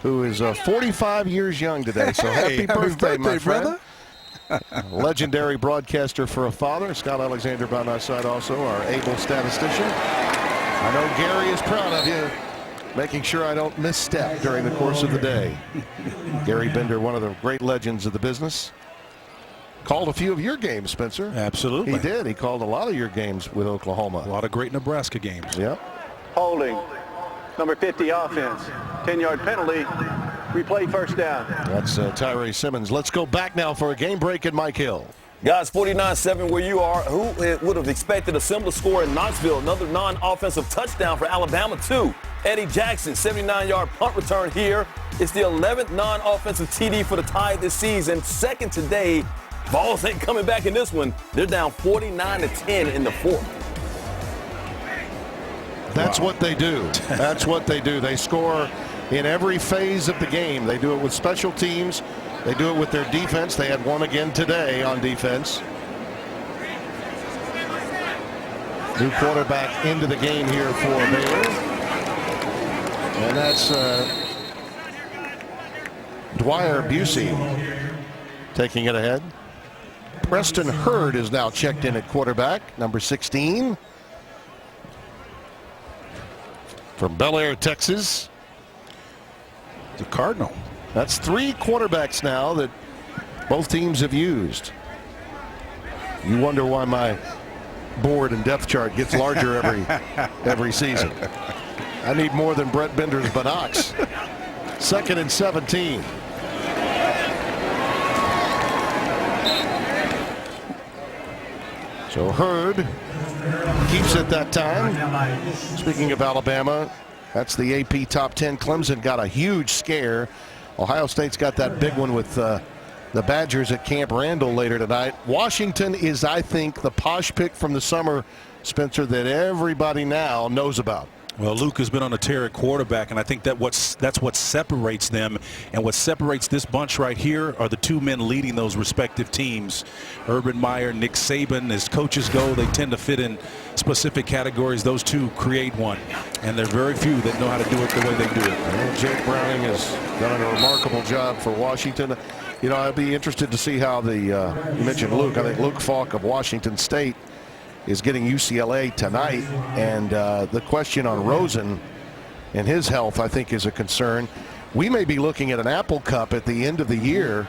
Who is 45 years young today, so happy birthday, my friend. Legendary broadcaster for a father. Scott Alexander by my side also, our able statistician. I know Gary is proud of you, making sure I don't misstep during the course of the day. Gary Bender, one of the great legends of the business. Called a few of your games, Spencer. Absolutely. He did. He called a lot of your games with Oklahoma. A lot of great Nebraska games. Yep. Holding. Number 50 offense. 10-yard penalty. Replay first down. That's Tyree Simmons. Let's go back now for a game break at Mike Hill. Guys, 49-7 where you are. Who would have expected a similar score in Knoxville? Another non-offensive touchdown for Alabama, too. Eddie Jackson, 79-yard punt return here. It's the 11th non-offensive TD for the Tide this season. Second today. Vols ain't coming back in this one. They're down 49-10 in the 4th. That's what they do. That's what they do. They score in every phase of the game. They do it with special teams. They do it with their defense. They had one again today on defense. New quarterback into the game here for Baylor. And that's Dwyer Busey taking it ahead. Preston Hurd is now checked in at quarterback, number 16. From Bel Air, Texas. The Cardinal. That's 3 quarterbacks now that both teams have used. You wonder why my board and depth chart gets larger every season. I need more than Brett Bender's buttocks. 2nd and 17. So Hurd keeps it that time. Speaking of Alabama, that's the AP top 10. Clemson got a huge scare. Ohio State's got that big one with the Badgers at Camp Randall later tonight. Washington is, I think, the posh pick from the summer, Spencer, that everybody now knows about. Well, Luke has been on a tear at quarterback, and I think that's what separates them. And what separates this bunch right here are the 2 men leading those respective teams. Urban Meyer, Nick Saban, as coaches go, they tend to fit in specific categories. Those 2 create one, and there are very few that know how to do it the way they do it. Well, Jake Browning has done a remarkable job for Washington. You know, I'd be interested to see how you mentioned Luke. I think Luke Falk of Washington State is getting UCLA tonight, and the question on Rosen and his health, I think, is a concern. We may be looking at an Apple Cup at the end of the year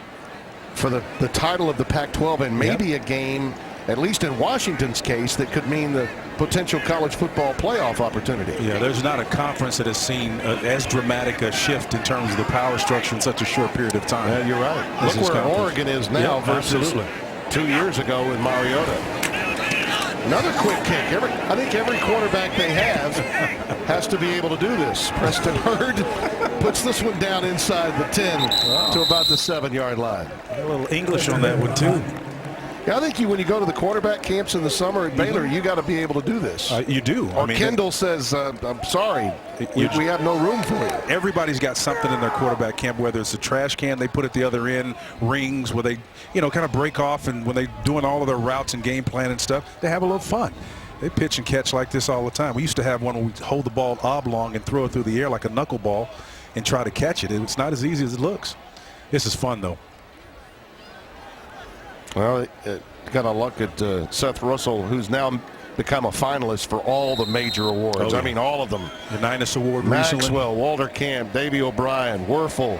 for the title of the Pac-12, and maybe a game, at least in Washington's case, that could mean the potential college football playoff opportunity. Yeah, there's not a conference that has seen as dramatic a shift in terms of the power structure in such a short period of time. Yeah, you're right. Look where Oregon is now versus 2 years ago with Mariota. Another quick kick. I think every quarterback they have has to be able to do this. Preston Hurd puts this one down inside the 10 to about the 7-yard line. A little English on that one, too. Yeah, I think when you go to the quarterback camps in the summer at Baylor, you got to be able to do this. You do. Or Kendall says, I'm sorry, we have no room for you. Everybody's got something in their quarterback camp, whether it's a trash can they put at the other end, rings where they, kind of break off, and when they're doing all of their routes and game plan and stuff, they have a little fun. They pitch and catch like this all the time. We used to have one where we hold the ball oblong and throw it through the air like a knuckleball and try to catch it. It's not as easy as it looks. This is fun, though. Well, got to look at Seth Russell, who's now become a finalist for all the major awards. Oh, yeah. I mean, all of them. The Ninus Award Maxwell, recently. Walter Camp, Davey O'Brien, Werfel.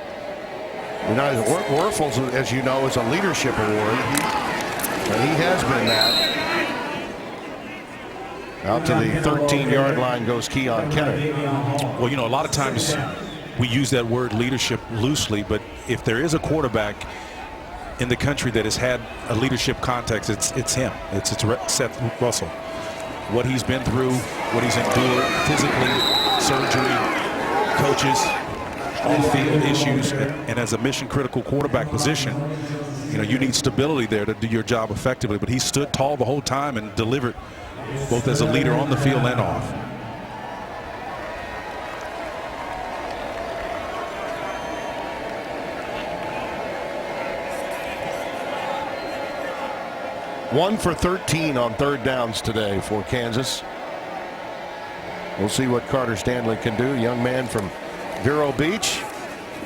Werfel's, as you know, is a leadership award. And he has been that. Out to the 13-yard line goes Keon Kenner. Well, a lot of times we use that word leadership loosely, but if there is a quarterback in the country that has had a leadership context, it's him. It's Seth Russell. What he's been through, what he's endured physically, surgery, coaches, on-field issues, and as a mission-critical quarterback position, you need stability there to do your job effectively. But he stood tall the whole time and delivered, both as a leader on the field and off. One for 13 on 3rd downs today for Kansas. We'll see what Carter Stanley can do. Young man from Vero Beach.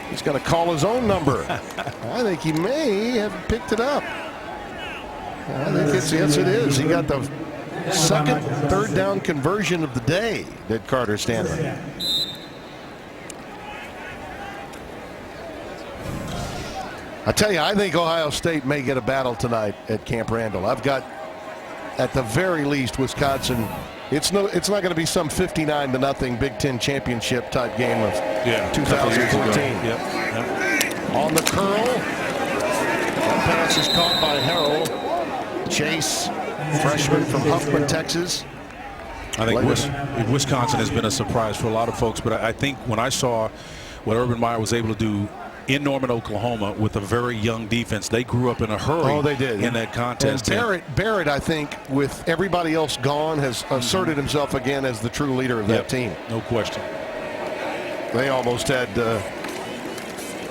He's going to call his own number. I think he may have picked it up. I think yes, it is. He got the 2nd 3rd down conversion of the day, did Carter Stanley. I tell you, I think Ohio State may get a battle tonight at Camp Randall. I've got, at the very least, Wisconsin. It's not going to be some 59-0 Big Ten championship type game of 2014. Yep. On the curl, that pass is caught by Harrell. Chase, freshman from Huffman, Texas. I think Wisconsin has been a surprise for a lot of folks, but I think when I saw what Urban Meyer was able to do in Norman, Oklahoma, with a very young defense, they grew up in a hurry. Oh, they did. In that contest. And Barrett, I think, with everybody else gone, has asserted himself again as the true leader of that team. No question. They almost had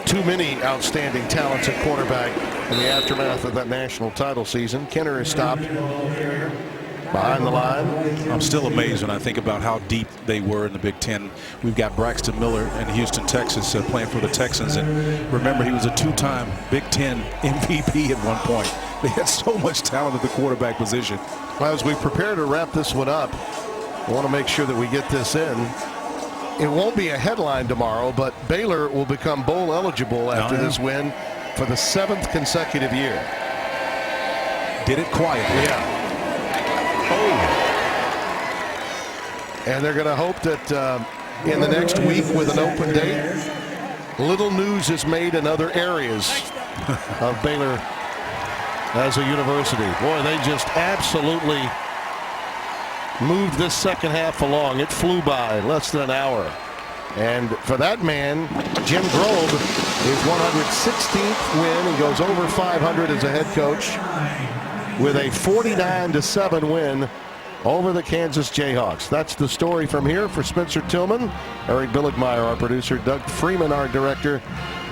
too many outstanding talents at quarterback in the aftermath of that national title season. Kenner is stopped behind the line. I'm still amazed when I think about how deep they were in the Big Ten. We've got Braxton Miller in Houston, Texas, playing for the Texans. And remember, he was a 2-time Big Ten MVP at one point. They had so much talent at the quarterback position. Well, as we prepare to wrap this one up, I want to make sure that we get this in. it won't be a headline tomorrow, but Baylor will become bowl eligible after this win for the 7th consecutive year. Did it quietly. Yeah. And they're going to hope that in the next week with an open date, little news is made in other areas of Baylor as a university. Boy, they just absolutely moved this second half along. It flew by less than an hour. And for that man, Jim Grobe, his 116th win. He goes over 500 as a head coach with a 49-7 win over the Kansas Jayhawks. That's the story from here. For Spencer Tillman, Eric Billigmeyer, our producer, Doug Freeman, our director.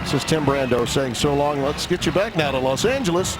This is Tim Brando saying so long. Let's get you back now to Los Angeles